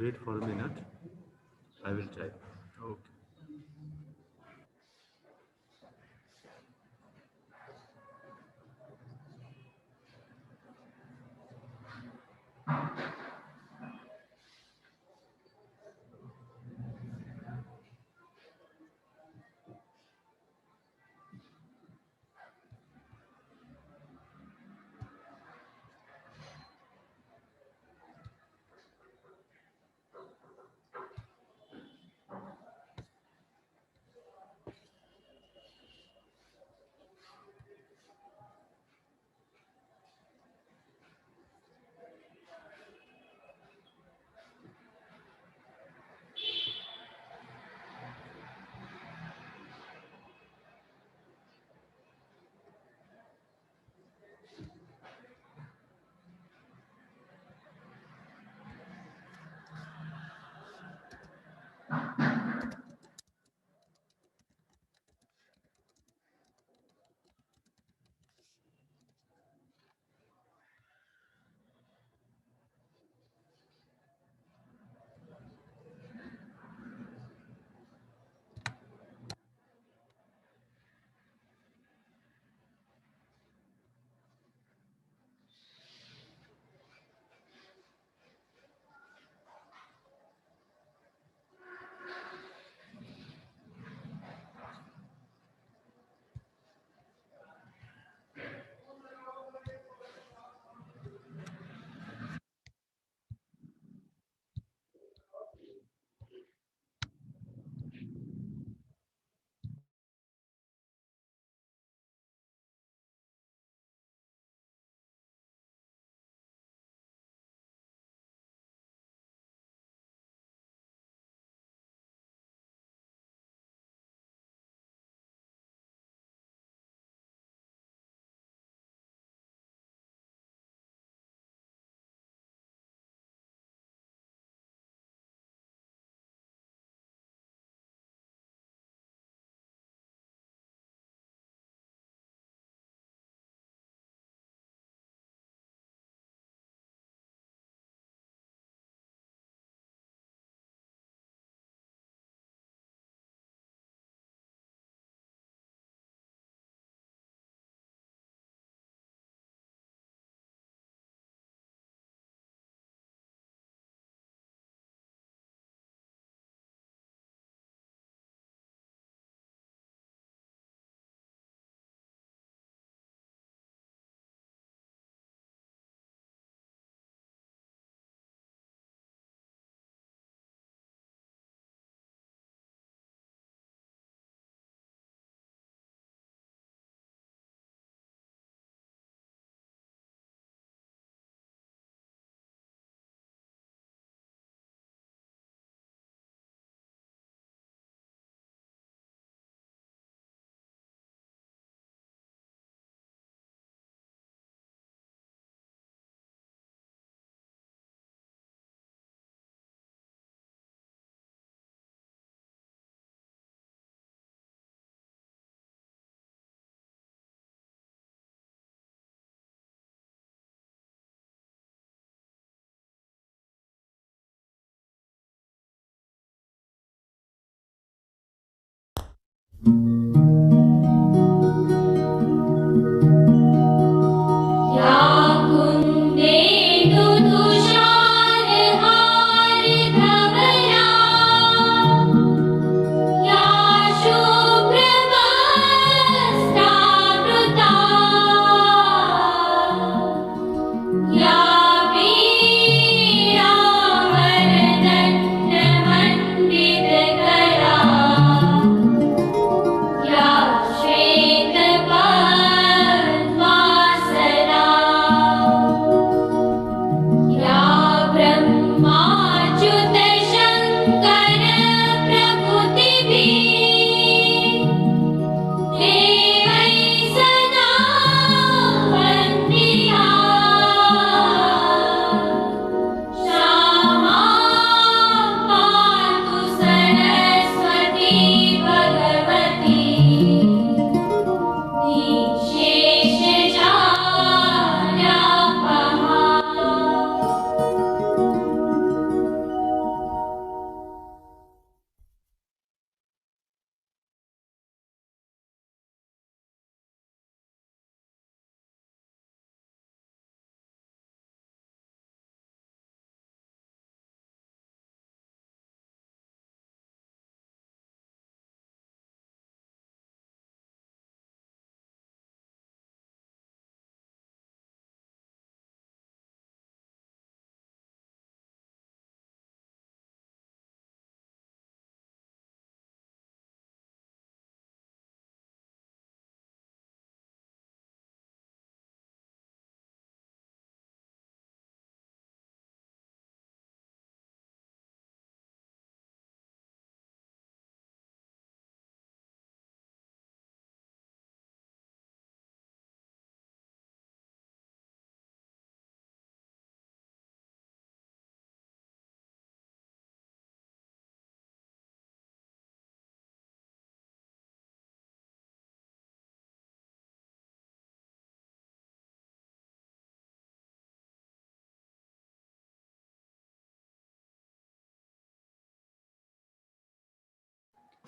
wait for a minute. I will try. Okay.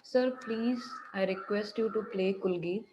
Sir, please, I request you to play Kulgeet.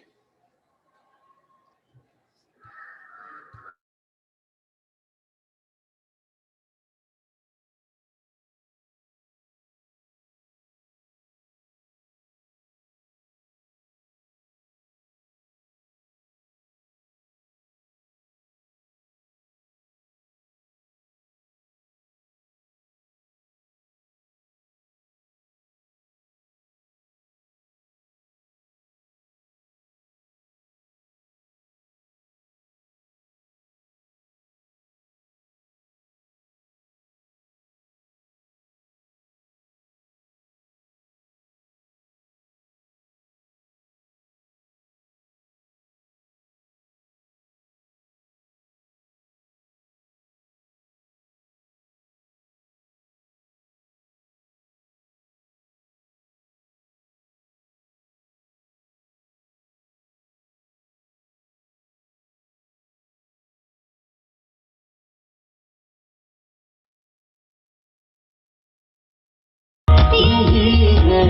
यही है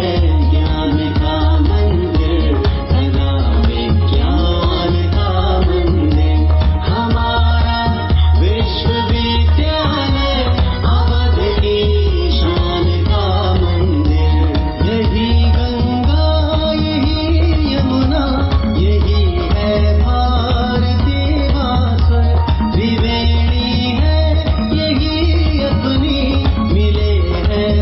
ज्ञान का मंदिर, कला विज्ञान का मंदिर, हमारा विश्वविद्यालय अवध की शान का मंदिर। यही गंगा यही यमुना, यही है भारती वासर, त्रिवेणी है यही अपनी, मिले हैं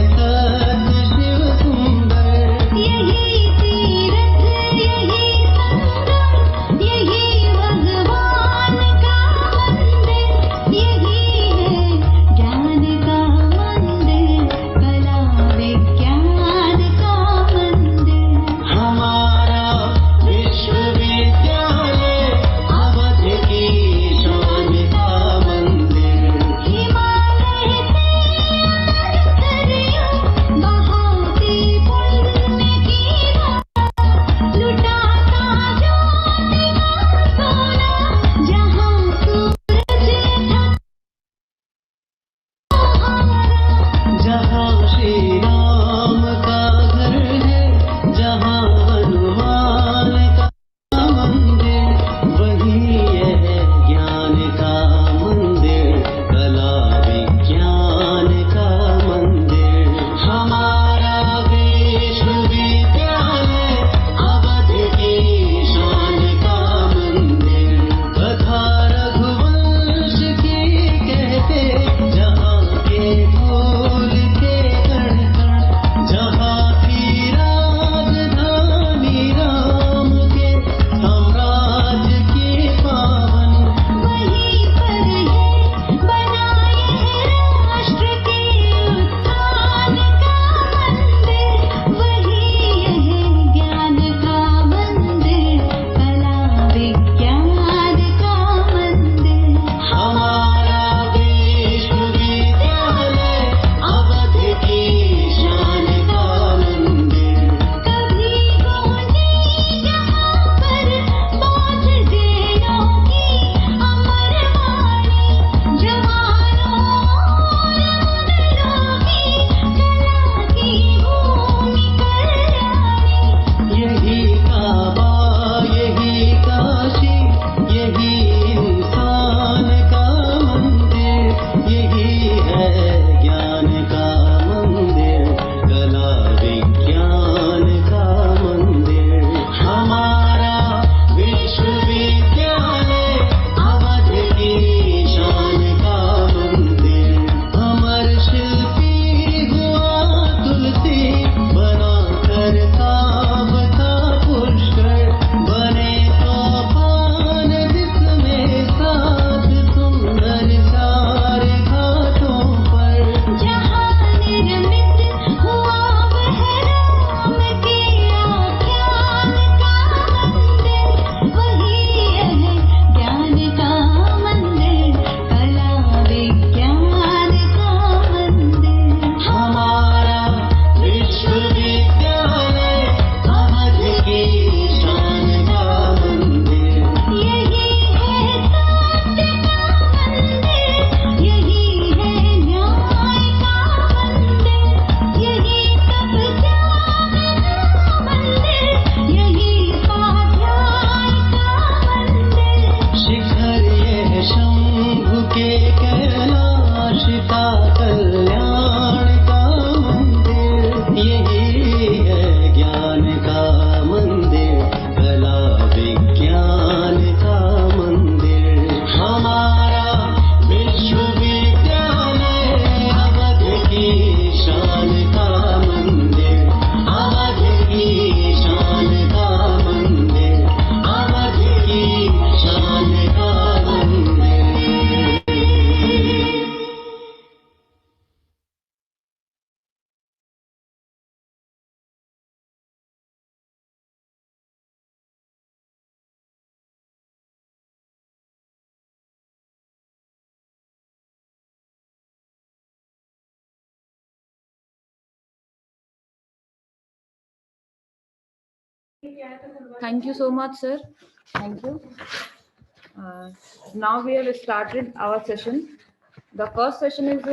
शिव सुंदर। यही तीर्थ यही संगम, यही भगवान का मंदिर, यही है ज्ञान का मंदिर, कला विज्ञान का मंदिर। हमारा विश्वविद्यालय अवध की शान का मंदिर। हिमालय से दरिया बहाती पुण्य की धारा, लुटाता ज्योति का सोना, जहाँ सूरज था सहारा। जहाँ श्री राम का घर है, जहाँ हनुमान का मंदिर, वही यह ज्ञान का मंदिर, कला विज्ञान का मंदिर। हमारा विश्वविद्यालय अवध की शान का मंदिर। कथा रघुवंश की कहते, जहाँ के फूल के कण कण, जहाँ थी राजधानी राम के साम्राज्य की पावन, वहीं पर है बनाए राष्ट्र के उत्थान का मंदिर। वही यह ज्ञान का मंदिर, कला विज्ञान का मंदिर। हमारा विश्वविद्यालय अवध की शान का मंदिर। कभी गूंजी यहाँ पर बाज ज़ेरों की अमर वाणी, जवानों और मुगलों की कला की भूमि कल्याणी। यही काबा यही काशी, यही इंसान का मंदिर, यही है ज्ञान का मंदिर, कला विज्ञान का मंदिर। हमारा विश्वविद्यालय अवध की शान का मंदिर। अमर शिल्पी हुआ तुलसी, बनाकर काव्य का Pushkar, Thank you so much, sir. Thank you. Uh, Now we have started our session. The first session is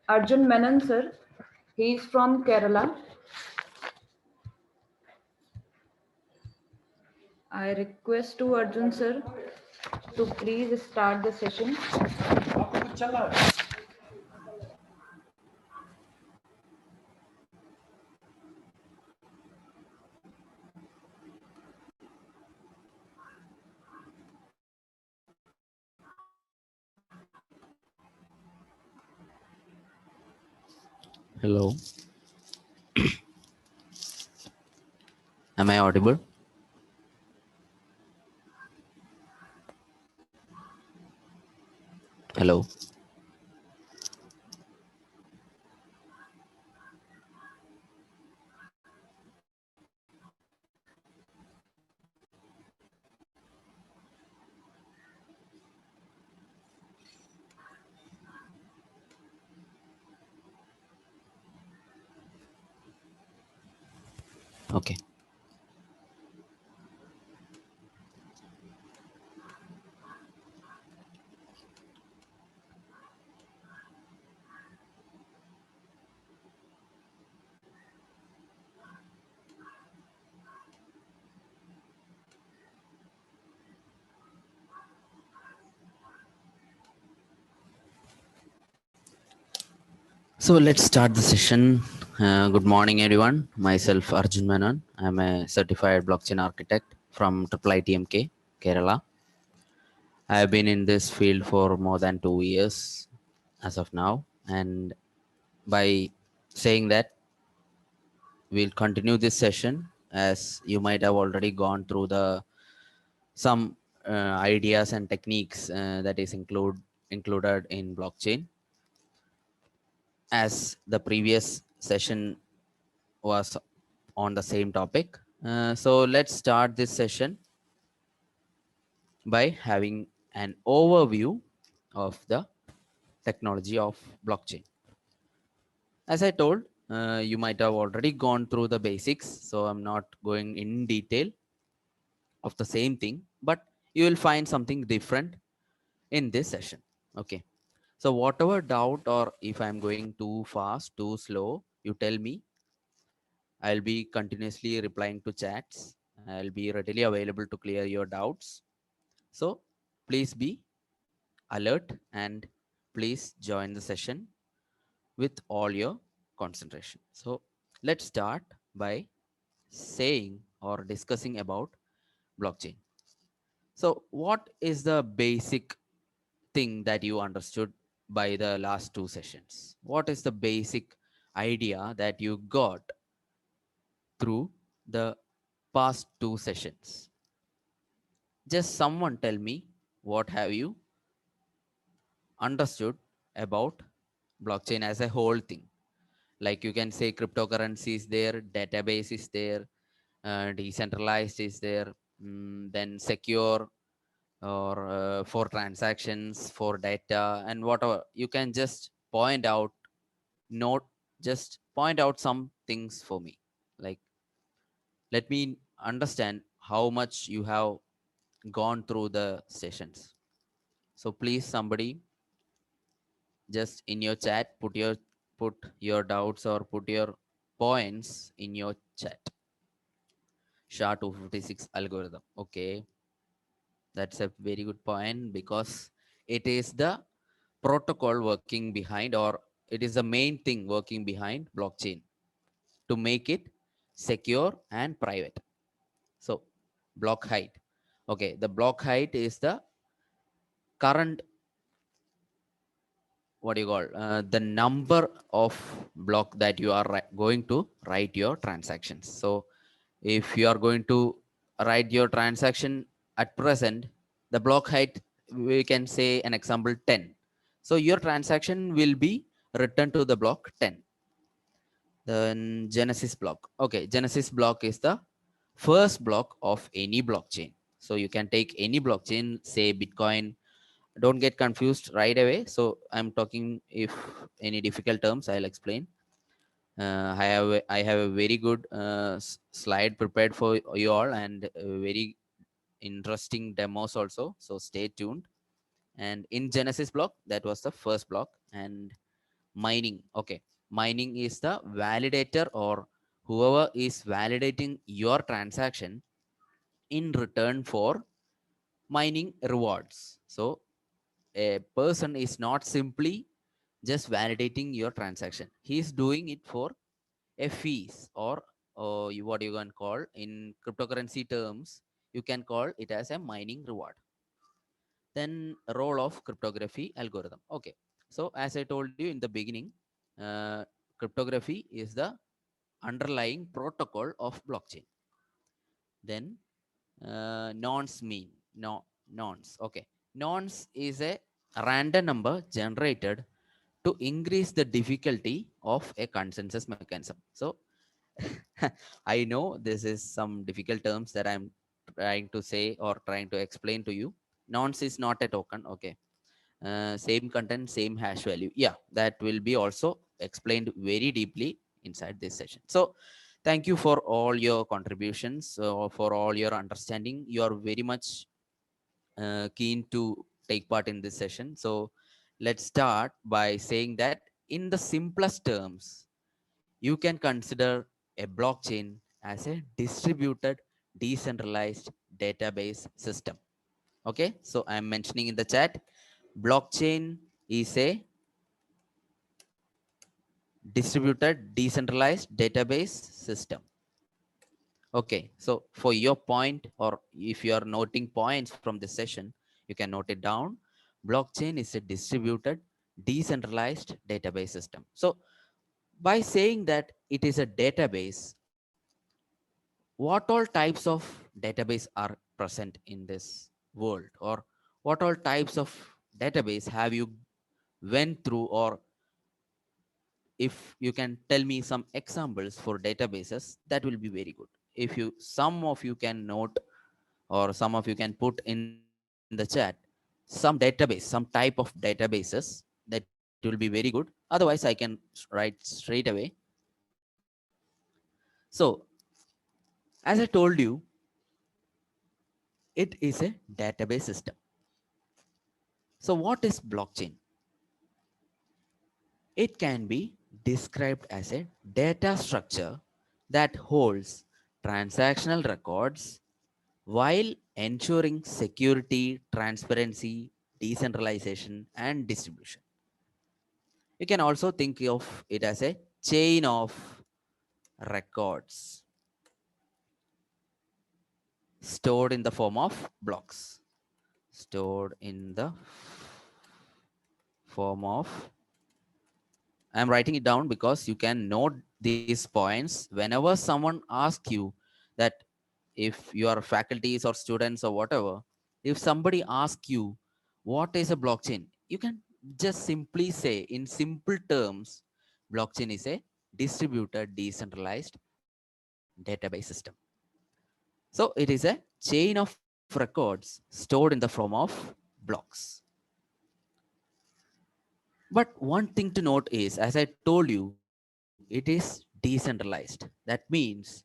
Arjun Menon, sir. He is from Kerala. I request to Arjun, sir, to please start the session. Hello, am I audible? Hello, okay. So let's start the session. Good morning, everyone. Myself, Arjun Menon. I'm a certified blockchain architect from IITMK, Kerala. I have been in this field for more than 2 years as of now. And by saying that, we'll continue this session as you might have already gone through the some ideas and techniques that is included in blockchain as the previous session was on the same topic. So let's start this session by having an overview of the technology of blockchain. As I told, you might have already gone through the basics, so I'm not going in detail of the same thing, but you will find something different in this session. Okay. So whatever doubt or if I'm going too fast, too slow, you tell me. I'll be continuously replying to chats. I'll be readily available to clear your doubts. So please be alert and please join the session with all your concentration. So let's start by saying or discussing about blockchain. So what is the basic thing that you understood by the last two sessions? What is the basic idea that you got through the past two sessions? Just someone tell me what have you understood about blockchain as a whole thing. Like you can say cryptocurrency is there, database is there, decentralized is there, then secure or for transactions, for data and whatever. You can just point out, note, just point out some things for me. Like let me understand how much you have gone through the sessions. So please somebody just in your chat put your doubts or put your points in your chat. SHA-256 algorithm. Okay, that's a very good point because it is the protocol working behind, or it is the main thing working behind blockchain to make it secure and private. So block height. Okay, the block height is the current, what do you call, the number of block that you are going to write your transactions. So if you are going to write your transaction at present, the block height, we can say an example 10. So your transaction will be written to the block 10. Then genesis block. Okay, genesis block is the first block of any blockchain. So you can take any blockchain, say Bitcoin. Don't get confused right away. So I'm talking, if any difficult terms I'll explain. I have a very good slide prepared for you all, and very interesting demos also. So stay tuned. And in Genesis block, that was the first block. And mining. Okay, mining is the validator, or whoever is validating your transaction in return for mining rewards. So a person is not simply just validating your transaction. He is doing it for a fees, or what you can call in cryptocurrency terms, you can call it as a mining reward. Then role of cryptography algorithm. Okay, so as I told you in the beginning, uh, cryptography is the underlying protocol of blockchain. Then nonce mean no nonce. Okay, nonce is a random number generated to increase the difficulty of a consensus mechanism. So I know this is some difficult terms that I'm trying to say or trying to explain to you. Nonce is not a token. Okay, same content, same hash value. Yeah, that will be also explained very deeply inside this session. So thank you for all your contributions, for all your understanding. You are very much keen to take part in this session. So let's start by saying that in the simplest terms, you can consider a blockchain as a distributed, decentralized database system. Okay, so I'm mentioning in the chat, blockchain is a distributed, decentralized database system. Okay, so for your point, or if you are noting points from this session, you can note it down. Blockchain is a distributed, decentralized database system. So by saying that it is a database, what all types of database are present in this world, or what all types of database have you went through, or if you can tell me some examples for databases, that will be very good. If you, some of you can note, or some of you can put in the chat some database, some type of databases, that will be very good. Otherwise I can write straight away. So as I told you, it is a database system. So what is blockchain? It can be described as a data structure that holds transactional records while ensuring security, transparency, decentralization, and distribution. You can also think of it as a chain of records stored in the form of blocks. Stored in the form of, I'm writing it down because you can note these points whenever someone asks you that, if you are faculties or students or whatever, if somebody asks you what is a blockchain, you can just simply say in simple terms, blockchain is a distributed, decentralized database system. So it is a chain of records stored in the form of blocks. But one thing to note is, as I told you, it is decentralized. That means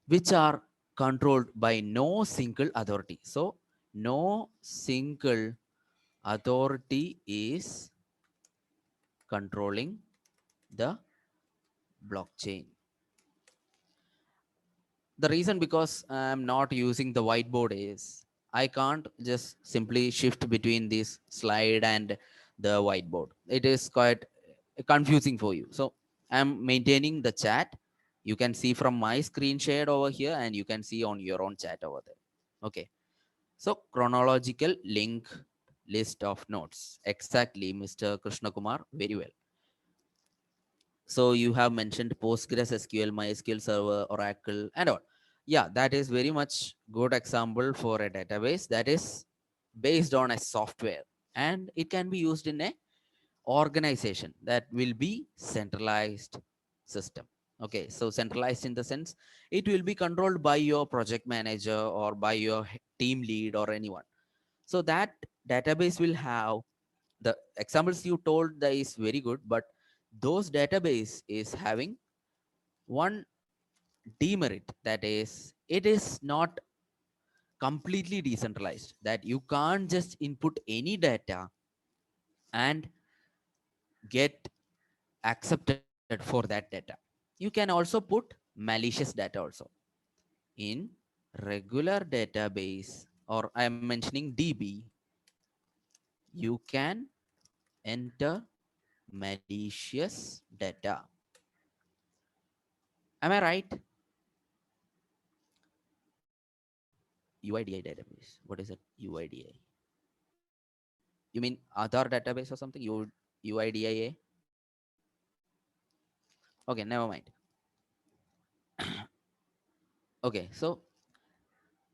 which are controlled by no single authority. So no single authority is controlling the blockchain. The reason because I'm not using the whiteboard is I can't just simply shift between this slide and the whiteboard. It is quite confusing for you. So I'm maintaining the chat. You can see from my screen shared over here, and you can see on your own chat over there. Okay, so chronological link list of nodes, exactly, Mr. Krishna Kumar, very well. So you have mentioned Postgres, SQL, MySQL Server, Oracle, and all. Yeah, that is very much good example for a database that is based on a software, and it can be used in a organization that will be centralized system. Okay, so centralized in the sense, it will be controlled by your project manager or by your team lead or anyone. So that database will have, the examples you told that is very good, but those database is having one demerit, that is it is not completely decentralized, that you can't just input any data and get accepted for that data. You can also put malicious data also. In regular database, or I am mentioning DB, you can enter malicious data. Am I right? UIDI database. What is it? UIDI. You mean Aadhaar database or something? UIDIA? Okay, never mind. Okay, so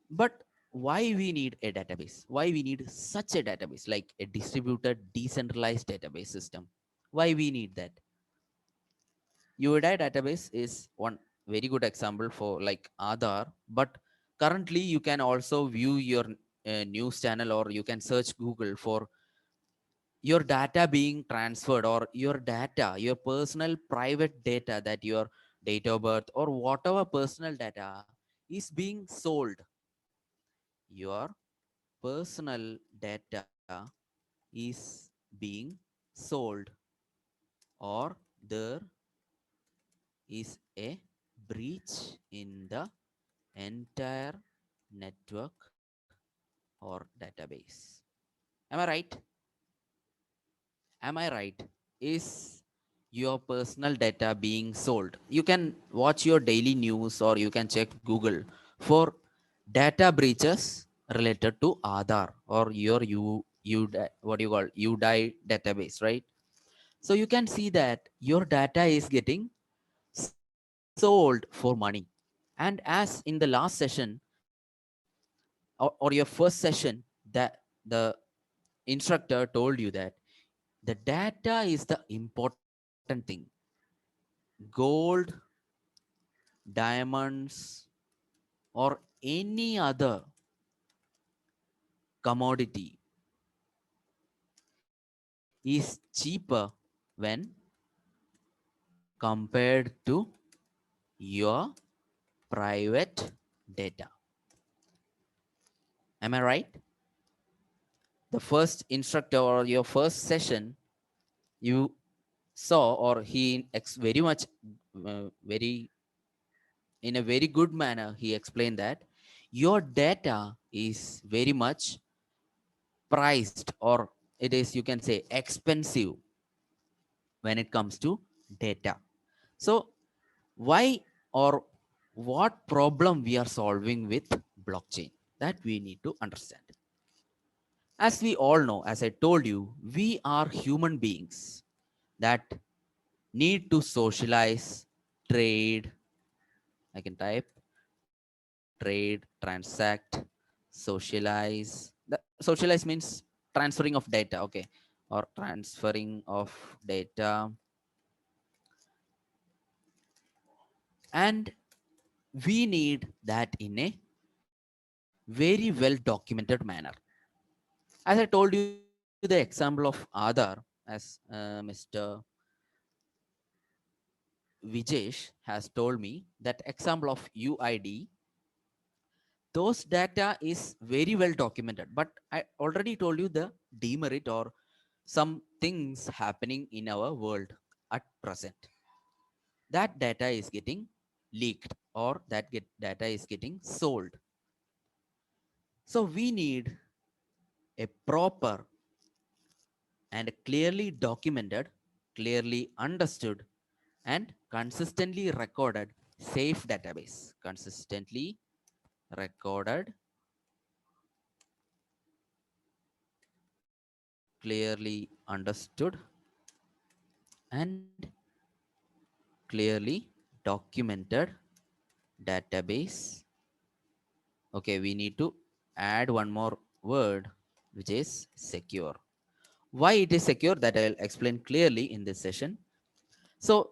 but why we need a database? Why we need such a database, like a distributed, decentralized database system? Why we need that? UIDI database is one very good example for like Aadhaar, but currently you can also view your news channel, or you can search Google for your data being transferred, or your data, your personal private data, that your date of birth or whatever personal data is being sold. Your personal data is being sold, or there is a breach in the entire network or database. Am I right? Am I right? Is your personal data being sold? You can watch your daily news, or you can check Google for data breaches related to Aadhaar, or your what do you call UDI database, right? So you can see that your data is getting sold for money. And as in the last session, or your first session, that the instructor told you that the data is the important thing. Gold, diamonds, or any other commodity is cheaper when compared to your private data. Am I right? The first instructor, or your first session, you saw, or he very much, very in a very good manner, he explained that your data is very much priced, or it is, you can say, expensive when it comes to data. So why, or what problem we are solving with blockchain, that we need to understand. As we all know, as I told you, we are human beings that need to socialize, trade. I can type trade, transact, socialize. The socialize means transferring of data, okay, or transferring of data. And we need that in a very well documented manner. As I told you the example of Aadhaar, as Mr. Vijesh has told me, that example of UID, those data is very well documented. But I already told you the demerit, or some things happening in our world at present. That data is getting leaked, or data is getting sold. So we need a proper and clearly documented, clearly understood, and consistently recorded safe database. Consistently recorded, clearly understood, and clearly documented database. Okay, we need to add one more word, which is secure. Why it is secure, that I'll explain clearly in this session. So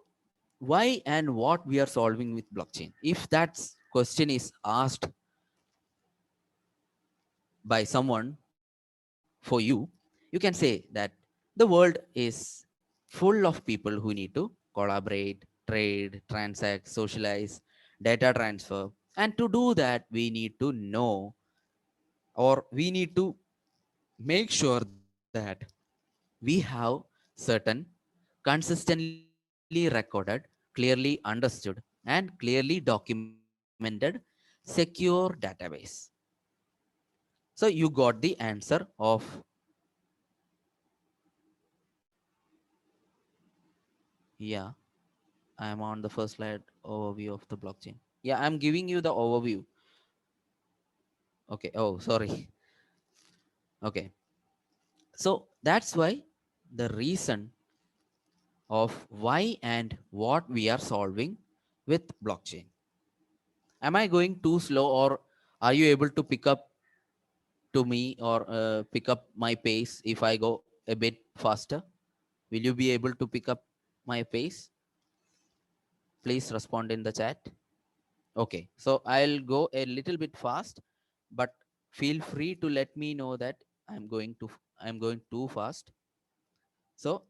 why and what we are solving with blockchain? If that question is asked by someone for you, you can say that the world is full of people who need to collaborate, trade, transact, socialize, data transfer. And to do that, we need to know, or we need to make sure that we have certain consistently recorded, clearly understood, and clearly documented secure database. So you got the answer of, yeah, I am on the first slide, overview of the blockchain. Yeah, I'm giving you the overview. Okay. Oh, sorry. Okay. So that's why the reason of why and what we are solving with blockchain. Am I going too slow, or are you able to pick up to me, or pick up my pace if I go a bit faster? Will you be able to pick up my pace? Please respond in the chat. Okay, so I'll go a little bit fast, but feel free to let me know that I'm going too fast. So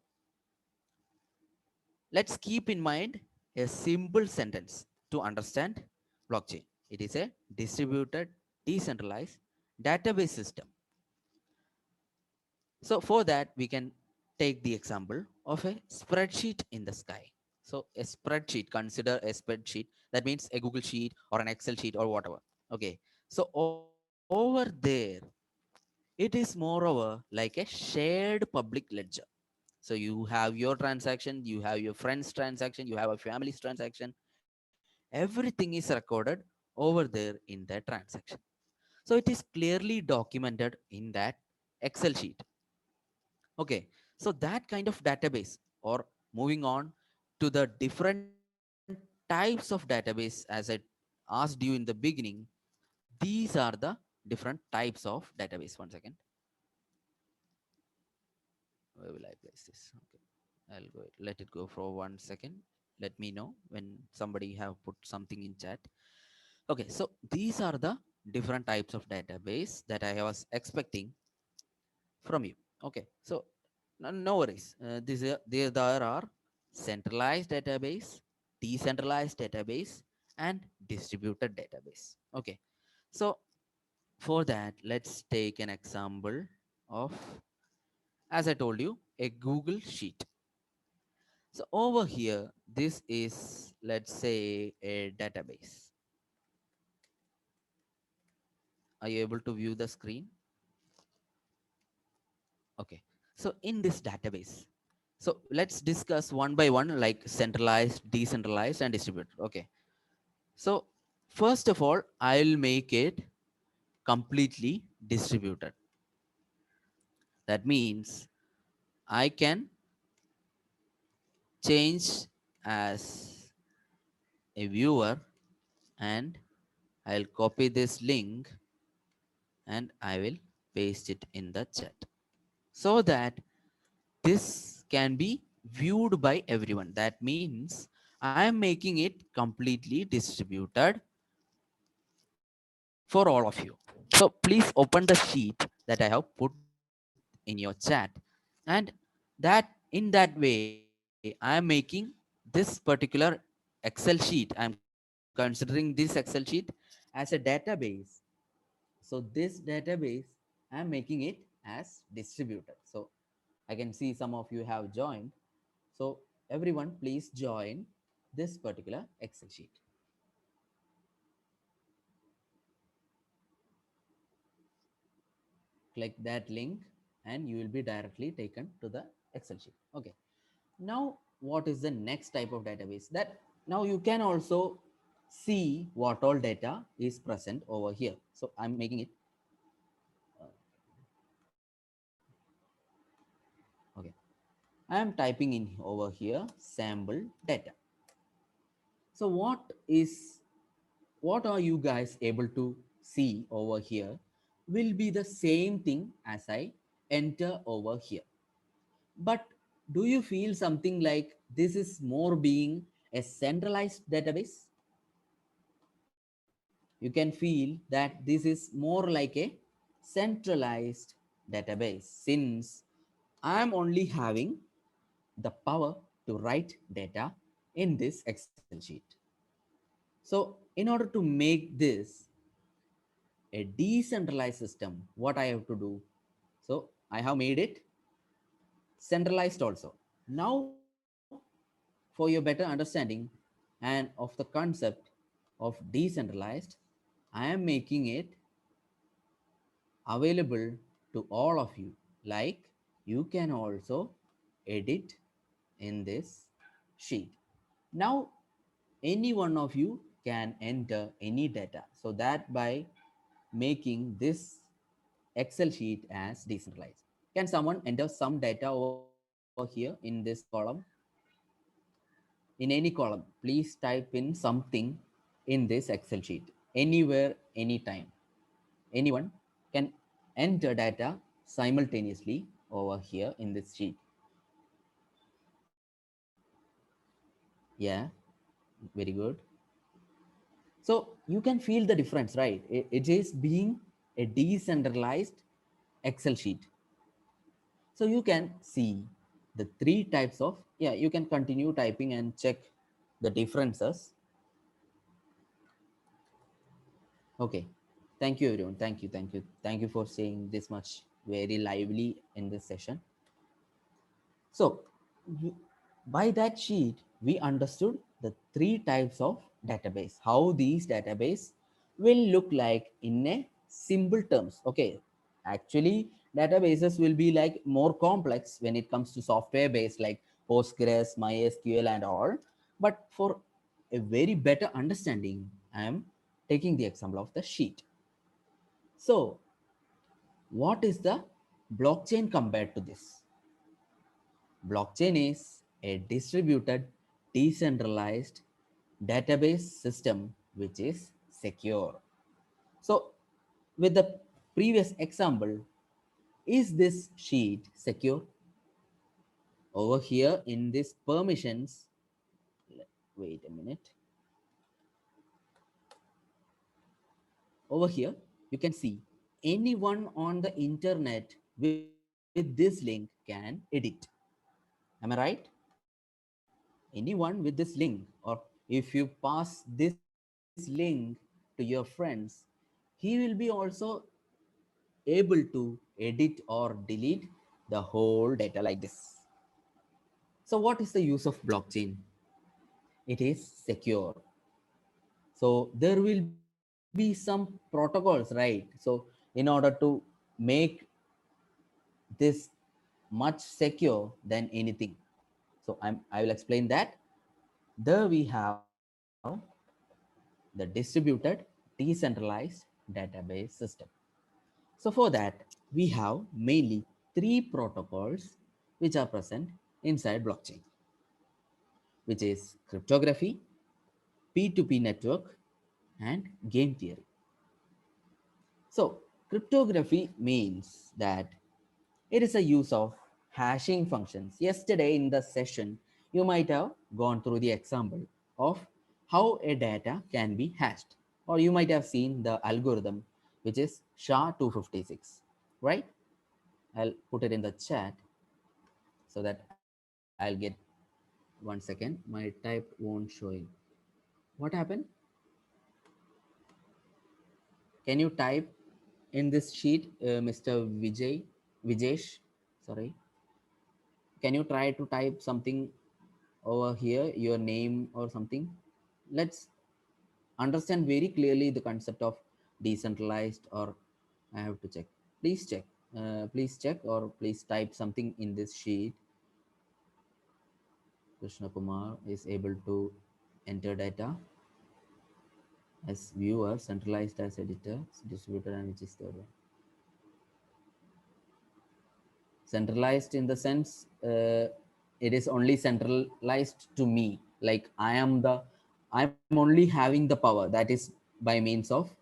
let's keep in mind a simple sentence to understand blockchain. It is a distributed, decentralized database system. So for that, we can take the example of a spreadsheet in the sky. So a spreadsheet, consider a spreadsheet. That means a Google sheet or an Excel sheet or whatever. Okay. So over there, it is moreover like a shared public ledger. So you have your transaction, you have your friend's transaction, you have a family's transaction. Everything is recorded over there in that transaction. So it is clearly documented in that Excel sheet. Okay, so that kind of database, or moving on to the different types of database, as I asked you in the beginning, these are the different types of database. One second, where will I place this? Okay, I'll go, let it go for 1 second. Let me know when somebody have put something in chat. Okay, so these are the different types of database that I was expecting from you. Okay, so no worries. There are centralized database, decentralized database, and distributed database. Okay, so for that, let's take an example of, as I told you, a Google Sheet. So over here, this is, let's say, a database. Are you able to view the screen? Okay. So in this database, so let's discuss one by one, like centralized, decentralized, and distributed. Okay. So first of all, I'll make it completely distributed. That means I can change as a viewer, and I'll copy this link and I will paste it in the chat so that this can be viewed by everyone. That means I am making it completely distributed for all of you. So please open the sheet that I have put in your chat, and that in that way I am making this particular Excel sheet. I am considering this Excel sheet as a database. So this database, I am making it as distributed. So I can see some of you have joined. So everyone, please join this particular Excel sheet. Click that link and you will be directly taken to the Excel sheet. Okay. Now, what is the next type of database? That now you can also see what all data is present over here. So I'm making it. Okay. I am typing in over here sample data. So what are you guys able to see over here will be the same thing as I enter over here. But do you feel something like this is more being a centralized database? You can feel that this is more like a centralized database, since I am only having the power to write data in this Excel sheet. So in order to make this a decentralized system, what I have to do? So I have made it centralized also. Now, for your better understanding and of the concept of decentralized, I am making it available to all of you. Like you can also edit in this sheet. Now, any one of you can enter any data. So that by making this Excel sheet as decentralized. Can someone enter some data over here in this column? In any column, please type in something in this Excel sheet, anywhere, anytime. Anyone can enter data simultaneously over here in this sheet. Yeah, very good. So you can feel the difference, right? It is being a decentralized Excel sheet. So you can see the three types of, yeah, you can continue typing and check the differences. Okay. Thank you, everyone. Thank you. Thank you. Thank you for saying this much very lively in this session. So, by that sheet, we understood the three types of database, how these database will look like in a simple terms. Okay, actually, databases will be like more complex when it comes to software based like Postgres, MySQL, and all. But for a very better understanding, I am taking the example of the sheet. So, what is the blockchain compared to this? Blockchain is a distributed, decentralized database system which is secure. So, with the previous example, is this sheet secure? Over here in this permissions, wait a minute. Over here, you can see anyone on the internet with this link can edit. Am I right? Anyone with this link, or if you pass this link to your friends, he will be also able to edit or delete the whole data like this. So what is the use of blockchain? It is secure. So there will be some protocols, right? So in order to make this much secure than anything. So I will explain that. There we have the distributed decentralized database system. So for that, we have mainly three protocols which are present inside blockchain, which is cryptography, P2P network, and game theory. So cryptography means that it is a use of hashing functions. Yesterday in the session, you might have gone through the example of how a data can be hashed, or you might have seen the algorithm, which is SHA-256, right? I'll put it in the chat so that I'll get 1 second. My type won't showing. What happened? Can you type in this sheet, Mr. Vijesh? Sorry. Can you try to type something over here, your name or something? Let's understand very clearly the concept of decentralized, or I have to check. Please check. Please check or please type something in this sheet. Krishna Kumar is able to enter data as viewer, centralized as editor, distributor, and which is the other. Centralized in the sense it is only centralized to me. Like I'm only having the power. That is by means of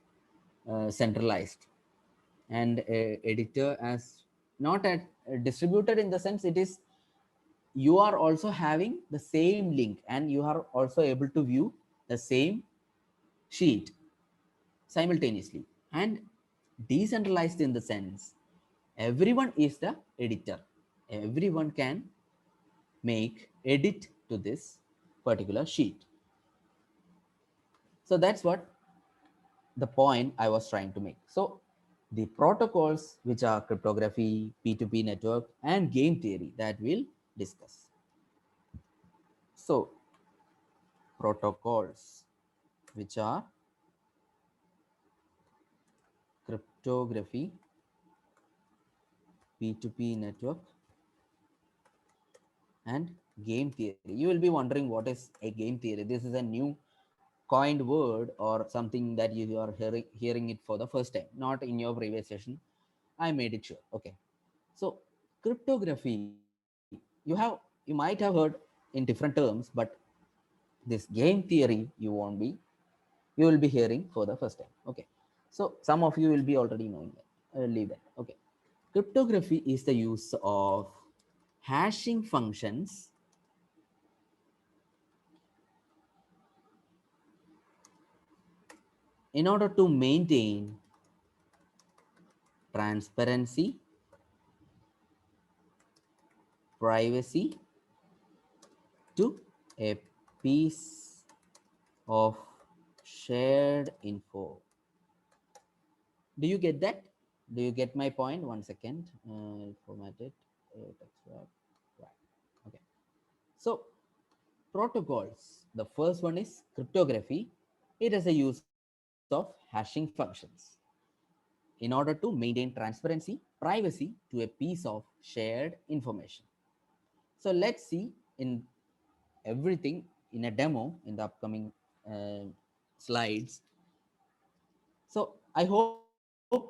centralized. And editor as not at distributed in the sense it is you are also having the same link and you are also able to view the same sheet simultaneously. And decentralized in the sense everyone is the editor, everyone can make edit to this particular sheet. So that's what the point I was trying to make. So the protocols which are cryptography, P2P network, and game theory that we'll discuss. So protocols which are cryptography, P2P network, and game theory. You will be wondering what is a game theory. This is a new coined word or something that you are hearing it for the first time, not in your previous session. I made it sure. Okay. So cryptography, you might have heard in different terms, but this game theory you will be hearing for the first time. Okay. So some of you will be already knowing that. I will leave that. Okay. Cryptography is the use of hashing functions in order to maintain transparency, privacy to a piece of shared info. Do you get that? Do you get my point? One second. Format it. Text wrap. Right. Okay. So protocols. The first one is cryptography. It is a use of hashing functions in order to maintain transparency, privacy to a piece of shared information. So let's see in everything in a demo in the upcoming slides. So I hope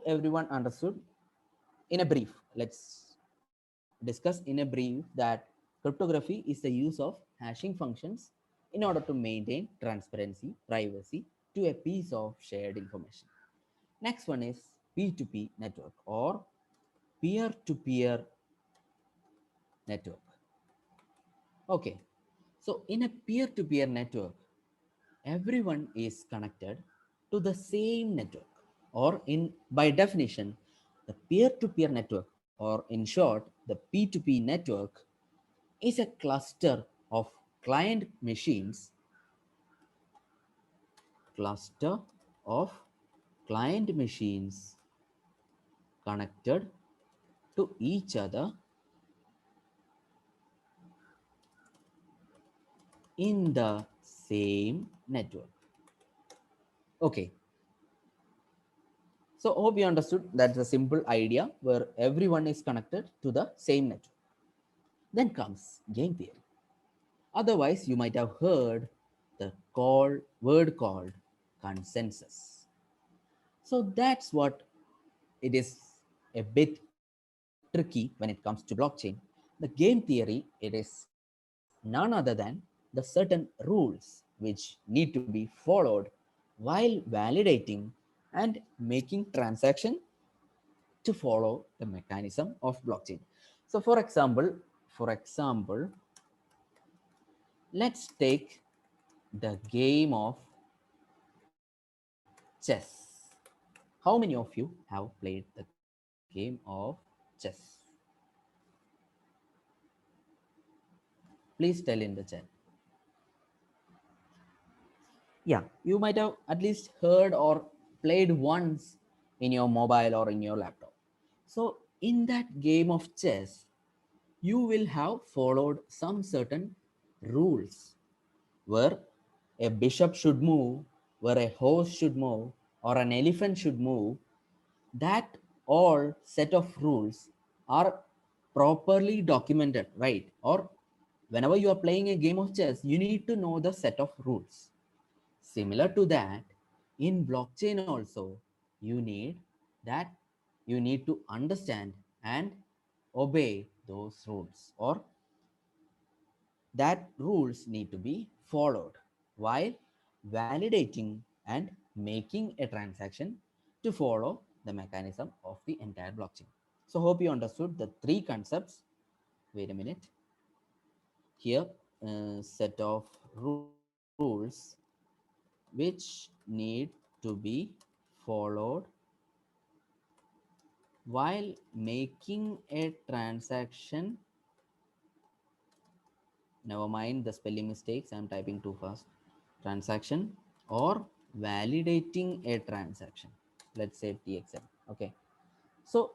everyone understood. In a brief, let's discuss in a brief that cryptography is the use of hashing functions in order to maintain transparency, privacy to a piece of shared information. Next one is P2P network or peer to peer network. Okay, so in a peer to peer network, everyone is connected to the same network, or in by definition, the peer to peer network, or in short, the P2P network, is a cluster of client machines, cluster of client machines connected to each other in the same network. Okay, so hope you understood that's a simple idea where everyone is connected to the same network. Then comes game theory. Otherwise, you might have heard the word called consensus. So that's what it is a bit tricky when it comes to blockchain. The game theory, it is none other than the certain rules which need to be followed while validating and making transaction to follow the mechanism of blockchain. So for example, let's take the game of chess. How many of you have played the game of chess? Please tell in the chat. Yeah, you might have at least heard or played once in your mobile or in your laptop. So, in that game of chess, you will have followed some certain rules where a bishop should move, where a horse should move, or an elephant should move. That all set of rules are properly documented, right? Or whenever you are playing a game of chess, you need to know the set of rules. Similar to that, in blockchain also, you need that you need to understand and obey those rules, or that rules need to be followed while validating and making a transaction to follow the mechanism of the entire blockchain. So hope you understood the three concepts. Wait a minute. Here, set of rules which need to be followed while making a transaction never mind the spelling mistakes, I'm typing too fast. Transaction or validating a transaction, let's say txm. Okay, so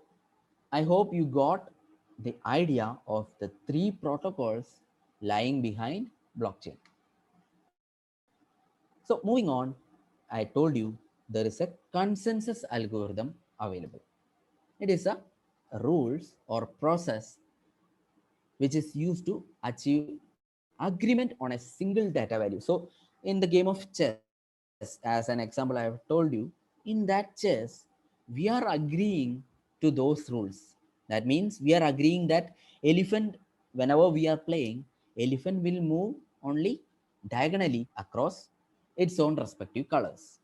I hope you got the idea of the three protocols lying behind blockchain. So moving on, I told you there is a consensus algorithm available. It is a rules or process which is used to achieve agreement on a single data value. So in the game of chess, as an example I have told you, in that chess we are agreeing to those rules. That means we are agreeing that elephant, whenever we are playing, elephant will move only diagonally across its own respective colors.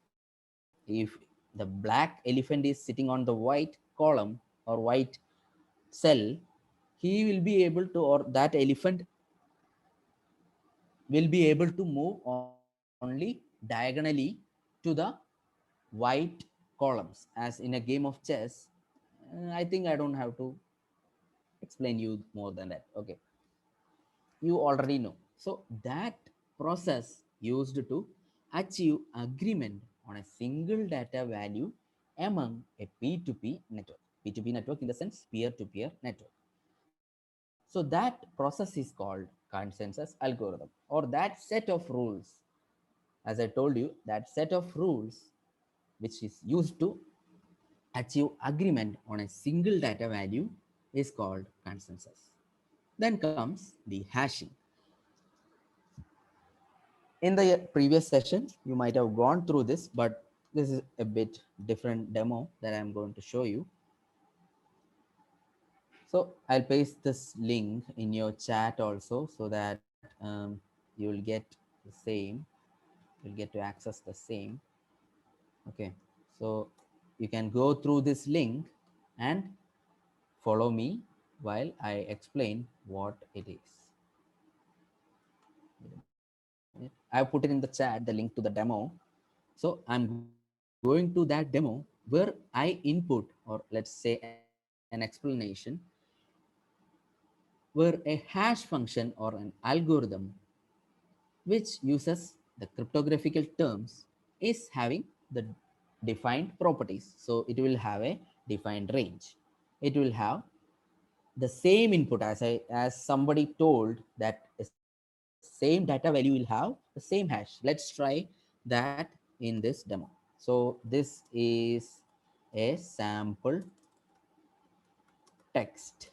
If the black elephant is sitting on the white column or white cell, he will be able to, or that elephant will be able to move only diagonally to the white columns. As in a game of chess, I think I don't have to explain you more than that. Okay, you already know. So that process used to achieve agreement on a single data value among a P2P network. P2P network in the sense peer-to-peer network. So that process is called consensus algorithm, or that set of rules. As I told you, that set of rules which is used to achieve agreement on a single data value is called consensus. Then comes the hashing. In the previous session, you might have gone through this, but this is a bit different demo that I'm going to show you. So I'll paste this link in your chat also, so that you will get the same. You'll get to access the same. Okay, so you can go through this link and follow me while I explain what it is. I put it in the chat, the link to the demo. So I'm going to that demo where I input, or let's say an explanation, where a hash function or an algorithm which uses the cryptographical terms is having the defined properties. So it will have a defined range. It will have the same input, as somebody told that the same data value will have the same hash. Let's try that in this demo. So this is a sample text.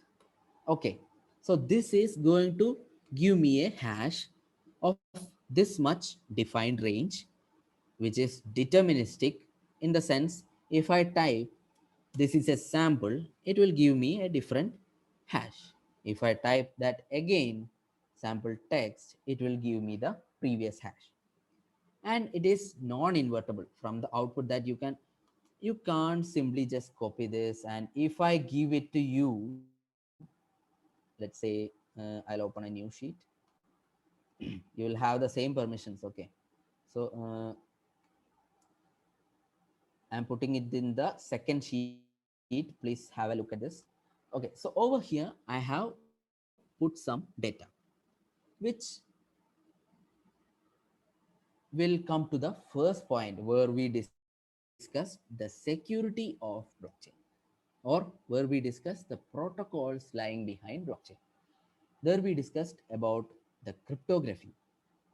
Okay, so this is going to give me a hash of this much defined range, which is deterministic, in the sense if I type this is a sample, it will give me a different hash. If I type that again, sample text, it will give me the previous hash. And it is non-invertible from the output, that you can't simply just copy this, and if I give it to you, let's say I'll open a new sheet. You will have the same permissions. Okay, so I'm putting it in the second sheet. Please have a look at this. Okay, so over here I have put some data, which will come to the first point where we discuss the security of blockchain, or where we discuss the protocols lying behind blockchain. There we discussed about the cryptography,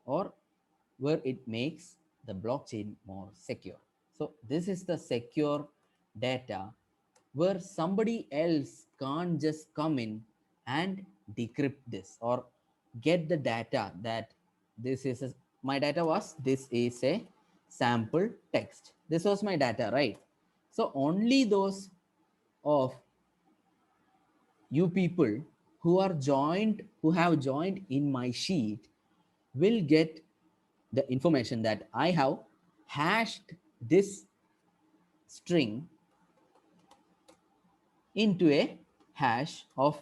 or where it makes the blockchain more secure. So this is the secure data where somebody else can't just come in and decrypt this, or get the data that this is my data was, this is a sample text. This was my data, right? So only those of you people who have joined in my sheet will get the information that I have hashed this string into a hash of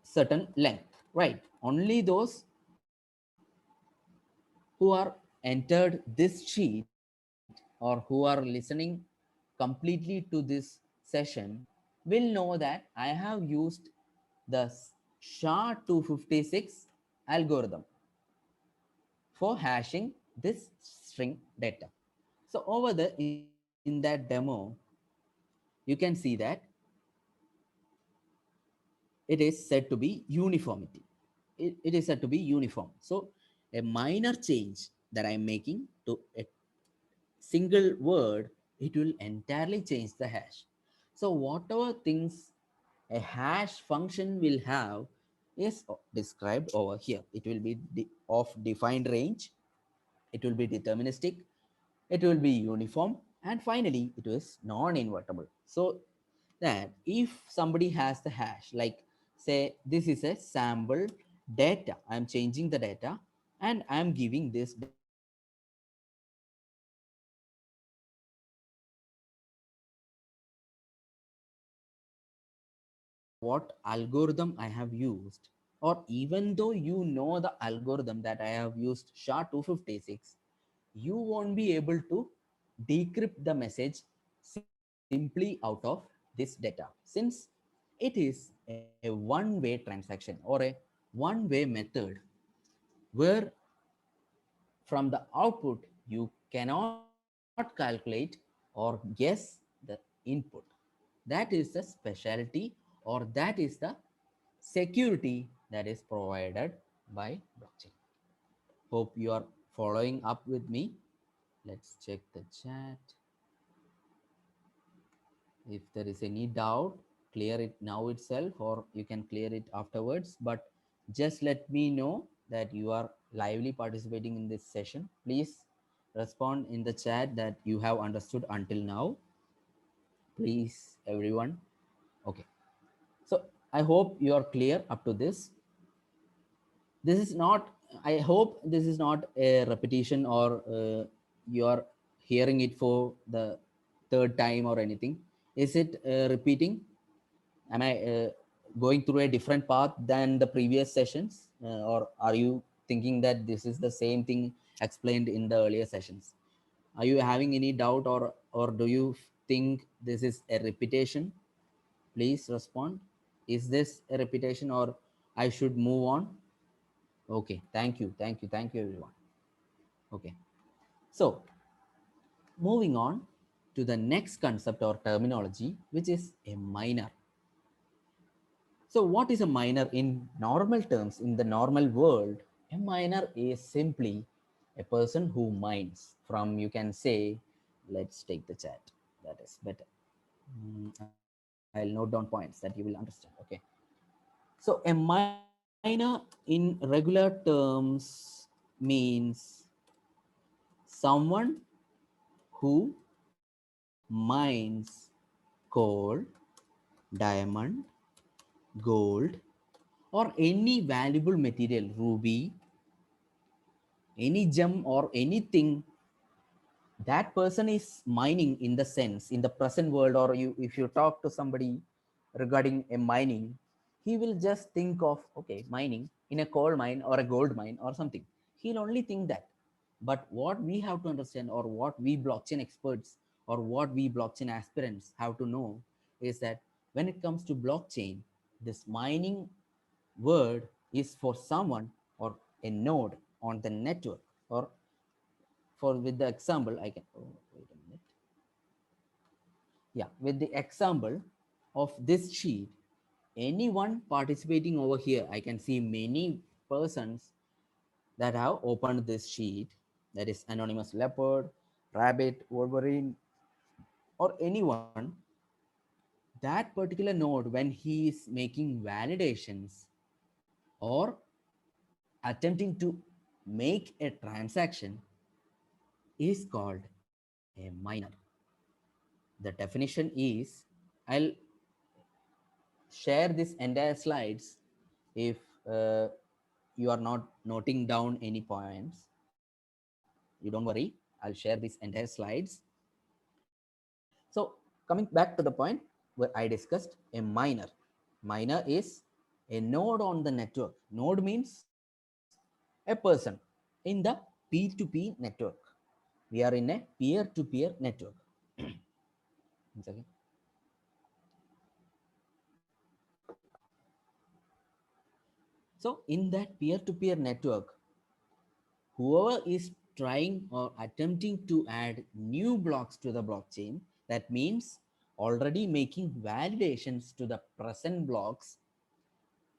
certain length, right? Only those who are entered this sheet, or who are listening completely to this session, will know that I have used the SHA-256 algorithm for hashing this string data. So over the in that demo, you can see that it is said to be uniformity. It is said to be uniform. So a minor change that I'm making to a single word, it will entirely change the hash. So whatever things a hash function will have is described over here. It will be of defined range, it will be deterministic, it will be uniform, and finally it is non-invertible. So that if somebody has the hash, like say this is a sample data, I'm changing the data and I'm giving this data to whatever what algorithm I have used, or even though you know the algorithm that I have used SHA-256, you won't be able to decrypt the message simply out of this data, since it is a one-way transaction or a one-way method where from the output you cannot calculate or guess the input. That is the specialty, or that is the security that is provided by blockchain. Hope you are following up with me. Let's check the chat. If there is any doubt, clear it now itself, or you can clear it afterwards. But just let me know that you are lively participating in this session. Please respond in the chat that you have understood until now. Please, everyone. Okay. So I hope you are clear up to this. This is not, I hope this is not a repetition, or you are hearing it for the third time or anything. Is it repeating? Am I going through a different path than the previous sessions, or are you thinking that this is the same thing explained in the earlier sessions? Are you having any doubt, or do you think this is a repetition? Please respond. Is this a repetition, or I should move on? Okay, thank you everyone. Okay, so moving on to the next concept or terminology, which is a miner. So what is a miner in normal terms? In the normal world, a miner is simply a person who mines from, you can say, let's take the chat, that is better. I'll note down points that you will understand. Okay, so a miner in regular terms means someone who mines coal, diamond, gold, or any valuable material, ruby, any gem, or anything that person is mining. In the sense, in the present world, or you, if you talk to somebody regarding a mining, he will just think of, okay, mining in a coal mine or a gold mine or something. He'll only think that. But what we have to understand, or what we blockchain experts, or what we blockchain aspirants have to know, is that when it comes to blockchain, this mining word is for someone or a node on the network. Or for with the example, I can, oh, wait a minute. Yeah, with the example of this sheet, anyone participating over here, I can see many persons that have opened this sheet. That is anonymous leopard, rabbit, wolverine, or anyone. That particular node, when he is making validations or attempting to make a transaction, is called a miner. The definition is, I'll share this entire slides. If you are not noting down any points, you don't worry, I'll share these entire slides. So coming back to the point where I discussed, a miner. Miner is a node on the network. Node means a person in the P2P network. We are in a peer-to-peer network. One second. So in that peer-to-peer network, whoever is trying or attempting to add new blocks to the blockchain, that means already making validations to the present blocks,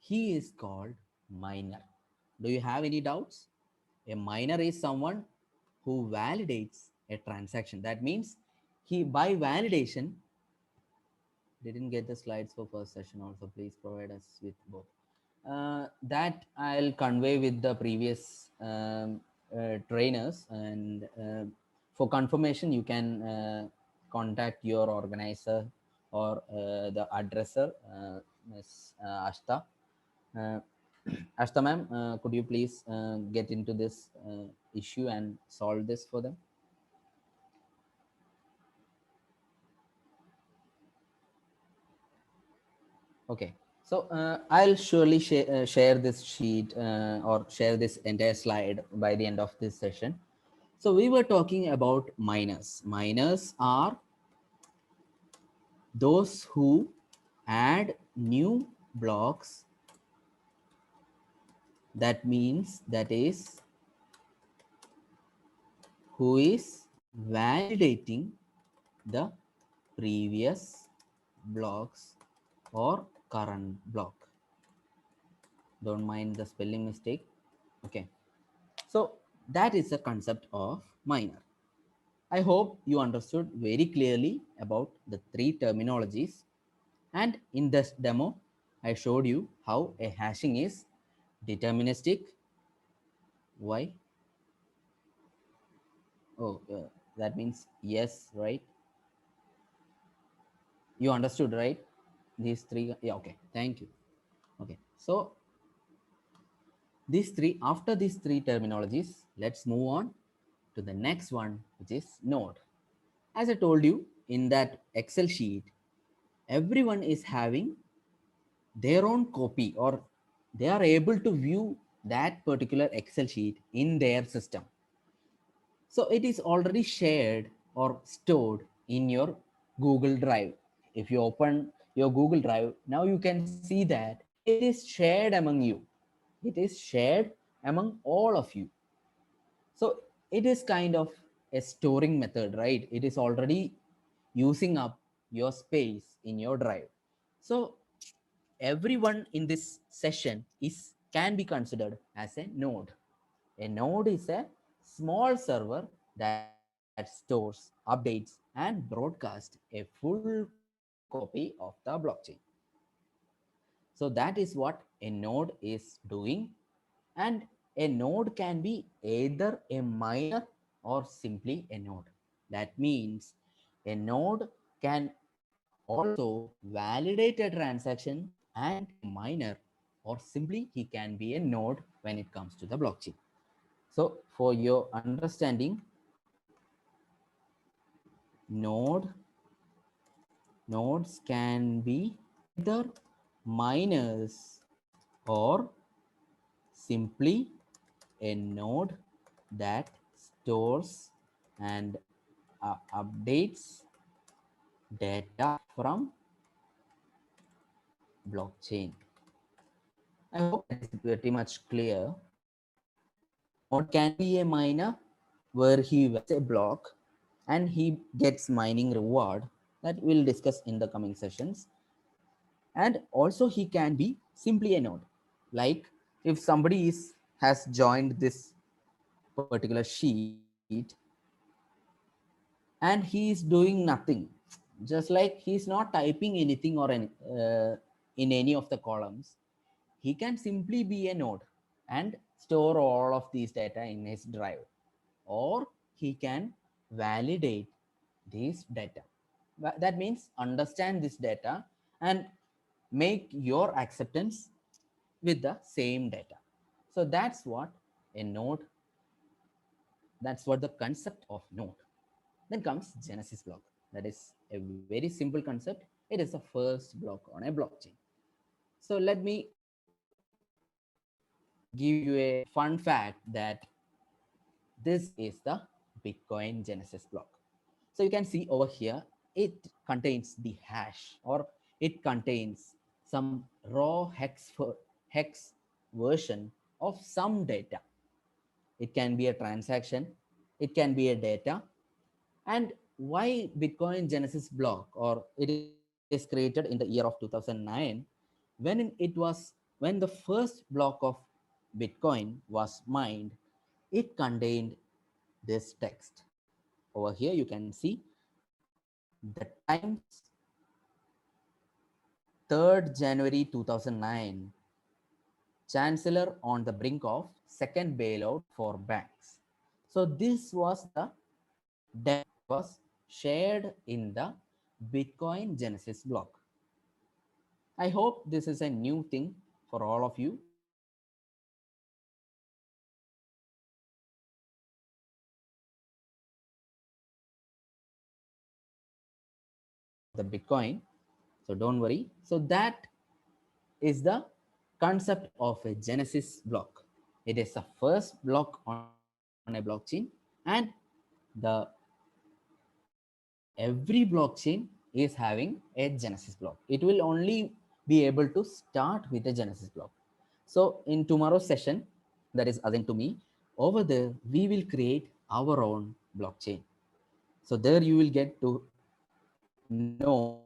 he is called miner. Do you have any doubts? A miner is someone who validates a transaction. That means he, by validation, didn't get the slides for first session also. Please provide us with both. That I'll convey with the previous trainers, and for confirmation, you can contact your organizer or the addresser, Ms. Ashta. Uh, Ashta ma'am, could you please get into this issue and solve this for them? Okay. So I'll surely share this sheet or share this entire slide by the end of this session. So we were talking about miners. Miners are those who add new blocks. That means that is who is validating the previous blocks or current block. Don't mind the spelling mistake. Okay. So that is the concept of miner. I hope you understood very clearly about the three terminologies. And in this demo, I showed you how a hashing is deterministic. Why? Oh, that means yes, right? You understood, right? These three. Yeah, okay. Thank you. Okay. So these three, after these three terminologies, let's move on to the next one, which is node. As I told you in that Excel sheet, everyone is having their own copy, or they are able to view that particular Excel sheet in their system. So it is already shared or stored in your Google Drive. If you open your Google Drive, now you can see that it is shared among you. It is shared among all of you. So it is kind of a storing method, right? It is already using up your space in your drive. So everyone in this session is can be considered as a node. A node is a small server that stores, updates, and broadcasts a full copy of the blockchain. So that is what a node is doing. And a node can be either a miner or simply a node. That means a node can also validate a transaction and a miner, or simply he can be a node when it comes to the blockchain. So for your understanding, node nodes can be either miners or simply a node that stores and updates data from blockchain. I hope that is pretty much clear. A node can be a miner where he validates a block and he gets mining reward, that we'll discuss in the coming sessions. And also he can be simply a node. Like if somebody is has joined this particular sheet and he is doing nothing, just like he's not typing anything or in any of the columns, he can simply be a node and store all of these data in his drive, or he can validate this data. That means understand this data and make your acceptance with the same data. So that's what a node, that's what the concept of node. Then comes Genesis block. That is a very simple concept. It is the first block on a blockchain. So let me give you a fun fact that this is the Bitcoin Genesis block. So you can see over here, it contains the hash, or it contains some raw hex version of some data. It can be a transaction, it can be a data. And why Bitcoin Genesis block, or it is created in the year of 2009, when the first block of Bitcoin was mined, it contained this text. Over here you can see the times 3rd January 2009, Chancellor on the brink of second bailout for banks. So this was the demo was shared in the Bitcoin Genesis blog. I hope this is a new thing for all of you. The Bitcoin. So don't worry. So that is the concept of a Genesis block. It is the first block on a blockchain, and the every blockchain is having a Genesis block. It will only be able to start with a Genesis block. So in tomorrow's session, that is assigned to me, over there we will create our own blockchain. So there you will get to know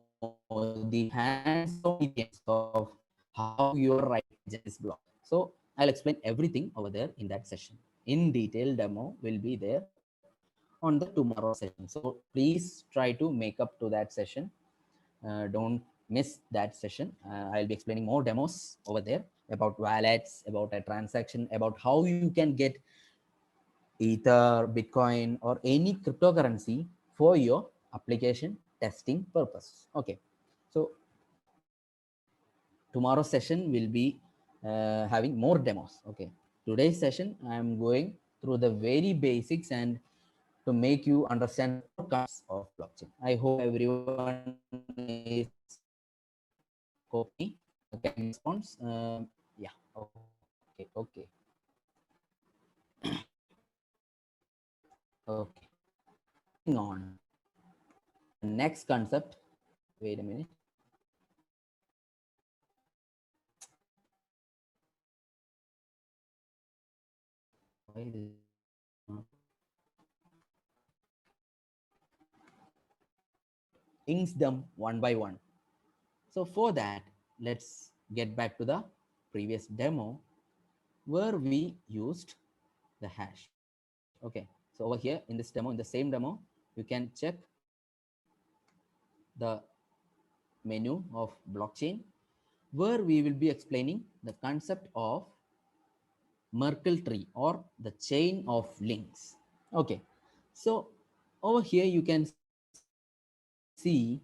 the hands-on experience of how you are writing a Genesis block. So I'll explain everything over there in that session. In detail demo will be there on the tomorrow session. So please try to make up to that session. Don't miss that session. I'll be explaining more demos over there about wallets, about a transaction, about how you can get Ether, Bitcoin, or any cryptocurrency for your application testing purpose. Okay, so tomorrow's session will be having more demos. Okay, today's session I am going through the very basics and to make you understand the core concepts of blockchain. I hope everyone is copying me, getting my response. Yeah, okay, okay, okay. Moving on to the next concept. Wait a minute. Why this is not inks them one by one. So for that, let's get back to the previous demo where we used the hash. Okay, so over here in this demo, in the same demo, you can check the menu of blockchain where we will be explaining the concept of Merkle tree or the chain of links. Okay, so over here you can see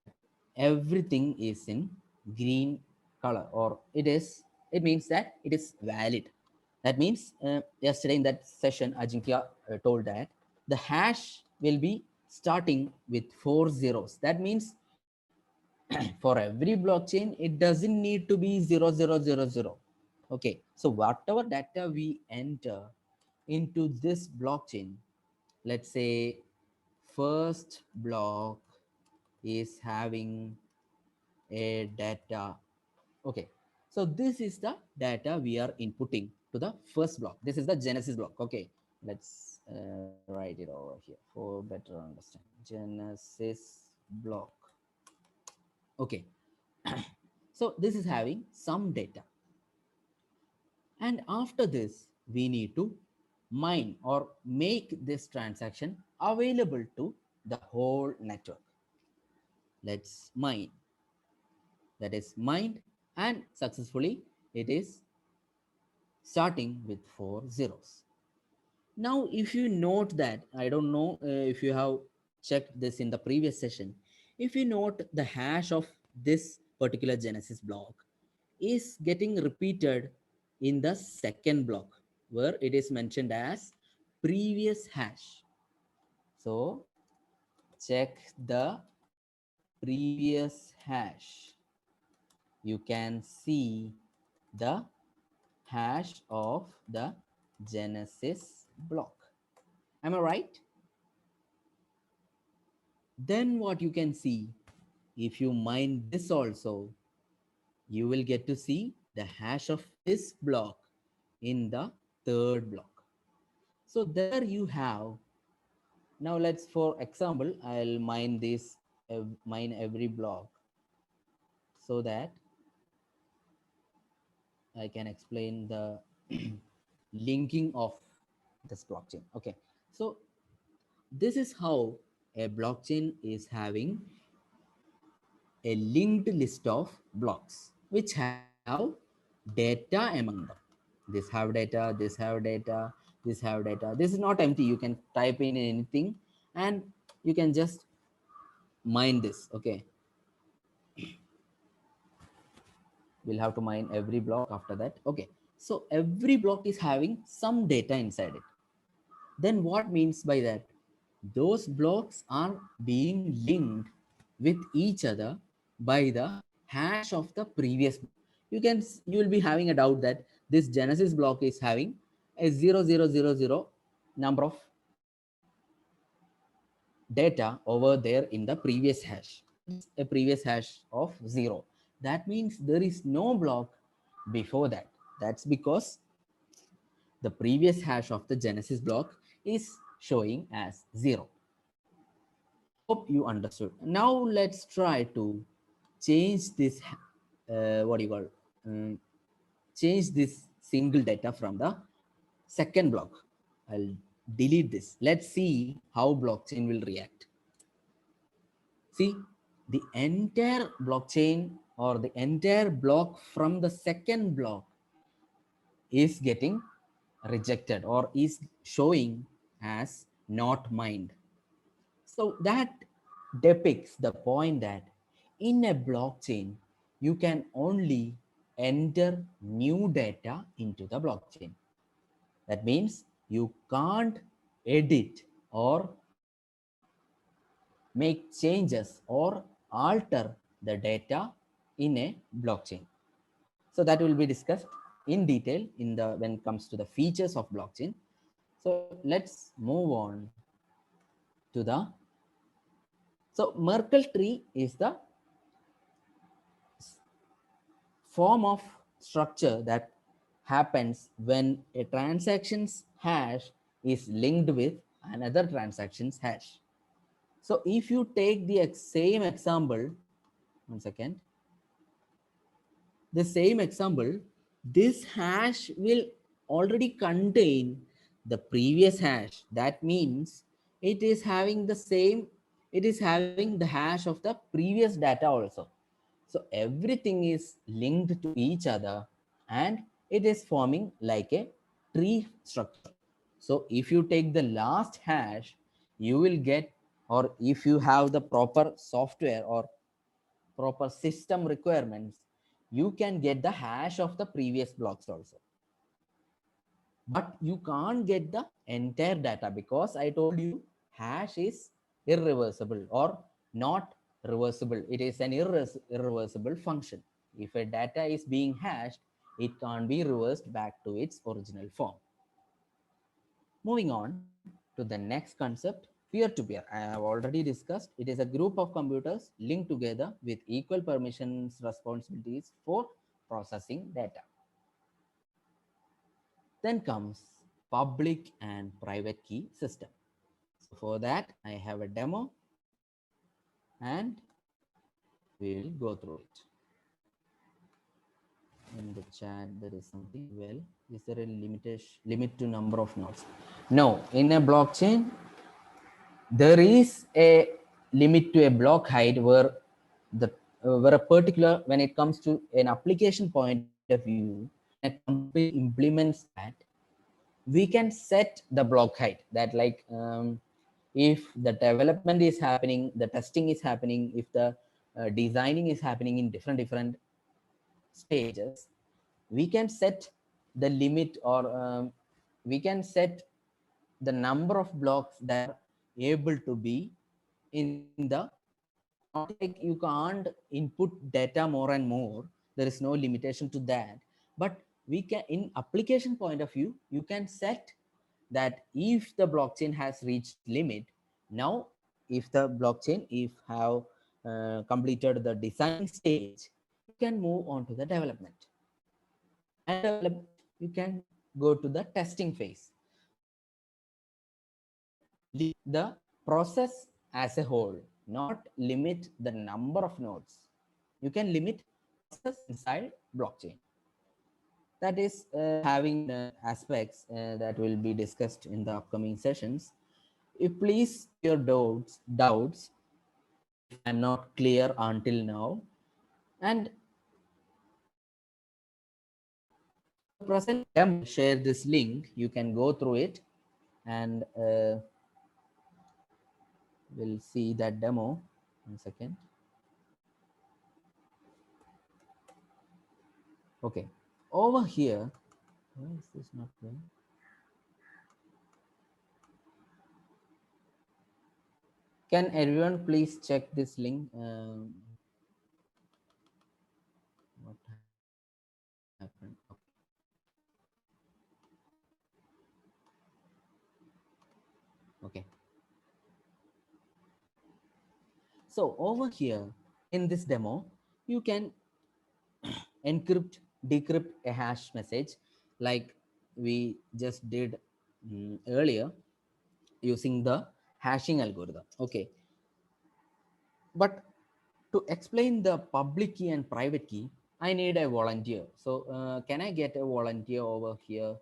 that everything is in green color, or it means that it is valid. That means yesterday in that session Ajinkya told that the hash will be starting with 4 zeros. That means for every blockchain it doesn't need to be 0000. Okay, so whatever data we enter into this blockchain, let's say first block is having a data. Okay, so this is the data we are inputting to the first block. This is the Genesis block. Okay, let's write it over here for better understanding. Genesis block. Okay, so this is having some data, and after this we need to mine or make this transaction available to the whole network. Let's mine. That is mined, and successfully it is starting with 4 zeros. Now if you note that, I don't know if you have checked this in the previous session, if you note the hash of this particular Genesis block is getting repeated in the second block where it is mentioned as previous hash. So check the previous hash. You can see the hash of the Genesis block. Am I right? Then what you can see, if you mine this also, you will get to see the hash of this block in the third block. So there you have. Now let's, for example, I'll mine this, mine every block so that I can explain the linking of this blockchain. Okay, so this is how a blockchain is having a linked list of blocks which have data among them. This have data, this have data, this have data. This is not empty. You can type in anything and you can just mine this. Okay, we'll have to mine every block after that. Okay, so every block is having some data inside it. Then what means by that? Those blocks are being linked with each other by the hash of the previous block. You will be having a doubt that this Genesis block is having a 0000 number of data over there in the previous hash. It's a previous hash of 0. That means there is no block before that. That's because the previous hash of the Genesis block is showing as 0. Hope you understood. Now let's try to change this, what do you call, um, change this single data from the second block. I'll delete this. Let's see how blockchain will react. See, the entire blockchain or the entire block from the second block is getting rejected or is showing as not mined. So that depicts the point that in a blockchain, you can only enter new data into the blockchain. That means you can't edit or make changes or alter the data in a blockchain. So that will be discussed in detail in the when it comes to the features of blockchain. So let's move on to the, so Merkle tree is the form of structure that happens when a transaction's hash is linked with another transaction's hash. So if you take the same example, one second, the same example, this hash will already contain the previous hash. That means it is having the same, it is having the hash of the previous data also. So everything is linked to each other and it is forming like a tree structure. So if you take the last hash, you will get, or if you have the proper software or proper system requirements, you can get the hash of the previous blocks also. But you can't get the entire data because I told you hash is irreversible or not reversible. It is an irreversible function. If a data is being hashed, it can't be reversed back to its original form. Moving on to the next concept, peer-to-peer. I have already discussed. It is a group of computers linked together with equal permissions responsibilities for processing data. Then comes public and private key system. So for that, I have a demo and we will go through it. In the chat, there is something. Well, is there a limit to number of nodes? No, in a blockchain, there is a limit to a block height where the where a particular, when it comes to an application point of view, when a company implements that, we can set the block height that like if the development is happening, the testing is happening, if the designing is happening in different stages, we can set the limit or we can set the number of blocks that are able to be in the, not like you can't input data more and more, there is no limitation to that, but we can, in application point of view, you can set that if the blockchain has reached limit, now if the blockchain if have completed the designing stage, you can move on to the development. and development, you can go to the testing phase. So you can limit the process as a whole, not limit the number of nodes. You can limit process inside blockchain. That is having aspects that will be discussed in the upcoming sessions. If please your doubts if I'm not clear until now. And for the present demo, share this link. You can go through it and we'll see that demo. 1 second. Okay. Over here, why is this not going? Can everyone please check this link? What happened? Okay. So over here in this demo, you can encrypt, decrypt a hash message like we just did earlier using the hashing algorithm. Okay. But to explain the public key and private key, I need a volunteer. So can I get a volunteer over here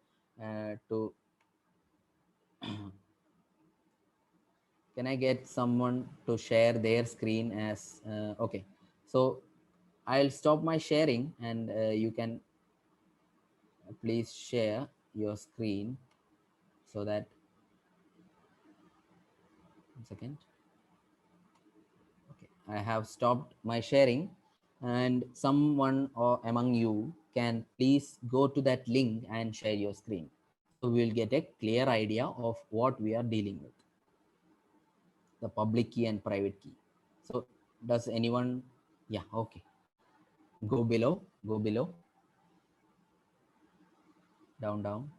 to can I get someone to share their screen as okay. So I'll stop my sharing and you can please share your screen so that 1 second. Okay, I have stopped my sharing and someone or among you can please go to that link and share your screen. So we'll get a clear idea of what we are dealing with, the public key and private key. So does anyone, yeah, okay. Go below, down.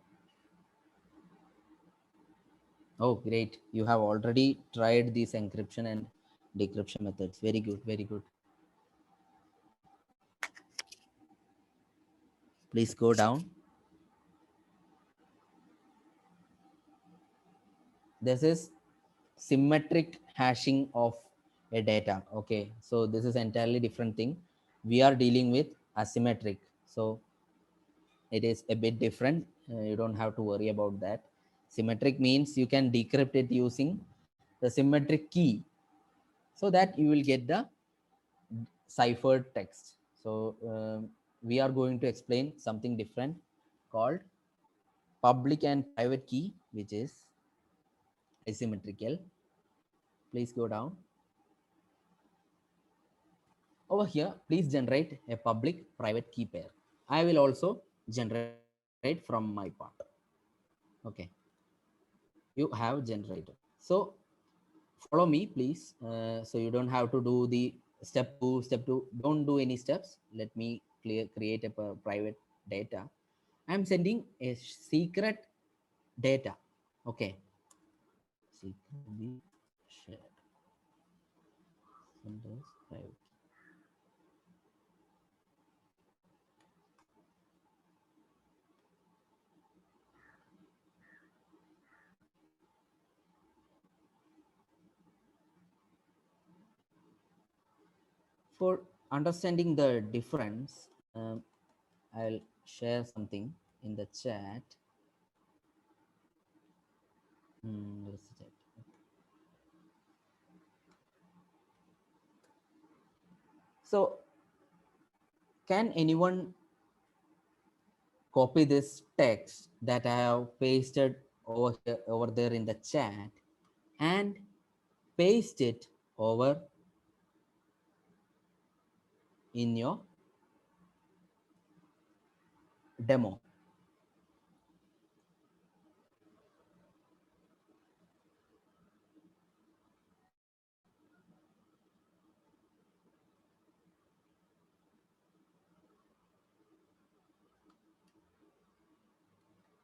Oh, great. You have already tried these encryption and decryption methods. Very good, very good. Please go down. This is symmetric hashing of a data. Okay, so this is entirely different thing. We are dealing with asymmetric. So it is a bit different. You don't have to worry about that. Symmetric means you can decrypt it using the symmetric key so that you will get the ciphered text. So we are going to explain something different called public and private key, which is asymmetrical. Please go down. Over here, please generate a public private key pair. I will also generate from my part. Okay, you have generated. So follow me, please. So you don't have to do the step two. Don't do any steps. Let me create a private data. I'm sending a secret data. Okay, secret be shared. Senders private. For understanding the difference, I'll share something in the chat. Where is the chat? So, can anyone copy this text that I have pasted over here, over there in the chat, and paste it over in your demo?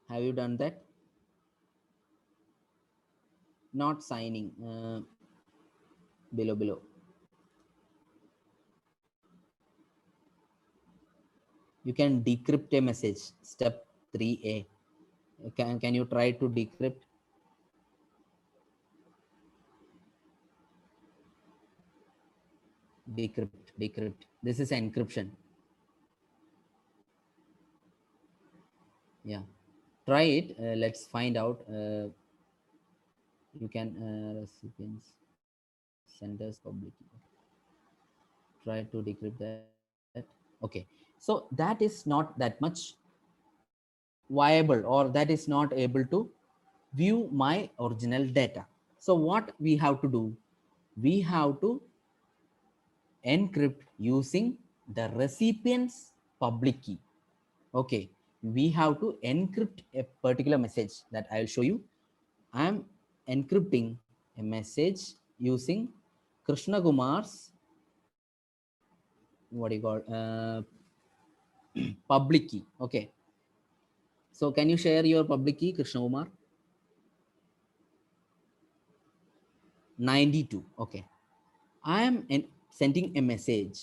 Have you done that? Not signing. Below. You can decrypt a message. Step 3A. Can you try to decrypt? Decrypt. This is encryption. Yeah. Try it. Let's find out. You can recipients, senders, public. Try to decrypt that. Okay. So that is not that much viable, or that is not able to view my original data. So what we have to do, we have to encrypt using the recipient's public key. Okay, we have to encrypt a particular message that I will show you. I am encrypting a message using Krishna Kumar's, what do you call, public key. Okay, so can you share your public key, Krishna Kumar? 92. Okay, I am sending a message,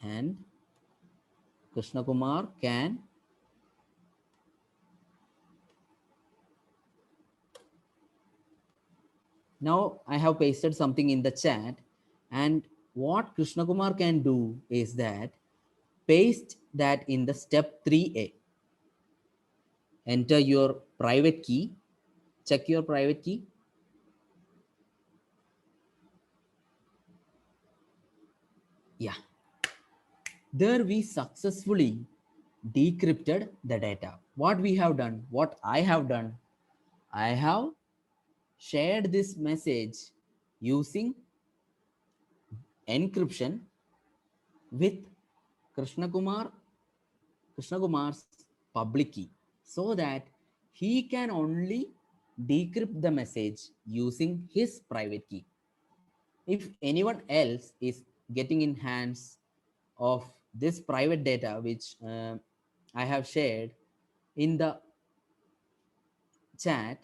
and Krishna Kumar can, now I have pasted something in the chat, and what Krishna Kumar can do is that paste that in the step 3A. Enter your private key, check your private key. Yeah, there we successfully decrypted the data. What we have done, what I have done, I have shared this message using encryption with Krishna Kumar, Krishna Kumar's public key, so that he can only decrypt the message using his private key. If anyone else is getting in hands of this private data which I have shared in the chat,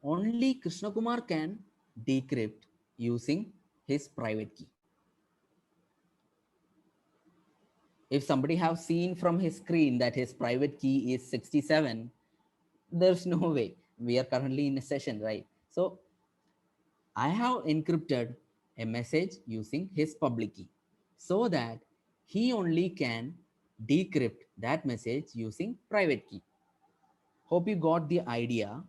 only Krishna Kumar can decrypt using his private key. If somebody have seen from his screen that his private key is 67, there's no way. We are currently in a session, right? So I have encrypted a message using his public key, so that he only can decrypt that message using private key. Hope you got the idea.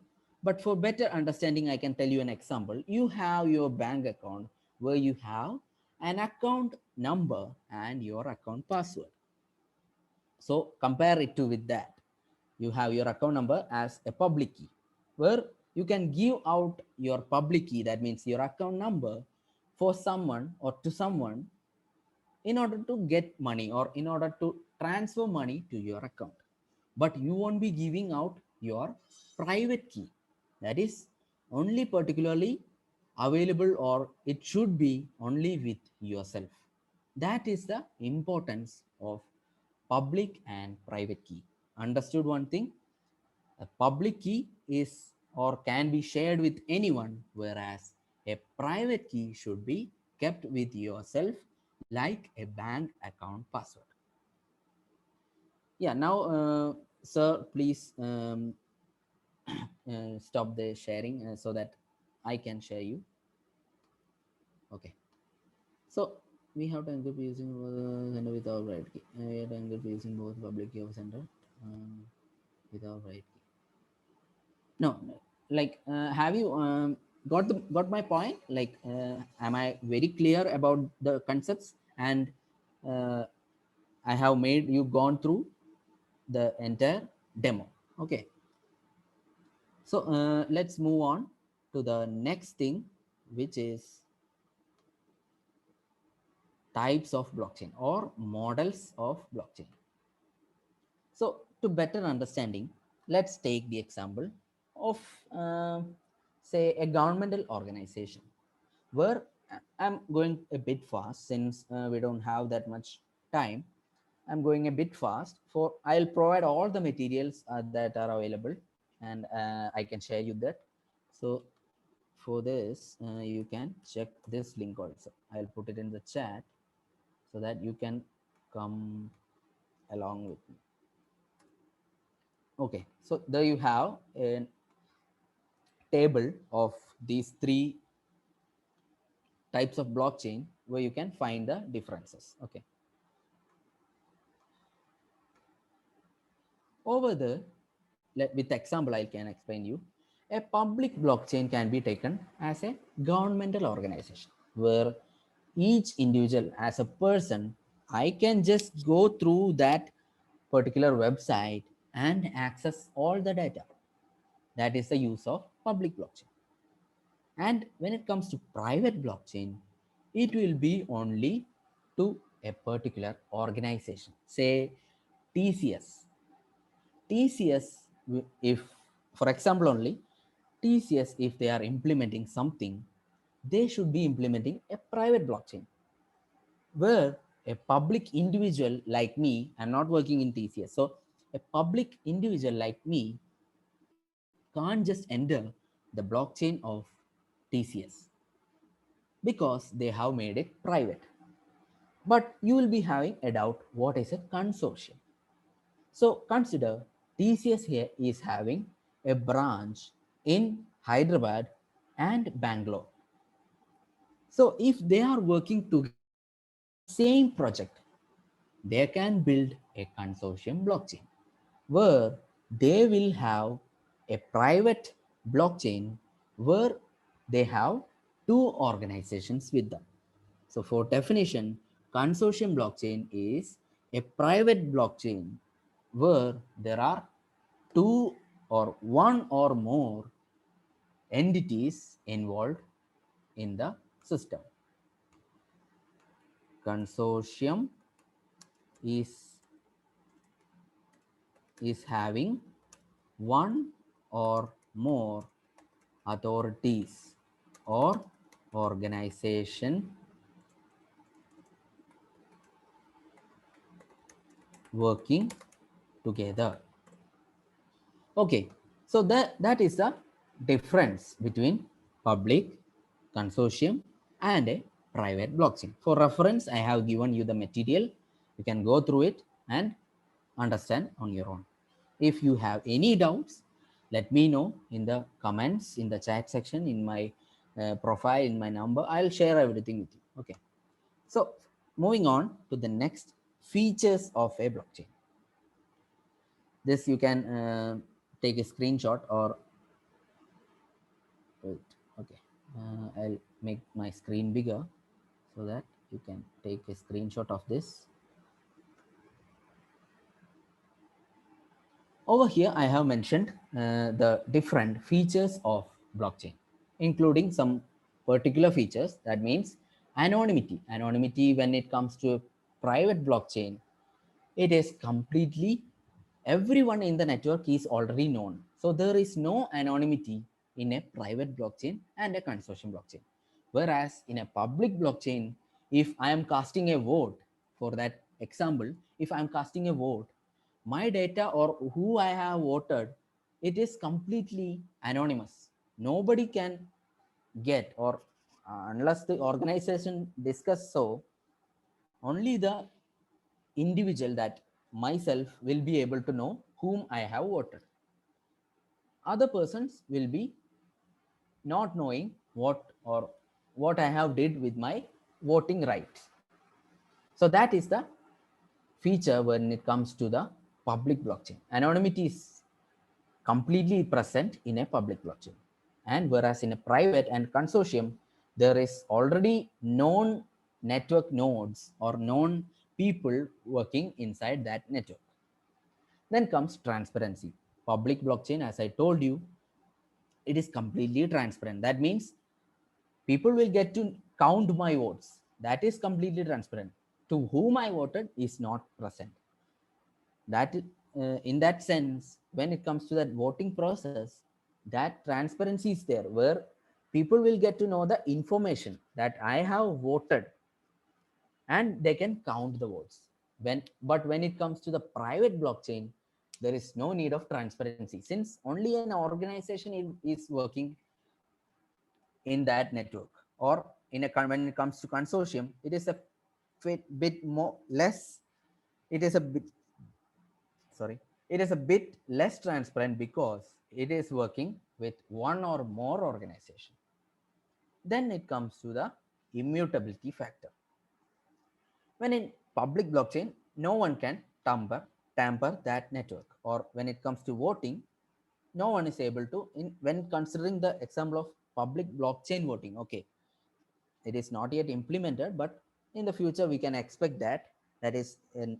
But for better understanding, I can tell you an example. You have your bank account where you have an account number and your account password. So compare it to with that. You have your account number as a public key, where you can give out your public key, that means your account number, for someone or to someone in order to get money or in order to transfer money to your account. But you won't be giving out your private key, that is only particularly available, or it should be only with yourself. That is the importance of public and private key. Understood one thing? A public key is or can be shared with anyone, whereas a private key should be kept with yourself, like a bank account password. Yeah, now, sir, please stop the sharing so that I can share you. Okay. So we have to encrypt using sender without private key. We have to encrypt using both public key of sender without private key. No, no, like have you got my point? Like am I very clear about the concepts? And uh, I have made you gone through the entire demo. Okay, so let's move on to the next thing, which is types of blockchain or models of blockchain. So to better understanding, let's take the example of say a governmental organization, where I'm going a bit fast since we don't have that much time. I'm going a bit fast. For I'll provide all the materials that are available, and I can share you that. So for this, you can check this link also. I'll put it in the chat so that you can come along with me. Okay, so there you have a table of these three types of blockchain where you can find the differences. Okay, over there, with example I can explain you. A public blockchain can be taken as a governmental organization where each individual as a person, I can just go through that particular website and access all the data. That is the use of public blockchain. And when it comes to private blockchain, it will be only to a particular organization, say TCS. TCS, if for example only, TCS, if they are implementing something, they should be implementing a private blockchain where a public individual like me, I'm not working in TCS, so a public individual like me can't just enter the blockchain of TCS because they have made it private. But you will be having a doubt, what is a consortium? So consider TCS here is having a branch in Hyderabad and Bangalore. So if they are working together on the same project, they can build a consortium blockchain where they will have a private blockchain where they have two organizations with them. So for definition, consortium blockchain is a private blockchain where there are two or one or more entities involved in the system. Consortium is having one or more authorities or organization working together. Okay, so that is the difference between public, consortium, and a private blockchain. For reference, I have given you the material. You can go through it and understand on your own. If you have any doubts, let me know in the comments, in the chat section, in my profile, in my number. I'll share everything with you. Okay. So moving on to the next features of a blockchain. This you can take a screenshot or wait. Okay. I'll make my screen bigger so that you can take a screenshot of this. Over here, I have mentioned the different features of blockchain, including some particular features. That means anonymity. Anonymity, when it comes to a private blockchain, it is completely, everyone in the network is already known. So there is no anonymity in a private blockchain and a consortium blockchain. Whereas in a public blockchain, if I am casting a vote, for that example, if I am casting a vote, my data or who I have voted, it is completely anonymous. Nobody can get, or unless the organization discuss so, only the individual, that myself, will be able to know whom I have voted. Other persons will be not knowing what I have did with my voting rights. So that is the feature when it comes to the public blockchain. Anonymity is completely present in a public blockchain. And whereas in a private and consortium, there is already known network nodes or known people working inside that network. Then comes transparency. Public blockchain, as I told you, it is completely transparent. That means people will get to count my votes. That is completely transparent. To whom I voted is not present. That in that sense, when it comes to that voting process, that transparency is there, where people will get to know the information that I have voted, and they can count the votes. But when it comes to the private blockchain, there is no need of transparency, since only an organization is working in that network. Or in a when it comes to consortium, it is a bit more less it is a bit, sorry, it is a bit less transparent because it is working with one or more organization. Then it comes to the immutability factor. When in public blockchain, no one can tamper that network. Or when it comes to voting, no one is able to, when considering the example of public blockchain voting, okay, it is not yet implemented, but in the future we can expect that. That is a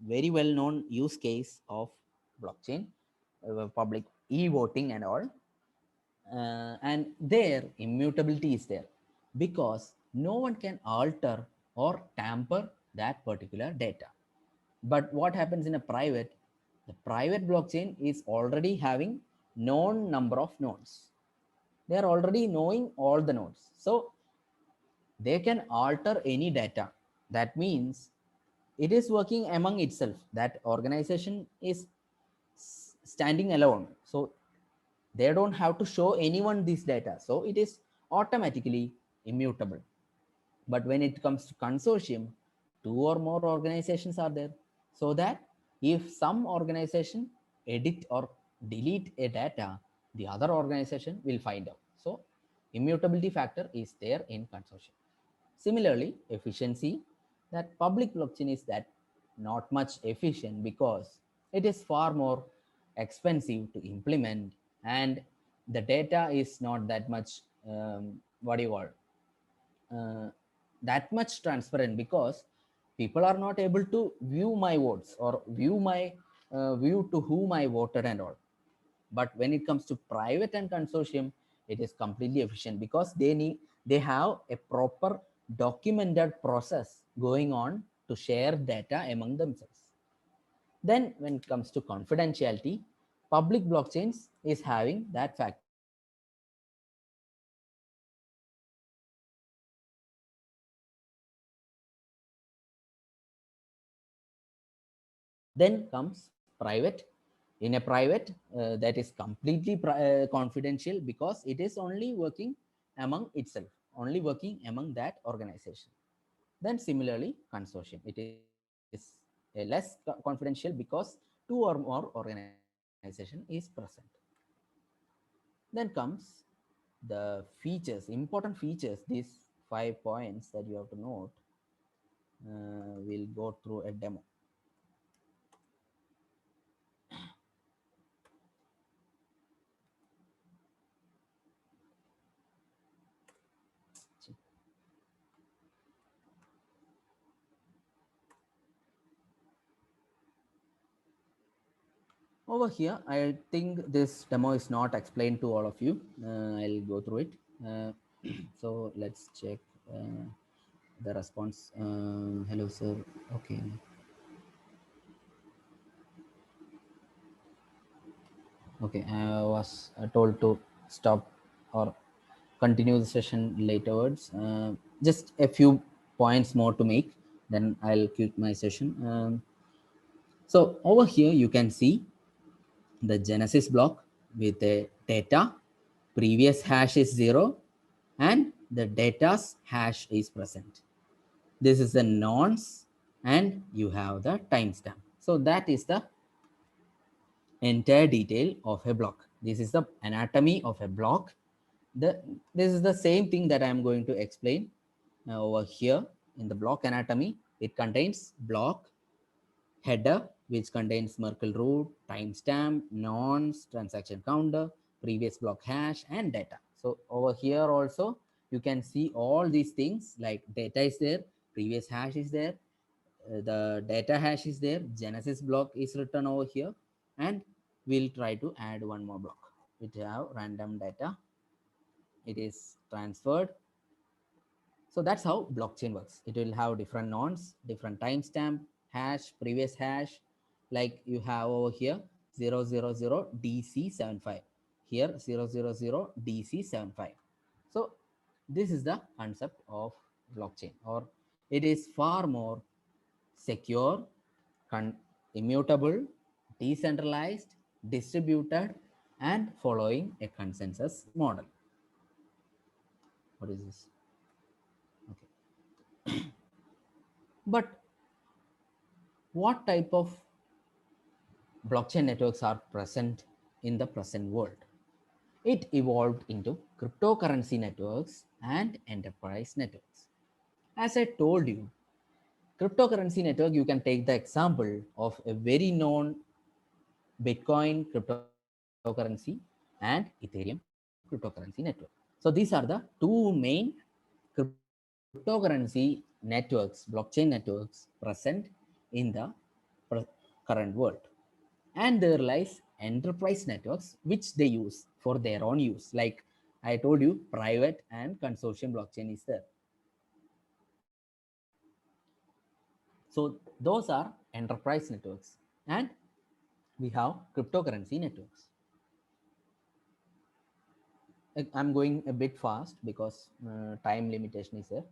very well known use case of blockchain, public e-voting and all. And there immutability is there because no one can alter or tamper that particular data. But what happens in a private, the private blockchain is already having known number of nodes. They are already knowing all the nodes, so they can alter any data. That means it is working among itself. That organization is standing alone, so they don't have to show anyone this data, so it is automatically immutable. But when it comes to consortium, two or more organizations are there, so that if some organization edit or delete a data, the other organization will find out. So immutability factor is there in consortium. Similarly, efficiency, that public blockchain is that not much efficient because it is far more expensive to implement, and the data is not that much what do you call uh, that much transparent because people are not able to view my votes or view to whom I voted and all. But when it comes to private and consortium, it is completely efficient because they have a proper documented process going on to share data among themselves. Then when it comes to confidentiality, public blockchains is having that factor because no one can alter or tamper that particular data. Then comes private. In a private, that is completely confidential because it is only working among itself, only working among that organization. Then similarly, consortium, it is a less confidential because two or more organization is present. Then comes the features, important features, these 5 points that you have to note. We'll go through a demo. Over here, I think this demo is not explained to all of you. I'll go through it. Uh, so let's check the response. Hello, sir. Okay. Okay. I was told to stop or continue the session laterwards. Just a few points more to make, then I'll quit my session. So over here, you can see the Genesis block with the data, previous hash is 0, and the data's hash is present. This is the nonce, and you have the timestamp. So that is the entire detail of a block. This is the anatomy of a block. This is the same thing that I am going to explain over here in the block anatomy. It contains block, header, which contains Merkle root, timestamp, nonce, transaction counter, previous block hash, and data. So over here also, you can see all these things like data is there, previous hash is there, the data hash is there, Genesis block is written over here, and we'll try to add one more block. We have random data. It is transferred. So that's how blockchain works. It will have different nonce, different timestamp, hash, previous hash, like you have over here 000 DC75. Here 000 DC75. So this is the concept of blockchain, or it is far more secure, immutable, decentralized, distributed, and following a consensus model. What is this? Okay. But what type of blockchain networks are present in the present world? It evolved into cryptocurrency networks and enterprise networks. As I told you, cryptocurrency network, you can take the example of a very known Bitcoin cryptocurrency and Ethereum cryptocurrency network. So these are the two main cryptocurrency networks, blockchain networks present in the current world. And there lies enterprise networks which they use for their own use. Like I told you, private and consortium blockchain is there. So those are enterprise networks. And we have cryptocurrency networks. I'm going a bit fast because time limitation is there.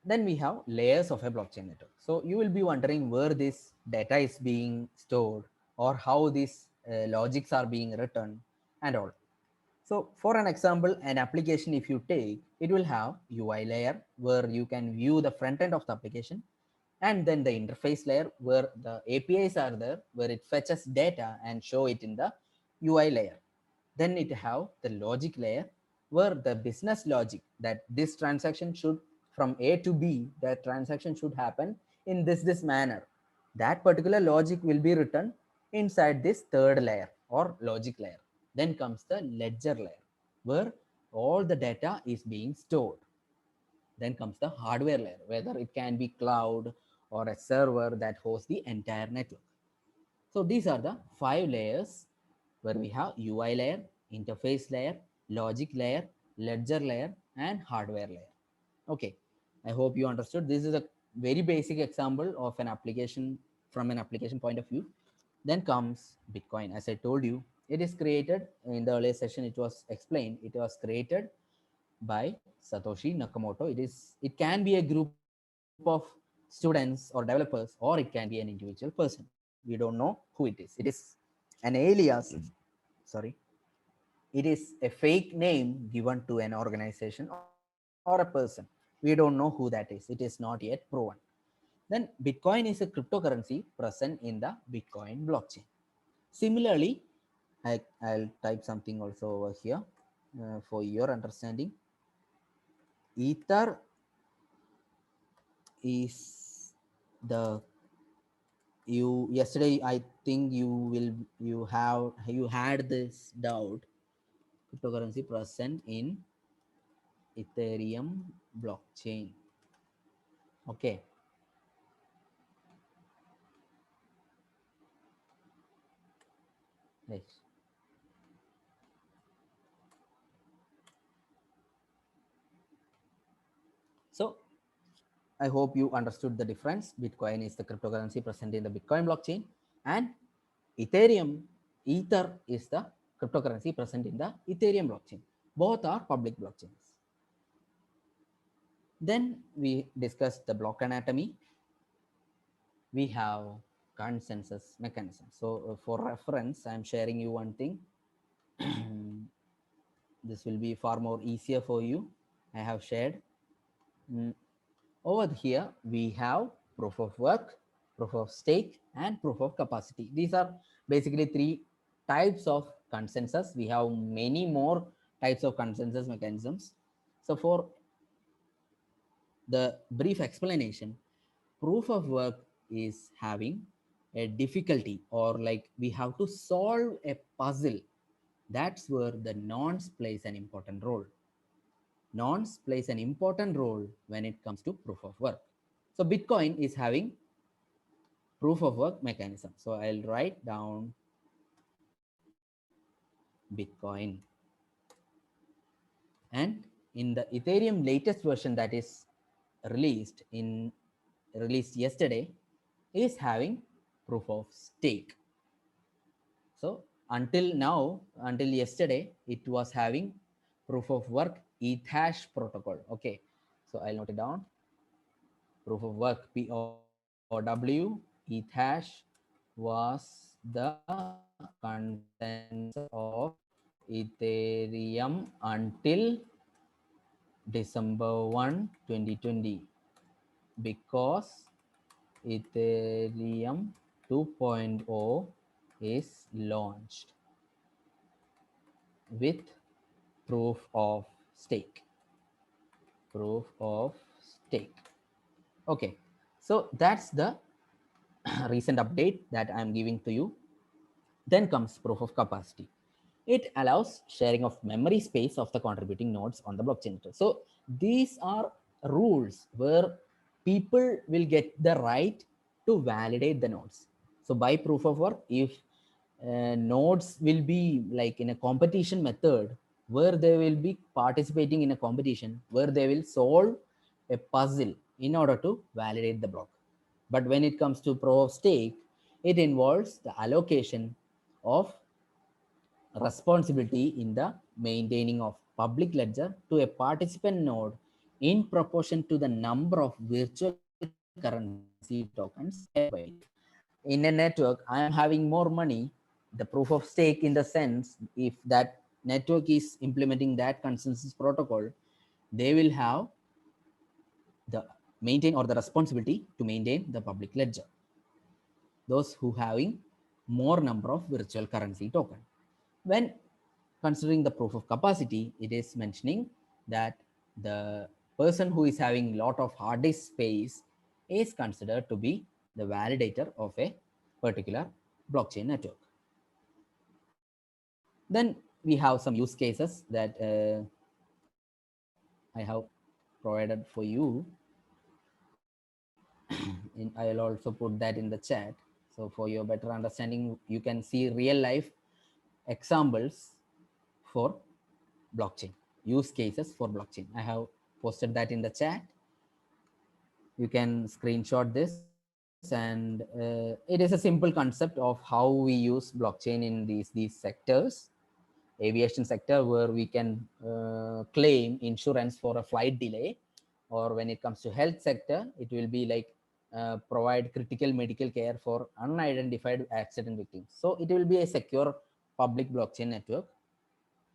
Then we have layers of a blockchain network. So you will be wondering where this data is being stored or how these logics are being written and all. So for an example, an application, if you take, it will have UI layer where you can view the front end of the application, and then the interface layer where the APIs are there, where it fetches data and show it in the UI layer. Then it have the logic layer where the business logic that this transaction should from A to B, that transaction should happen in this manner. That particular logic will be written inside this third layer or logic layer. Then comes the ledger layer where all the data is being stored. Then comes the hardware layer, whether it can be cloud or a server that hosts the entire network. So these are the 5 layers where we have UI layer, interface layer, logic layer, ledger layer, and hardware layer. Okay, I hope you understood. This is a very basic example of an application from an application point of view. Then comes Bitcoin. As I told you, it is created in the earlier session. It was explained. It was created by Satoshi Nakamoto. It can be a group of students or developers, or it can be an individual person. We don't know who it is. It is an alias. Sorry, it is a fake name given to an organization or a person. We don't know who that is. It is not yet proven. Then Bitcoin is a cryptocurrency present in the Bitcoin blockchain. Similarly, I'll type something also over here for your understanding. Ether is the you yesterday I think you had this doubt. Cryptocurrency present in Ethereum blockchain. Okay. Yes. So I hope you understood the difference. Bitcoin is the cryptocurrency present in the Bitcoin blockchain, and Ethereum, Ether is the cryptocurrency present in the Ethereum blockchain. Both are public blockchains. Then we discussed the block anatomy. We have consensus mechanism. So for reference, I'm sharing you one thing. This will be far more easier for you. I have shared. Mm, Over here, we have proof of work, proof of stake, and proof of capacity. These are basically 3 types of consensus. We have many more types of consensus mechanisms. So for the brief explanation, proof of work is having a difficulty, or like we have to solve a puzzle. That's where the nonce plays an important role. Nonce plays an important role when it comes to proof of work. So Bitcoin is having proof of work mechanism. So I'll write down Bitcoin. And in the Ethereum latest version that is released in released yesterday is having proof of stake. So until now, until yesterday, it was having proof of work Ethash protocol. Okay, so I'll note it down. Proof of work POW Ethash was the consensus of Ethereum until December 1, 2020, because Ethereum 2.0 is launched with proof of stake. Proof of stake. Okay, so that's the recent update that I'm giving to you. Then comes proof of capacity. It allows sharing of memory space of the contributing nodes on the blockchain. So these are rules where people will get the right to validate the nodes. So by proof of work, if nodes will be like in a competition method where they will be participating in a competition where they will solve a puzzle in order to validate the block. But when it comes to proof of stake, it involves the allocation of responsibility in the maintaining of public ledger to a participant node in proportion to the number of virtual currency tokens held by it. In a network, I am having more money, the proof of stake in the sense, if that network is implementing that consensus protocol, they will have the maintain or the responsibility to maintain the public ledger. Those who having more number of virtual currency token. When considering the proof of capacity, it is mentioning that the person who is having lot of hard disk space is considered to be the validator of a particular blockchain network. Then we have some use cases that I have provided for you. I'll also put that in the chat. So for your better understanding, you can see real life examples for blockchain, use cases for blockchain. I have posted that in the chat. You can screenshot this, and it is a simple concept of how we use blockchain in these sectors. Aviation sector, where we can claim insurance for a flight delay, or when it comes to health sector, it will be like provide critical medical care for unidentified accident victims. So it will be a secure public blockchain network.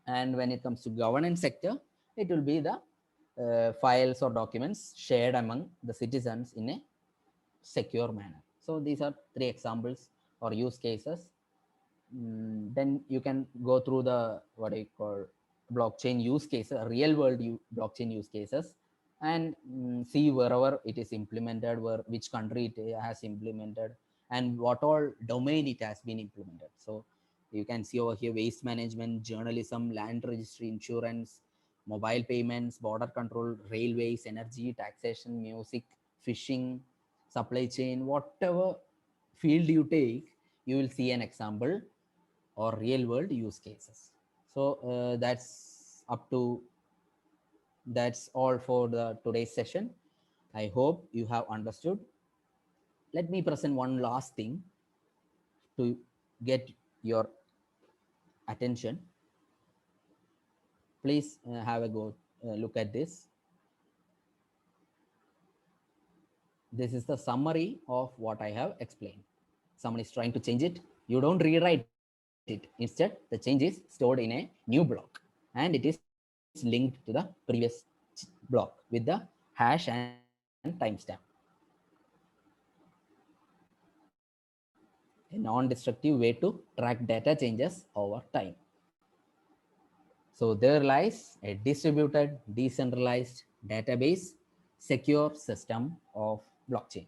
And when it comes to governance sector, it will be the files or documents shared among the citizens in a secure manner. So these are three examples or use cases. Then you can go through the what I call blockchain use cases, real world blockchain use cases, and see wherever it is implemented, where which country it has implemented, and what all domain it has been implemented. So you can see over here waste management, journalism, land registry, insurance, mobile payments, border control, railways, energy, taxation, music, fishing, supply chain, whatever field you take, you will see an example or real world use cases. So that's all for the today's session. I hope you have understood. Let me present one last thing to get your attention. Please have a go look at this. This is the summary of what I have explained. Someone is trying to change it. You don't rewrite it. Instead, the change is stored in a new block, and it is linked to the previous block with the hash and timestamp. A non-destructive way to track data changes over time. So there lies a distributed, decentralized database, secure system of blockchain.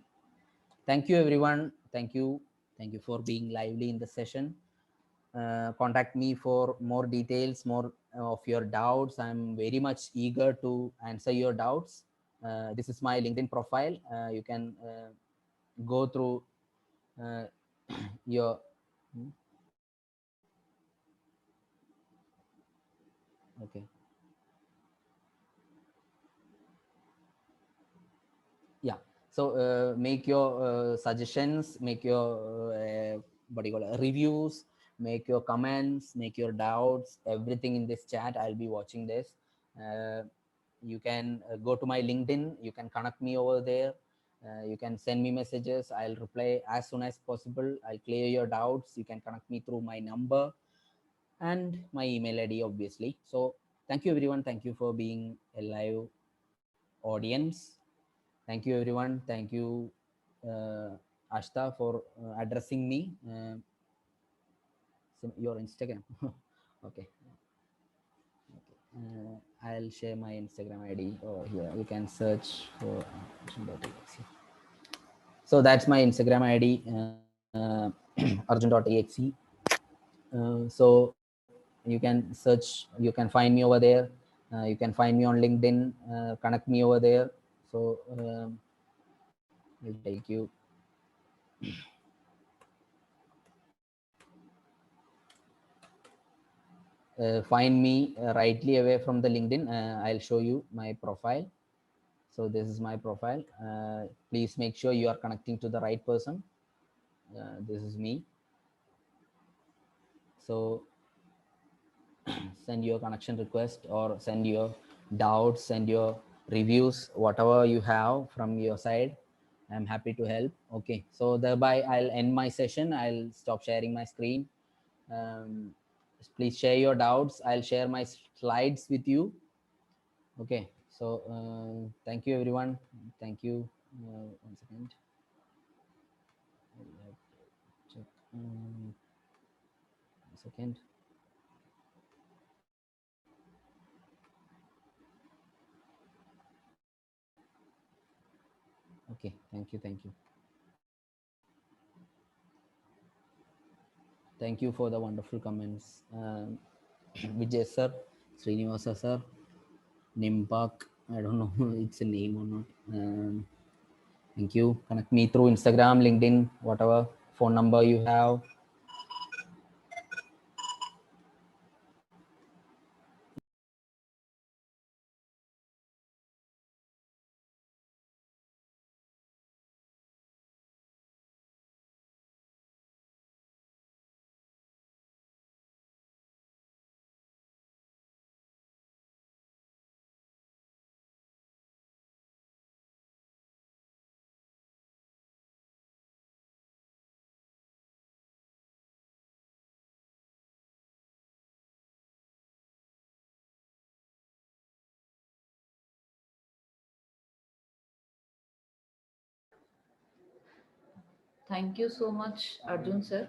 Thank you, everyone. Thank you. Thank you for being lively in the session. Contact me for more details, more of your doubts. I'm very much eager to answer your doubts. This is my LinkedIn profile. You can go through uh, your okay. Yeah. So make your suggestions, make your what do you call it, reviews, make your comments, make your doubts, everything in this chat. I'll be watching this. You can go to my LinkedIn, you can connect me over there. You can send me messages, I'll reply as soon as possible. I'll clear your doubts. You can connect me through my number and my email ID, obviously. So thank you, everyone. Thank you for being a live audience. Thank you, everyone. Thank you Ashta, for addressing me. Your Instagram. Okay. I'll share my Instagram ID over here. You can search for arjun.exe. So that's my Instagram ID, arjun.exe. So you can search, you can find me over there. You can find me on LinkedIn, connect me over there. So we'll take you. Find me rightly away from the LinkedIn. I'll show you my profile. So this is my profile. Please make sure you are connecting to the right person. This is me. So send your connection request or send your doubts, send your reviews, whatever you have from your side. I'm happy to help. Okay, so thereby I'll end my session. I'll stop sharing my screen. um, please share your doubts. I'll share my slides with you. Okay, so thank you everyone. Thank you. One second. Check. One second. Okay, thank you. Thank you for the wonderful comments. Vijay sir, Srinivasa sir, Nimpak. I don't know it's a name or not. Thank you. Connect me through Instagram, LinkedIn, whatever phone number you have. Thank you so much, Arjun sir.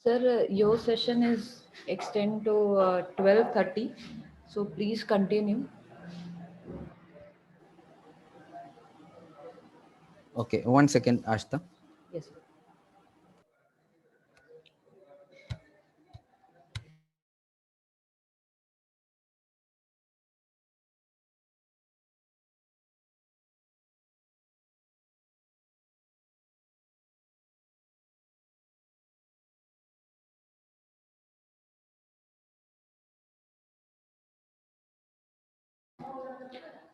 Sir, your session is extend to 12:30, so please continue. Okay, one second, Ashta. Yes, sir.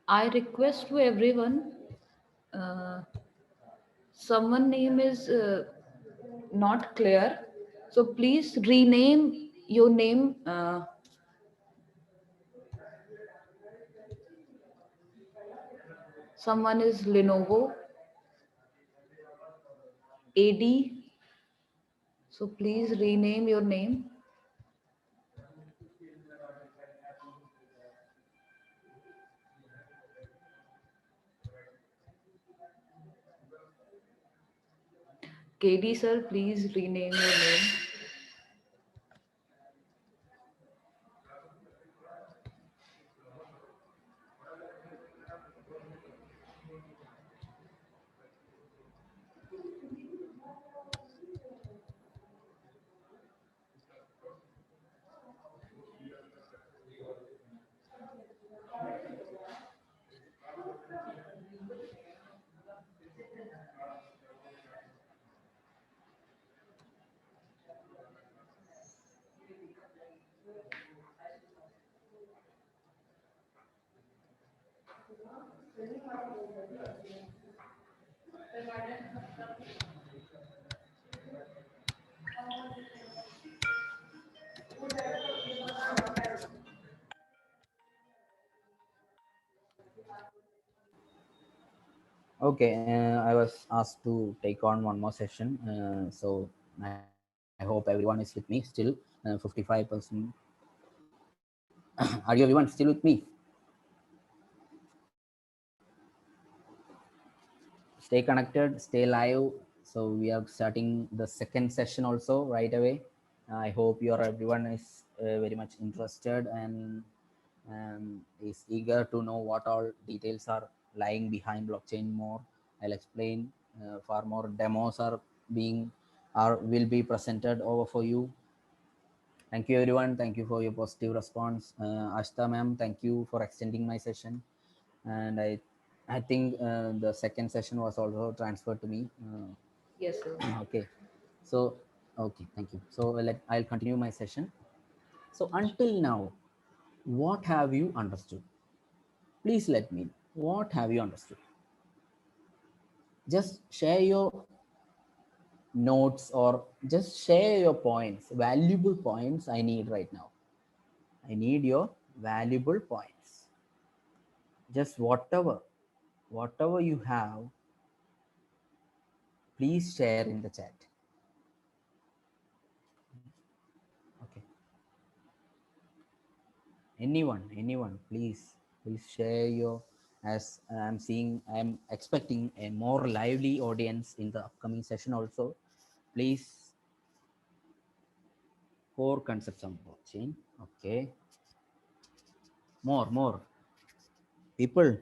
I request to everyone, uh, someone name is not clear, so please rename your name. Someone is Lenovo AD, so please rename your name. KD sir, please rename your name. Okay, I was asked to take on one more session. So I hope everyone is with me still. 55%. Are you everyone still with me? Stay connected, stay live. So we are starting the second session also right away. I hope your everyone is very much interested and is eager to know what all details are lying behind blockchain more. I'll explain. Far more demos are being are will be presented over for you. Thank you everyone. Thank you for your positive response. Ashta ma'am, thank you for extending my session. And I think the second session was also transferred to me. Yes, sir. Okay. So okay, thank you. So I'll continue my session. So until now, what have you understood? Please let me know. What have you understood? Just share your notes or just share your points, valuable points I need right now. I need your valuable points. Just whatever you have, please share in the chat. Okay. Anyone, please share your, as I'm seeing, I'm expecting a more lively audience in the upcoming session also. Please, core concepts of blockchain. Okay. More. People,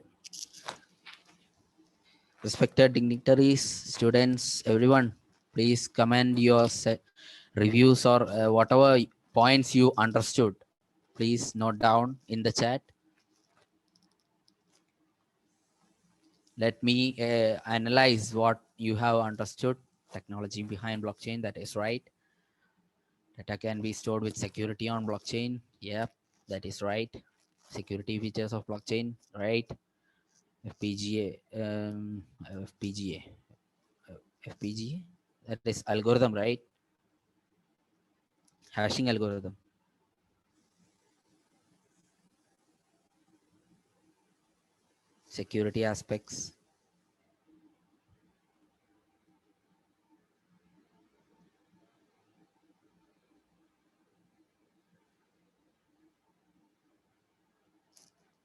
respected dignitaries, students, everyone, please comment your reviews or whatever points you understood. Please note down in the chat. Let me analyze what you have understood. Technology behind blockchain, that is right. Data can be stored with security on blockchain. Yep, that is right. Security features of blockchain, right? FPGA, FPGA, FPGA. That is algorithm, right? Hashing algorithm. Security aspects.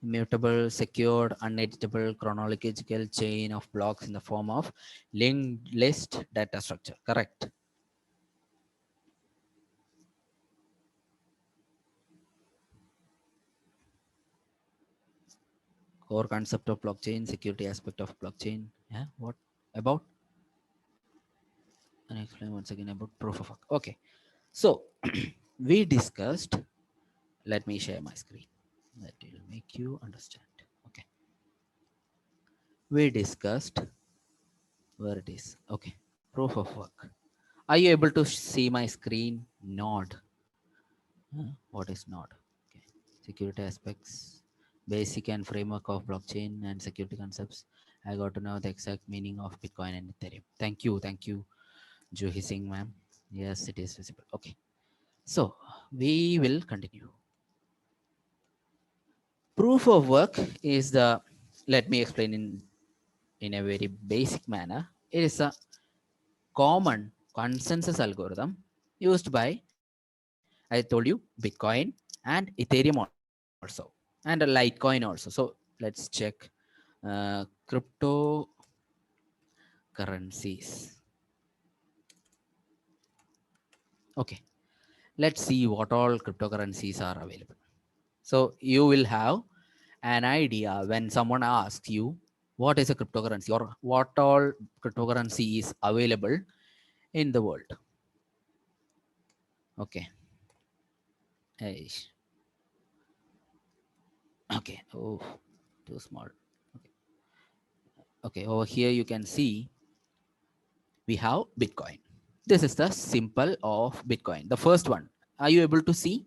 Immutable, secured, uneditable chronological chain of blocks in the form of linked list data structure. Correct. Core concept of blockchain, security aspect of blockchain. Yeah, what about? And explain once again about proof of work. Okay, so we discussed. Let me share my screen. That will make you understand. Okay, we discussed where it is. Okay, proof of work. Are you able to see my screen? Node. What is node? Okay, security aspects, basic and framework of blockchain and security concepts. I got to know the exact meaning of Bitcoin and Ethereum. Thank you, Juhi Singh, ma'am. Yes, it is visible. Okay, so we will continue. Proof of work is the, let me explain in a very basic manner. It is a common consensus algorithm used by, I told you, Bitcoin and Ethereum also, and a Litecoin also. So let's check cryptocurrencies. Okay, let's see what all cryptocurrencies are available. So you will have an idea when someone asks you what is a cryptocurrency or what all cryptocurrency is available in the world. Okay. Eish. Okay. Oh, too small. Okay. Okay. Over here you can see we have Bitcoin. This is the symbol of Bitcoin. The first one. Are you able to see?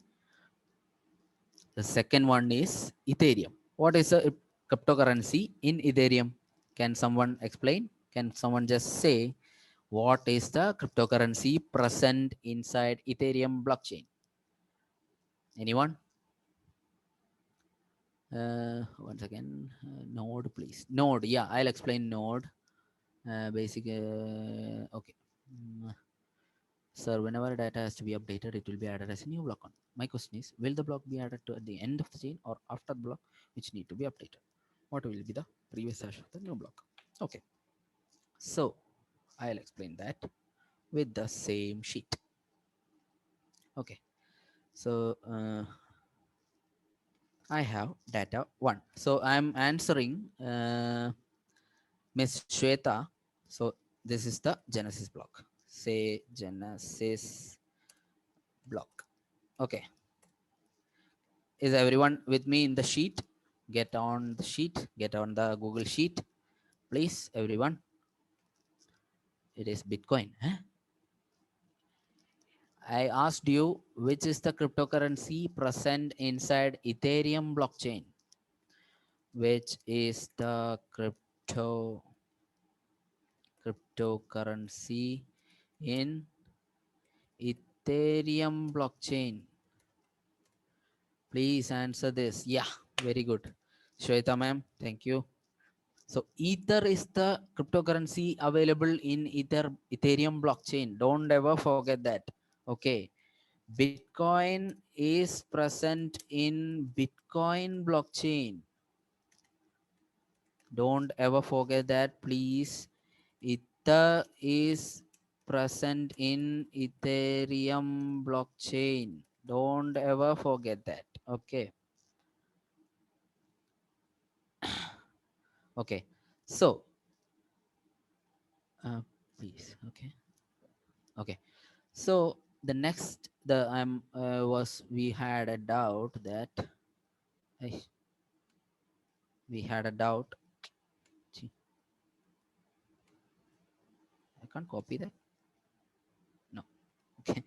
The second one is Ethereum. What is a cryptocurrency in Ethereum? Can someone explain? Can someone just say what is the cryptocurrency present inside Ethereum blockchain? Anyone? Once again, node, please. Node, yeah, I'll explain node. Basic, okay. Sir, whenever data has to be updated, it will be added as a new block on. My question is, will the block be added to at the end of the chain or after the block which need to be updated? What will be the previous hash of the new block? Okay, so I'll explain that with the same sheet. Okay, so I have data 1. So I'm answering Miss Shweta. So this is the Genesis block. Say Genesis block. Okay. Is everyone with me in the sheet? Get on the sheet. Get on the Google sheet. Please, everyone. It is Bitcoin. Huh? I asked you which is the cryptocurrency present inside Ethereum blockchain. Which is the cryptocurrency in Ethereum blockchain? Please answer this. Yeah, very good. Shweta ma'am, thank you. So Ether is the cryptocurrency available in Ethereum blockchain. Don't ever forget that. Okay. Bitcoin is present in Bitcoin blockchain. Don't ever forget that, please. Ether is present in Ethereum blockchain. Don't ever forget that. Okay. Okay. So, please. Okay. Okay. So the next, the was we had a doubt that eh, we had a doubt. Gee, I can't copy that. No. Okay.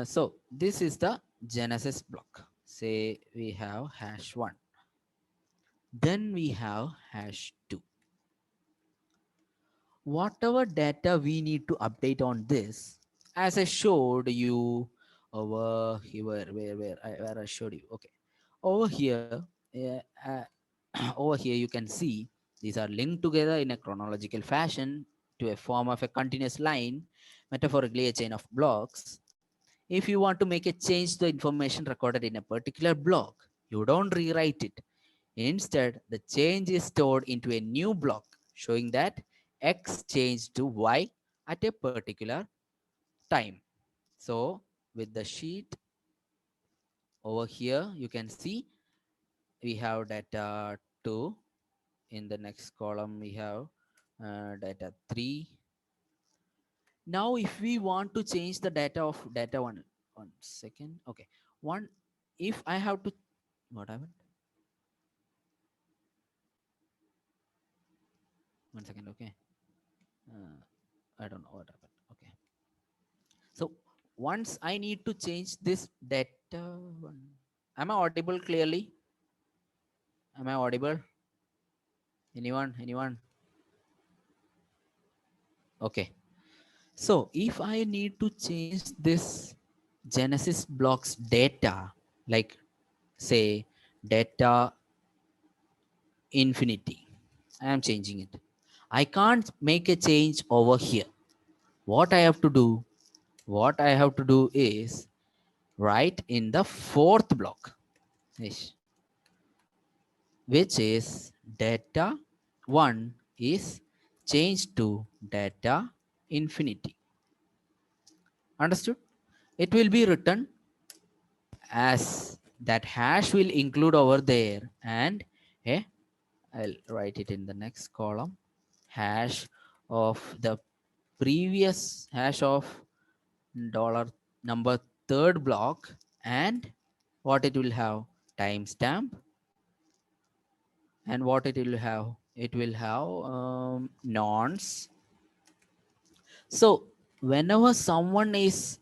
So this is the Genesis block. Say we have hash 1. Then we have hash 2. Whatever data we need to update on this, as I showed you over here, where I showed you. Okay. Over here, over here you can see these are linked together in a chronological fashion to a form of a continuous line, metaphorically a chain of blocks. If you want to make a change to the information recorded in a particular block, you don't rewrite it. Instead, the change is stored into a new block showing that X changed to Y at a particular time. So with the sheet over here, you can see we have data 2. In the next column, we have data 3. Now, if we want to change the data of data 1, 1 second. Okay. One, if I have to, what happened? 1 second. Okay. Uh, I don't know what happened. Okay. So once I need to change this data one, am I audible clearly? Am I audible? Anyone? Anyone? Okay. So if I need to change this Genesis blocks data, like say data infinity, I am changing it. I can't make a change over here. What I have to do? What I have to do is write in the fourth block, which is data 1 is changed to data infinity. Understood? It will be written as that hash will include over there, and I'll write it in the next column, hash of the previous hash of dollar number third block, and what it will have, timestamp, and what it will have, it will have nonce. So whenever someone is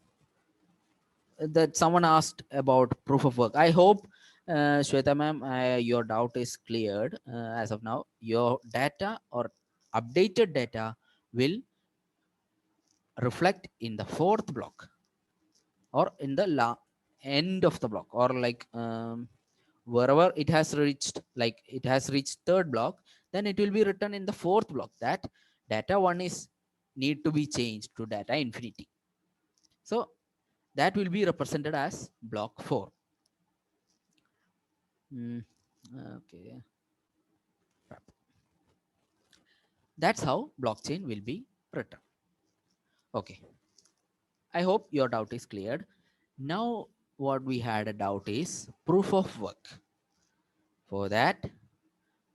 that someone asked about proof of work, I hope Shweta ma'am, your doubt is cleared. As of now, your data or updated data will reflect in the fourth block or in the end of the block, or like wherever it has reached, like it has reached third block, then it will be written in the fourth block that data 1 is need to be changed to data infinity. So that will be represented as block 4. Mm, okay. That's how blockchain will be written. Okay. I hope your doubt is cleared. Now, what we had a doubt is proof of work. For that,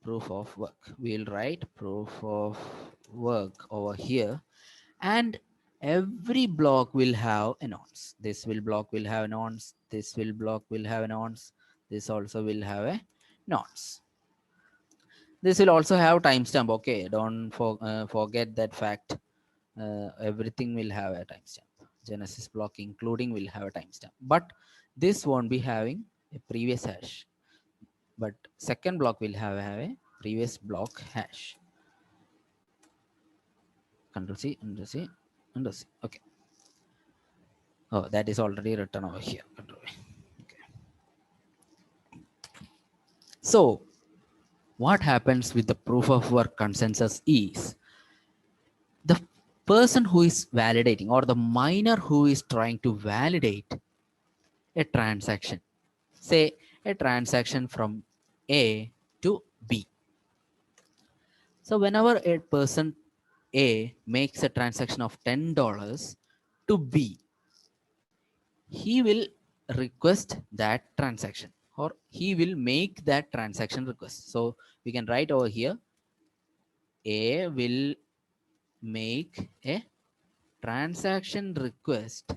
proof of work. We'll write proof of work over here, and every block will have a nonce. This will block will have a nonce. This will block will have a nonce. This also will have a nonce. This will also have timestamp. Okay, don't forget that fact. Everything will have a timestamp. Genesis block including will have a timestamp, but this won't be having a previous hash. But second block will have a previous block hash. Control C, Control C, Control C. Okay. Oh, that is already written over here. Control V. Okay. So, what happens with the proof of work consensus is the person who is validating, or the miner who is trying to validate a transaction, say a transaction from A to B. So, whenever a person A makes a transaction of $10 to B, he will request that transaction, or he will make that transaction request. So we can write over here, A will make a transaction request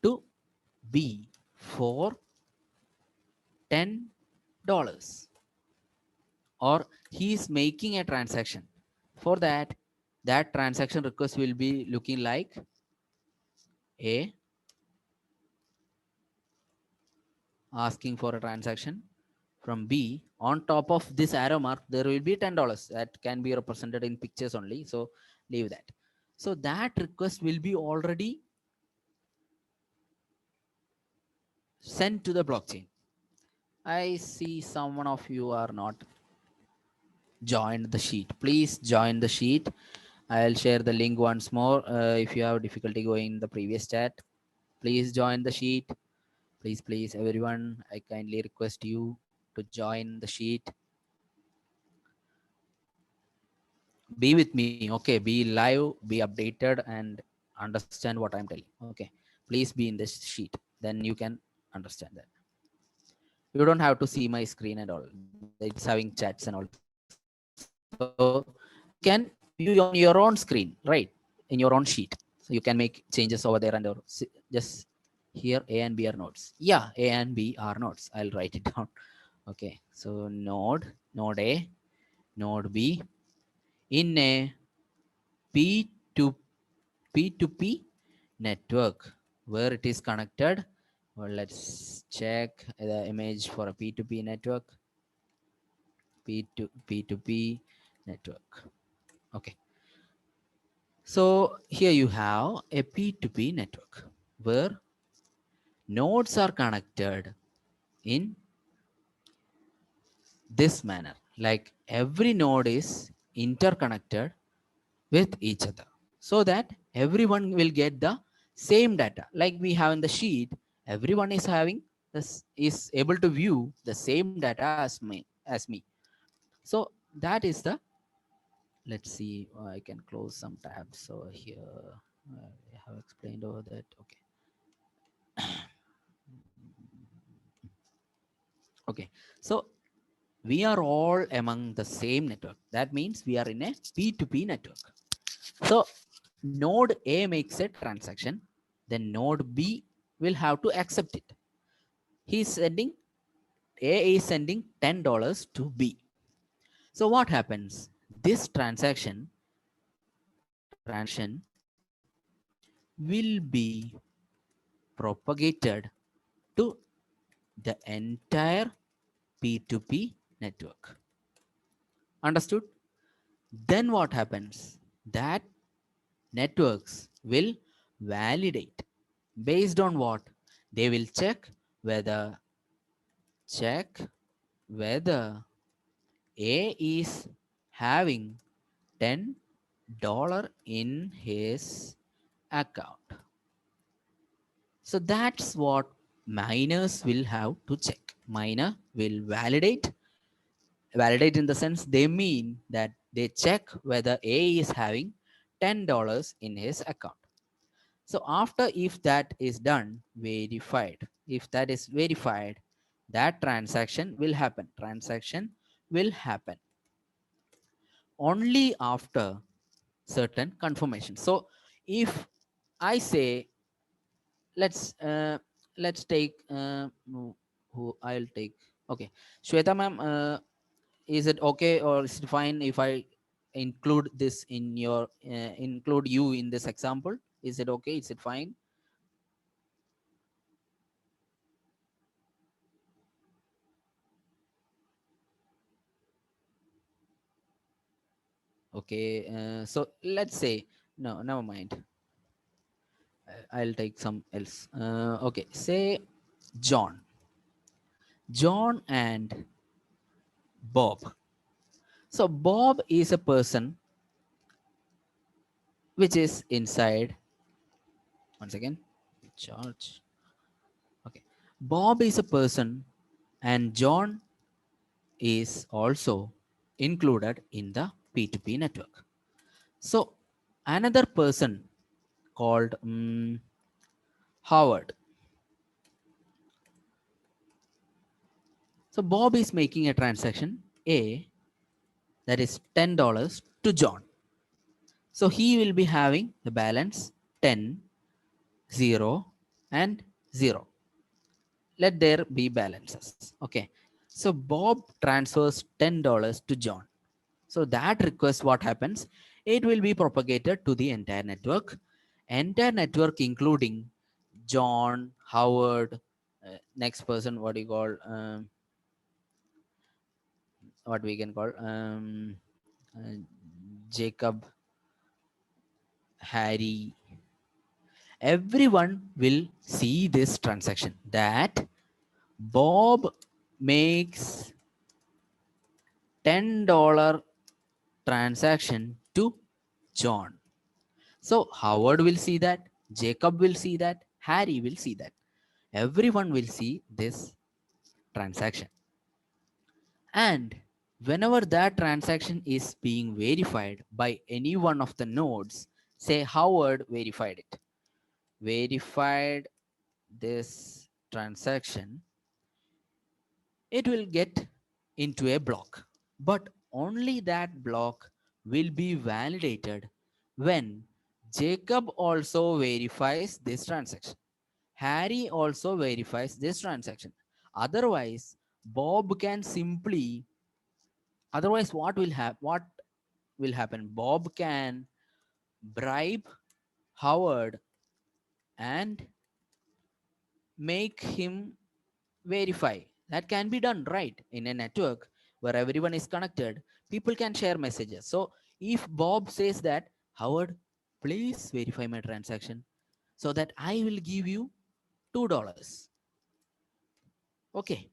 to B for $10, or he is making a transaction. For that, that transaction request will be looking like A asking for a transaction from B. On top of this arrow mark, there will be $10 that can be represented in pictures only. So leave that. So that request will be already sent to the blockchain. I see someone of you are not joined the sheet. Please join the sheet. I'll share the link once more. If you have difficulty going in the previous chat, please join the sheet. Please, everyone, I kindly request you to join the sheet. Be with me, okay? Be live, be updated, and understand what I'm telling. Okay, please be in this sheet, then you can understand that. You don't have to see my screen and all, it's having chats and all. So you can view on your own screen, right? In your own sheet. So you can make changes over there, and just here A and B are nodes. Yeah, A and B are nodes. I'll write it down. Okay, so node A, node B in a P2 P2P network where it is connected. Well, let's check the image for a P2P network. P2P network. Okay. So here you have a P2P network where nodes are connected in this manner. Like every node is interconnected with each other, so that everyone will get the same data. Like we have in the sheet, everyone is having this, is able to view the same data as me. So that is the, let's see, I can close some tabs. So here I have explained over that. Okay. Okay, so we are all among the same network. That means we are in a P2P network. So node A makes a transaction, then node B will have to accept it. He is sending, A is sending $10 to B. So what happens? This transaction will be propagated to the entire P2P network. Understood? Then what happens? That networks will validate. Based on what? They will whether check whether A is having $10 in his account. So that's what miners will have to check. Miner will validate in the sense they mean that they check whether A is having $10 in his account. So after, if that is done, verified, if that is verified, that transaction will happen only after certain confirmation. So if I say, let's take who I'll take. Okay, Shweta ma'am, is it okay or is it fine if I include this in your include you in this example? Is it okay? Is it fine? Okay, so let's say, no, never mind. I'll take some else. Okay, say John, John and Bob. So Bob is a person which is inside. Once again, charge. Okay, Bob is a person, and John is also included in the P2P network. So another person called Howard. So Bob is making a transaction A, that is $10 to John. So he will be having the balance 10, 0, and 0. Let there be balances. Okay. So Bob transfers $10 to John. So that request, what happens? It will be propagated to the entire network. Entire network including John, Howard, next person, what do you call, what we can call, uh, Jacob, Harry, everyone will see this transaction that Bob makes $10 transaction to John. So Howard will see that, Jacob will see that, Harry will see that. Everyone will see this transaction. And whenever that transaction is being verified by any one of the nodes, say Howard verified this transaction, it will get into a block. But only that block will be validated when Jacob also verifies this transaction. Harry also verifies this transaction. Otherwise, Bob can simply, otherwise, what will happen? Bob can bribe Howard and make him verify. That can be done, right? In a network where everyone is connected, people can share messages. So if Bob says that, Howard, please verify my transaction so that I will give you $2. Okay,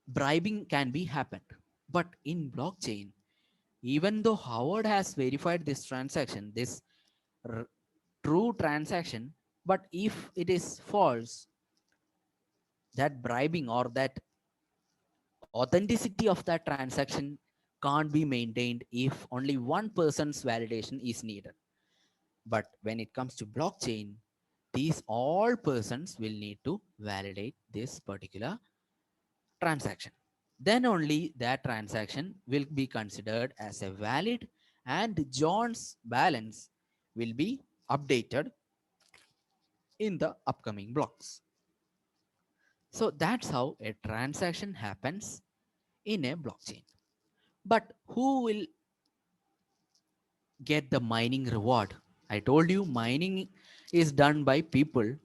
bribing can be happened. But in blockchain, even though Howard has verified this transaction, this r- true transaction, but if it is false, that bribing or that authenticity of that transaction can't be maintained if only one person's validation is needed. But when it comes to blockchain, these all persons will need to validate this particular transaction. Then only that transaction will be considered as a valid, and John's balance will be updated in the upcoming blocks. So that's how a transaction happens in a blockchain. But who will get the mining reward? I told you mining is done by people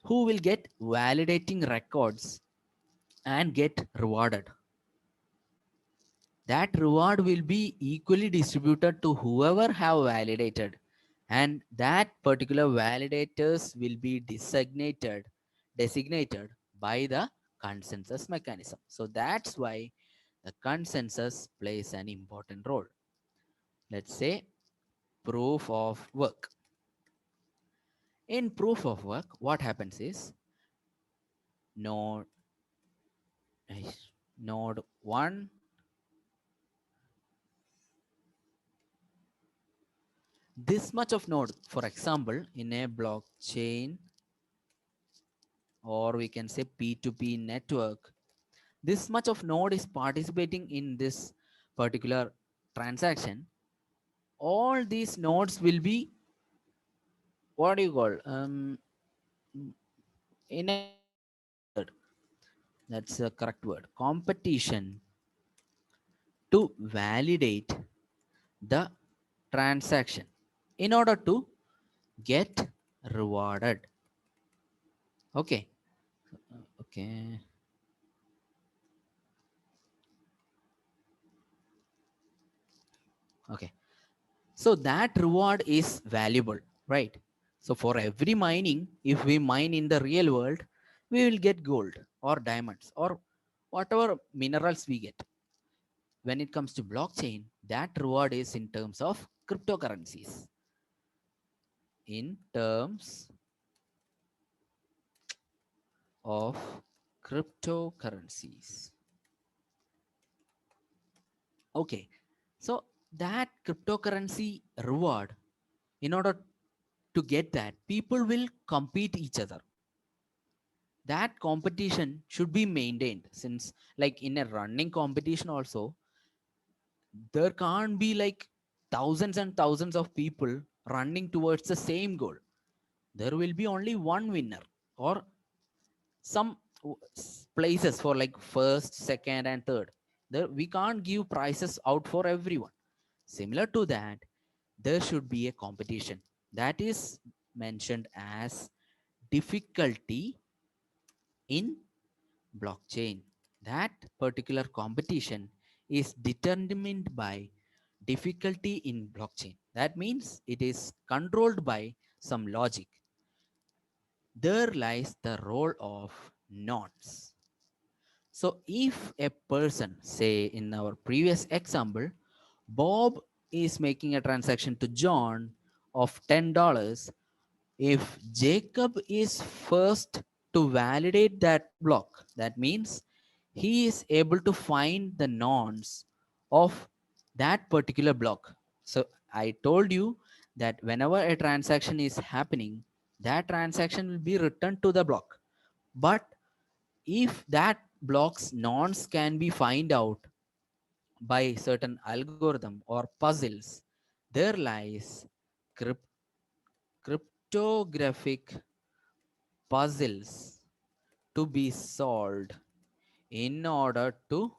who will get validating records and get rewarded. That reward will be equally distributed to whoever have validated, and that particular validators will be designated by the consensus mechanism. So that's why the consensus plays an important role. Let's say proof of work. In proof of work, what happens is node node 1, this much of node, for example, in a blockchain, or we can say P2P network, this much of node is participating in this particular transaction. All these nodes will be, what do you call, in a competition, that's the correct word, competition, to validate the transaction in order to get rewarded. Okay. Okay. Okay. So that reward is valuable, right? So for every mining, if we mine in the real world, we will get gold or diamonds or whatever minerals we get. When it comes to blockchain, that reward is in terms of cryptocurrencies. In terms of cryptocurrencies. Okay. So that cryptocurrency reward, in order to get that, people will compete each other. That competition should be maintained, since like in a running competition also, there can't be like thousands and thousands of people running towards the same goal. There will be only one winner, or some places for like first, second and third. There we can't give prizes out for everyone. Similar to that, there should be a competition that is mentioned as difficulty in blockchain. That particular competition is determined by difficulty in blockchain. That means it is controlled by some logic. There lies the role of nodes. So if a person, say in our previous example, Bob is making a transaction to John of $10, if Jacob is first to validate that block, that means he is able to find the nonce of that particular block. So I told you that whenever a transaction is happening, that transaction will be returned to the block. But if that block's nonce can be find out by certain algorithm or puzzles, there lies crypt- cryptographic puzzles to be solved in order to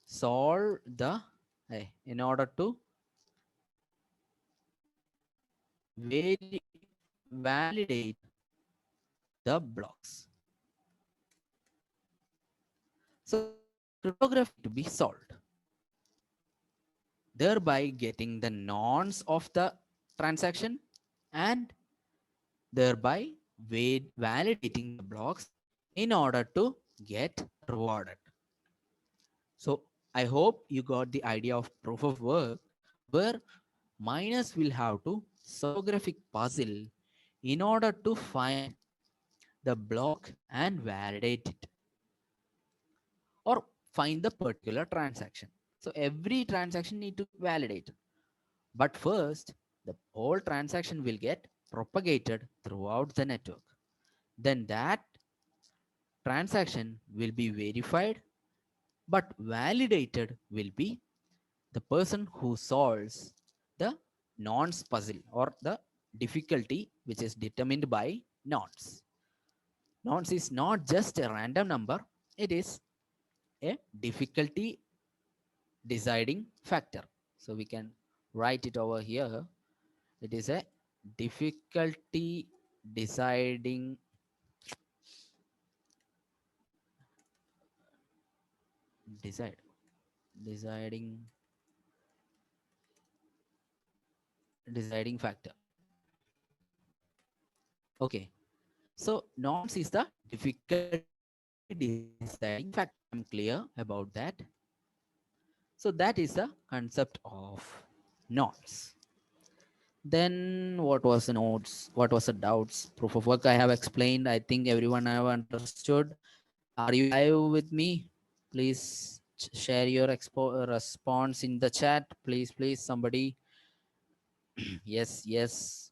solve the in order to very validate the blocks. So cryptography to be solved, thereby getting the nonce of the transaction and thereby validating the blocks in order to get rewarded. So I hope you got the idea of proof of work, where miners will have to solve graphic puzzle in order to find the block and validate it, or find the particular transaction. So every transaction need to validate. But first, the whole transaction will get propagated throughout the network. Then that transaction will be verified, but validated will be the person who solves the nonce puzzle, or the difficulty which is determined by nonce. Nonce is not just a random number, it is a difficulty deciding factor. So we can write it over here. It is a difficulty deciding decide deciding deciding factor. Okay. So nonce is the difficulty deciding factor. I'm clear about that. So that is the concept of nonce. Then what was the notes? What was the doubts? Proof of work I have explained. I think everyone have understood. Are you live with me? Please share your response in the chat. Please, please, somebody. Yes, yes.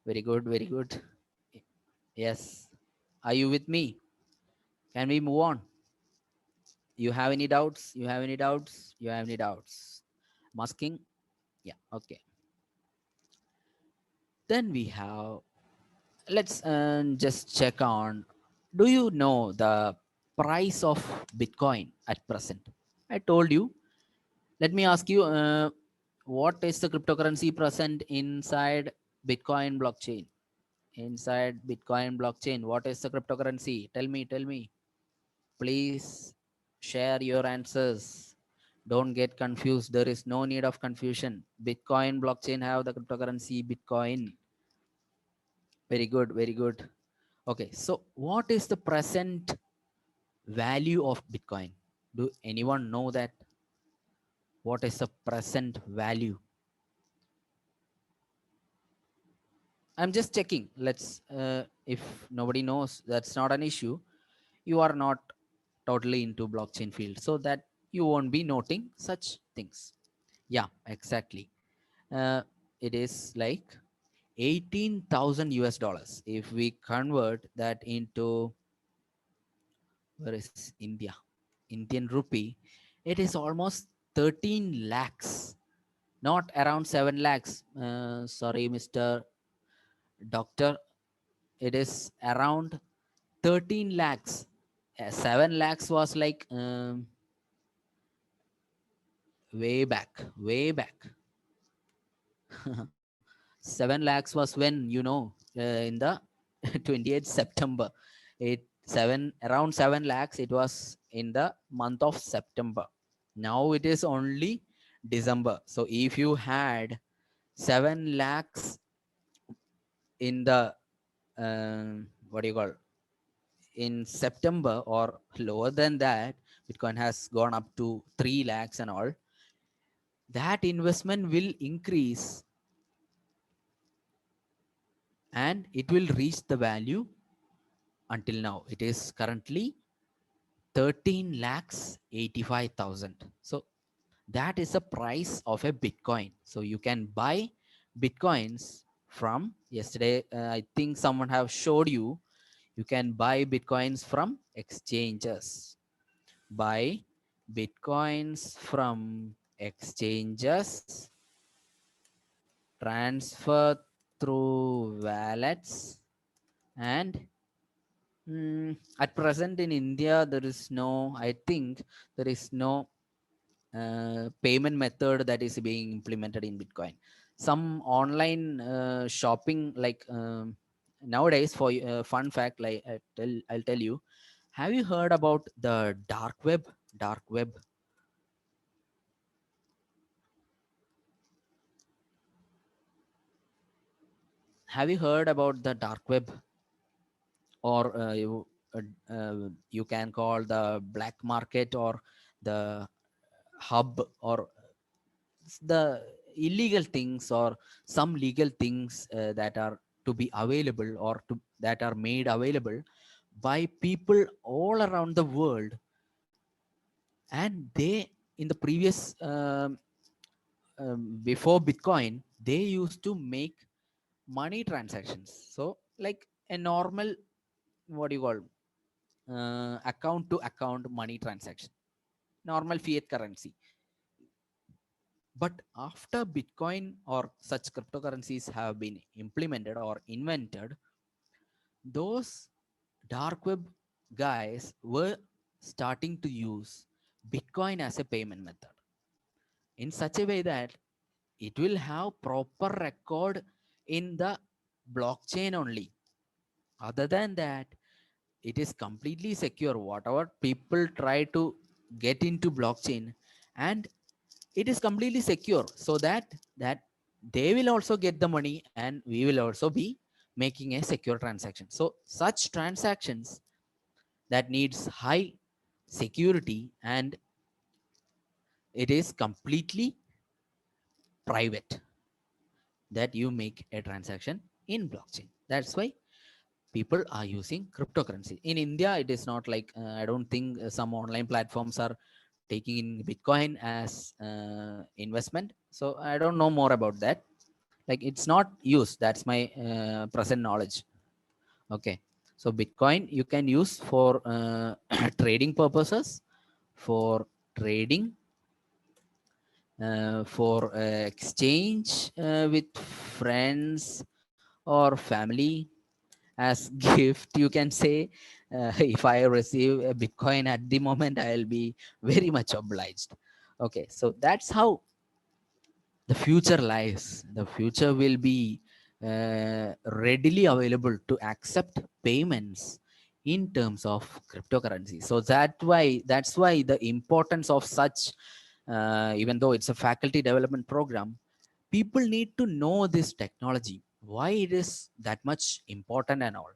Very good, very good. Yes. Are you with me? Can we move on? You have any doubts? You have any doubts? You have any doubts? I'm asking. Yeah, okay. Then we have, let's just check on, do you know the price of Bitcoin at present? I told you. Let me ask you, what is the cryptocurrency present inside Bitcoin blockchain? Inside Bitcoin blockchain, what is the cryptocurrency? Tell me. Please share your answers. Don't get confused. There is no need of confusion. Bitcoin blockchain have the cryptocurrency Bitcoin. Very good, very good. Okay, so what is the present value of Bitcoin? Do anyone know that? What is the present value? I'm just checking. Let's, if nobody knows, that's not an issue. You are not totally into blockchain field, so that you won't be noting such things. Yeah, exactly. Uh, it is like 18,000 US dollars. If we convert that into, where is India? Indian rupee, it is almost 13 lakhs, not around 7 lakhs. Sorry, Mr. Doctor, it is around 13 lakhs. 7 lakhs was like way back. 7 lakhs was when, in the 28th September. Around 7 lakhs, it was in the month of September. Now it is only December. So if you had 7 lakhs in the, what do you call, in September or lower than that, Bitcoin has gone up to 3 lakhs and all, that investment will increase and it will reach the value. Until now it is currently 13 lakhs 85,000. So that is the price of a Bitcoin. So you can buy Bitcoins from yesterday. I think someone have showed you. You can buy Bitcoins from exchanges. Buy Bitcoins from exchanges, transfer through wallets, and at present in India, there is no, I think there is no payment method that is being implemented in Bitcoin. Some online shopping, like nowadays, for fun fact, like I'll tell you. Have you heard about the dark web? Dark web. Have you heard about the dark web, or you can call the black market, or the hub, or the illegal things, or some legal things that are to be available, or that are made available by people all around the world, and they, in the previous before Bitcoin, they used to make money transactions. So like a normal, what do you call, account to account money transaction, normal fiat currency. But after Bitcoin or such cryptocurrencies have been implemented or invented, those dark web guys were starting to use Bitcoin as a payment method in such a way that it will have proper record in the blockchain only. Other than that, it is completely secure. Whatever people try to get into blockchain, and it is completely secure, so that they will also get the money and we will also be making a secure transaction. So such transactions that needs high security, and it is completely private. that you make a transaction in blockchain. That's why people are using cryptocurrency. In India, it is not like I don't think some online platforms are taking in Bitcoin as investment. So I don't know more about that. Like it's not used. That's my present knowledge. Okay. So Bitcoin you can use for trading purposes, for trading, for exchange with friends or family as gift, you can say. If I receive a Bitcoin at the moment, I'll be very much obliged. Okay, so that's how the future lies. The future will be readily available to accept payments in terms of cryptocurrency. So that's why the importance of such, even though it's a faculty development program, people need to know this technology, why it is that much important and all.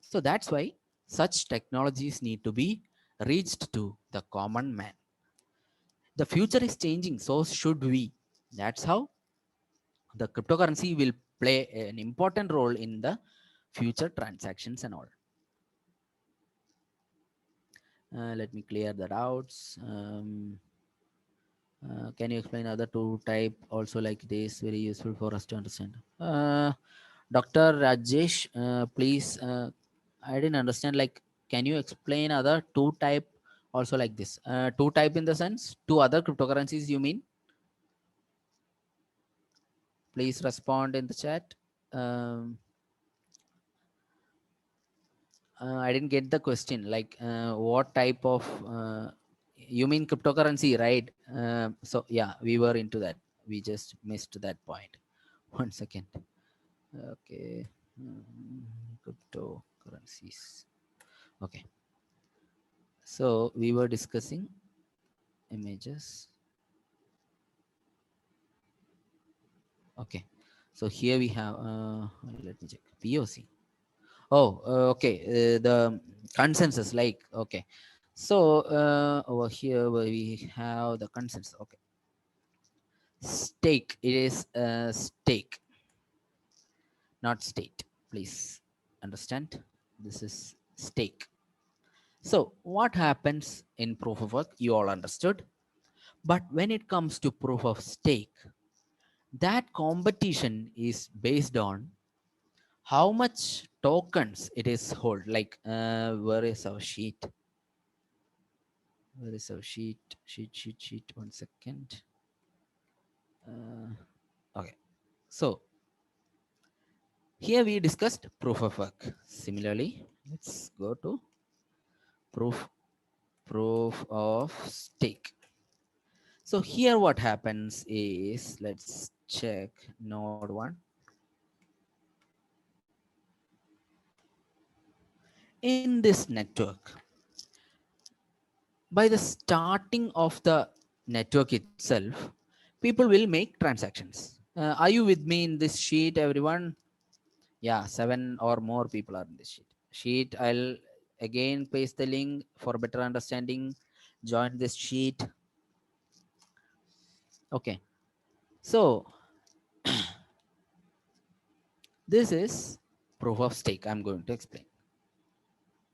So that's why such technologies need to be reached to the common man. The future is changing, so should we. That's how the cryptocurrency will play an important role in the future transactions and all. Let me clear the doubts. Can you explain other two type also, like this very useful for us to understand? Dr. Rajesh, please, I didn't understand, like can you explain other two type also, like this two type in the sense two other cryptocurrencies you mean? Please respond in the chat. um, I didn't get the question. Like, what type of you mean cryptocurrency, right? So yeah, we were into that. We just missed that point. 1 second. Okay, cryptocurrencies. Okay, so we were discussing images. Okay, so here we have. Let me check. POC. Oh, okay. The consensus, like, okay. So over here where we have the consensus. Okay, stake. It is stake, not state. Please understand. This is stake. So what happens in proof of work? You all understood. But when it comes to proof of stake, that competition is based on how much tokens it is hold. Like, where is our sheet? Where is our sheet? Sheet. 1 second. Okay. So here we discussed proof of work. Similarly, let's go to proof proof of stake. So here what happens is, let's check node 1. In this network, by the starting of the network itself, people will make transactions. Are you with me in this sheet, everyone? Yeah, 7 or more people are in this sheet. I'll again paste the link for better understanding. Join this sheet. Okay, so this is proof of stake. I'm going to explain.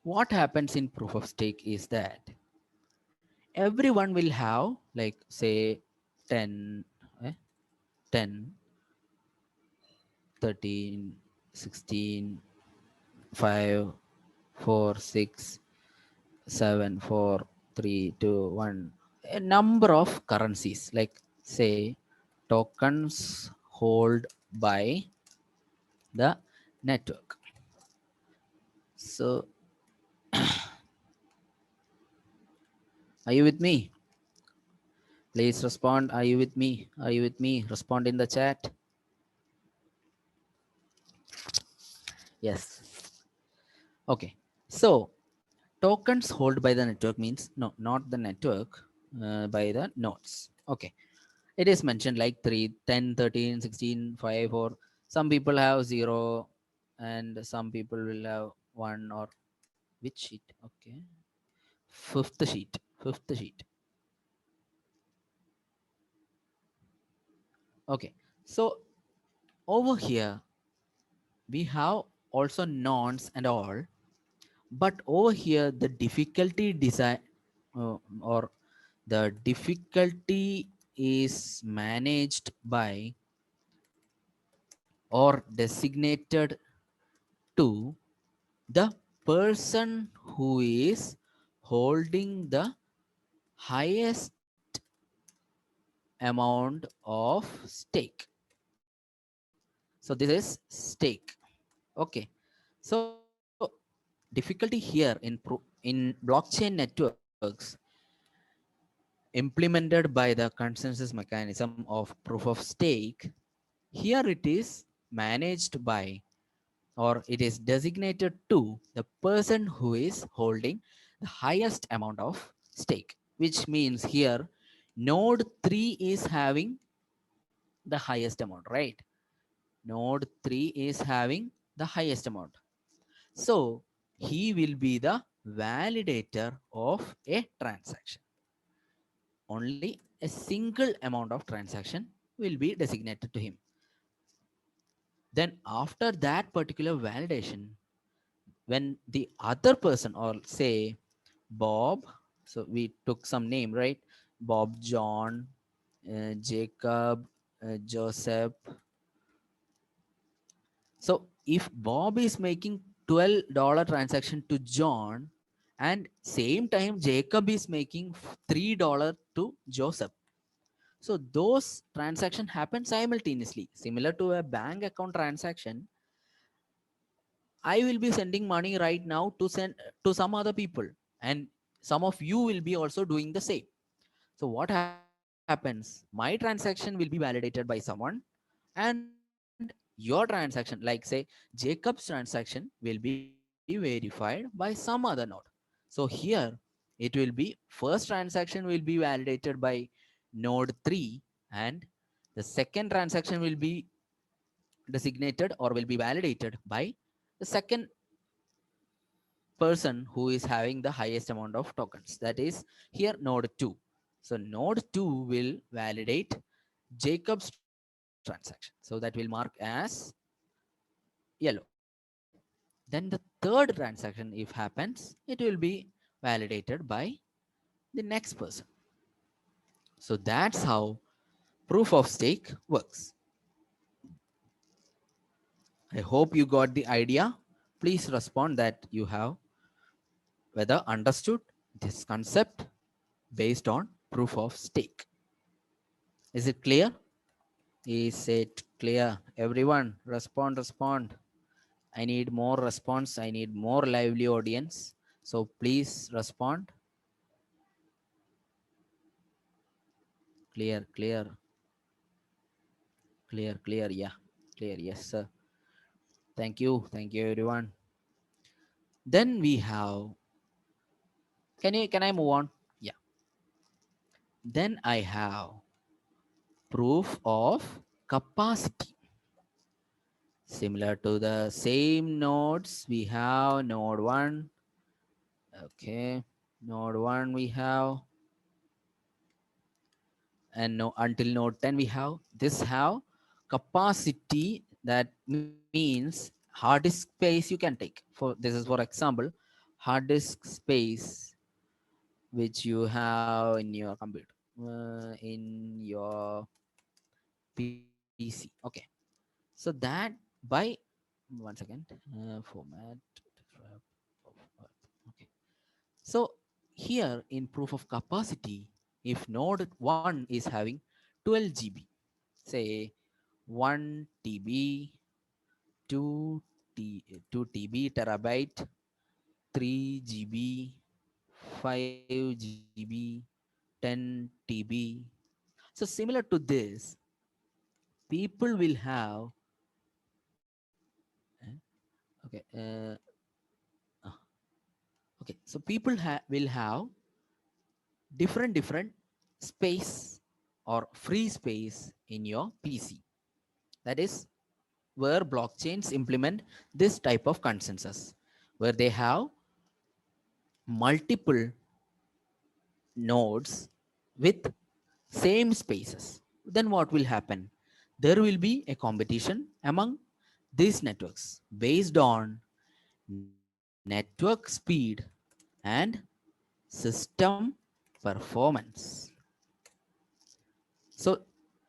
What happens in proof of stake is that everyone will have, like, say 10, 10, 13, 16, 5, 4, 6, 7, 4, 3, 2, 1, a number of currencies, like say tokens hold by the network. So are you with me? Please respond. Are you with me? Are you with me? Respond in the chat. Yes. Okay. So tokens hold by the network means, no, not the network, by the nodes. Okay. It is mentioned like 3, 10, 13, 16, 5, or some people have 0 and some people will have 1, or which sheet? Okay. Fifth sheet. Fifth sheet. Okay. So Over here, we have also nonce and all, but over here the difficulty design or the difficulty is managed by or designated to the person who is holding the highest amount of stake. So this is stake. Okay. So difficulty here in blockchain networks implemented by the consensus mechanism of proof of stake, here it is managed by or it is designated to the person who is holding the highest amount of stake, which means here node 3 is having the highest amount, right? Node 3 is having the highest amount. So he will be the validator of a transaction. Only a single amount of transaction will be designated to him. Then after that particular validation, when the other person or say Bob, so we took some name, right? Bob, John, Jacob, Joseph. So if Bob is making $12 transaction to John and same time Jacob is making $3 to Joseph. So those transactions happen simultaneously. Similar to a bank account transaction, I will be sending money right now to send to some other people, and some of you will be also doing the same. So what happens? My transaction will be validated by someone, and your transaction, like say Jacob's transaction, will be verified by some other node. So here it will be first transaction will be validated by node 3, and the second transaction will be designated or will be validated by the second person who is having the highest amount of tokens. That is here node 2. So node 2 will validate Jacob's transaction. So that will mark as yellow. Then the third transaction, if happens, it will be validated by the next person. So that's how proof of stake works. I hope you got the idea. Please respond that you have whether understood this concept based on proof of stake. Is it clear? Is it clear? Everyone, respond. I need more response. I need more lively audience. So please respond. Clear, clear. Yeah, clear. Yes, sir. Thank you, everyone. Then we have. Can I move on? Yeah. Then I have proof of capacity. Similar to the same nodes, we have node 1. Okay. Node 1 we have, and no, until node 10 we have this have capacity. That means hard disk space you can take. For this is for example, hard disk space which you have in your computer, in your PC. Okay. So that by one second, format. Okay. So here in proof of capacity, if node 1 is having 12 GB, say 1 TB, 2 2 TB terabyte, 3 GB, 5 GB, 10 TB. So similar to this, people will have okay uh, okay, so people will have different space or free space in your PC. That is where blockchains implement this type of consensus, where they have multiple nodes with same spaces. Then what will happen? There will be a competition among these networks based on network speed and system performance. So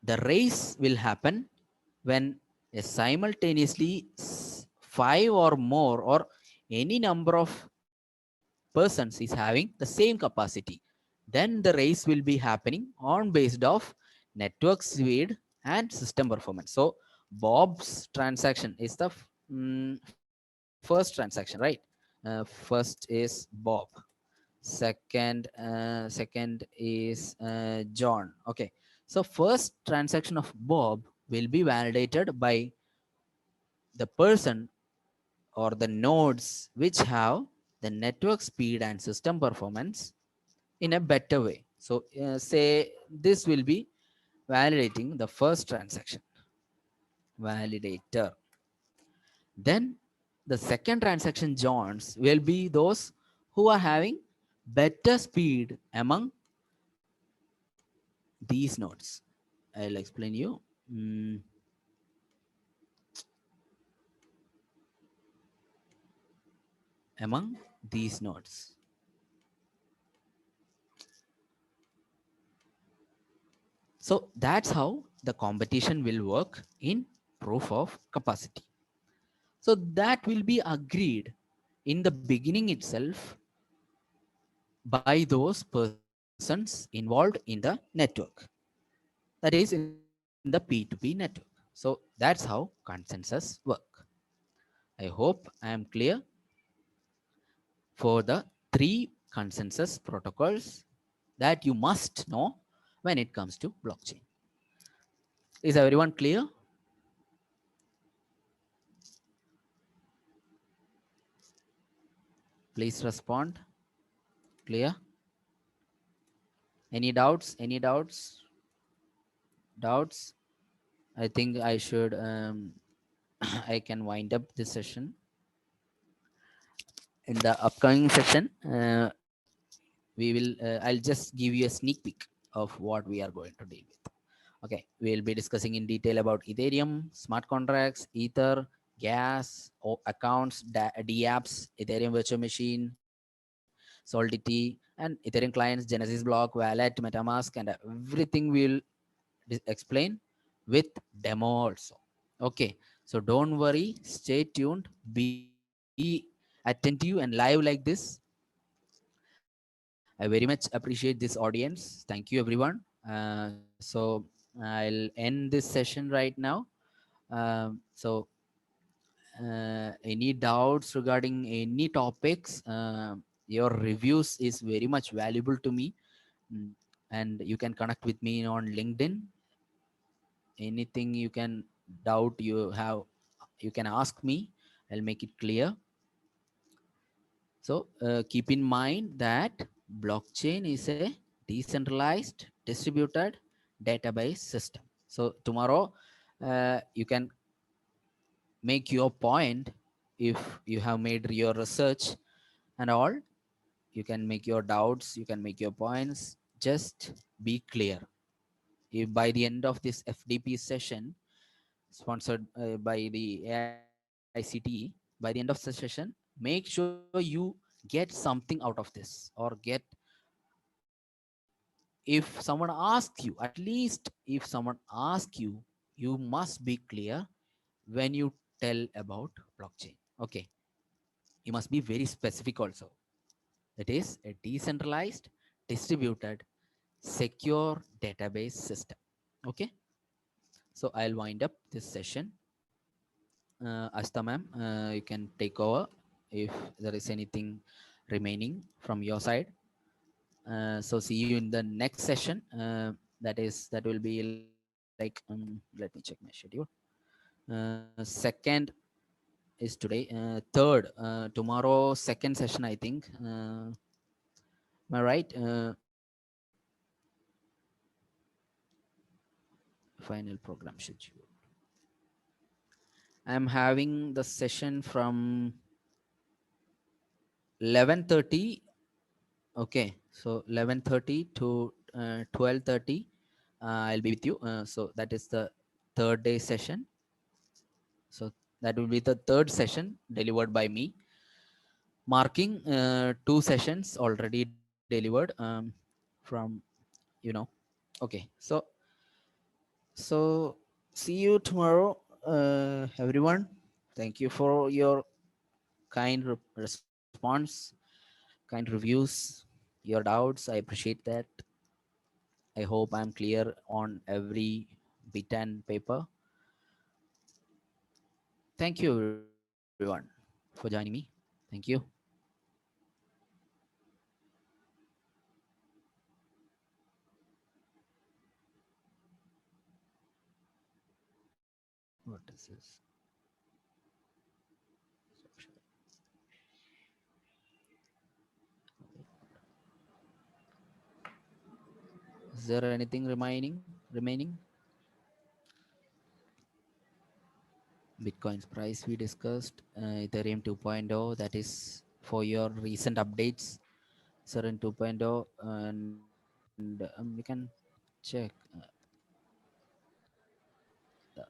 the race will happen when a simultaneously five or more or any number of persons is having the same capacity. Then the race will be happening on based of network speed and system performance. So Bob's transaction is the first transaction, right? First is Bob. Second is John. Okay, so first transaction of Bob will be validated by the person or the nodes which have the network speed and system performance in a better way. So say this will be validating the first transaction, validator. Then the second transaction Johns will be those who are having better speed among these nodes. I'll explain you. Mm, among these nodes. So that's how the competition will work in proof of capacity. So that will be agreed in the beginning itself by those persons involved in the network. That is in the P2P network. So that's how consensus work. I hope I am clear for the three consensus protocols that you must know when it comes to blockchain. Is everyone clear? Please respond. Clear? Any doubts? Any doubts? Doubts? I think I should I can wind up this session. In the upcoming session, we will I'll just give you a sneak peek of what we are going to deal with. Okay, we'll be discussing in detail about Ethereum, smart contracts, Ether, gas, accounts, dApps, Ethereum virtual machine, Solidity, and Ethereum clients, Genesis block, wallet, MetaMask, and everything we'll explain with demo also. Okay, so don't worry, stay tuned, be attentive and live like this. I very much appreciate this audience. Thank you, everyone. So I'll end this session right now. So any doubts regarding any topics, your reviews is very much valuable to me. Mm, and you can connect with me on LinkedIn. Anything you can doubt you have, you can ask me. I'll make it clear. So keep in mind that blockchain is a decentralized distributed database system. So tomorrow you can make your point. If you have made your research and all, you can make your doubts, you can make your points. Just be clear. If by the end of this FDP session sponsored by the AICTE, by the end of the session, make sure you get something out of this, or get, if someone asks you, at least if someone asks you, you must be clear when you tell about blockchain. Okay, you must be very specific also. It is a decentralized, distributed, secure database system. Okay, so I'll wind up this session. Asta ma'am, you can take over if there is anything remaining from your side. So see you in the next session. That will be like, let me check my schedule. Second is today. Third, tomorrow second session, I think. Am I right? Final program schedule. I'm having the session from 11:30. Okay, so 11:30 to 12:30. I'll be with you. So that is the third day session. So that will be the third session delivered by me, marking two sessions already delivered from, you know. Okay, so see you tomorrow, everyone. Thank you for your kind response, kind reviews, your doubts. I appreciate that. I hope I'm clear on every bit and paper. Thank you, everyone, for joining me. Thank you. What is this? Is there anything remaining? Bitcoin's price we discussed, Ethereum 2.0, that is for your recent updates. Seren 2.0, and we can check the,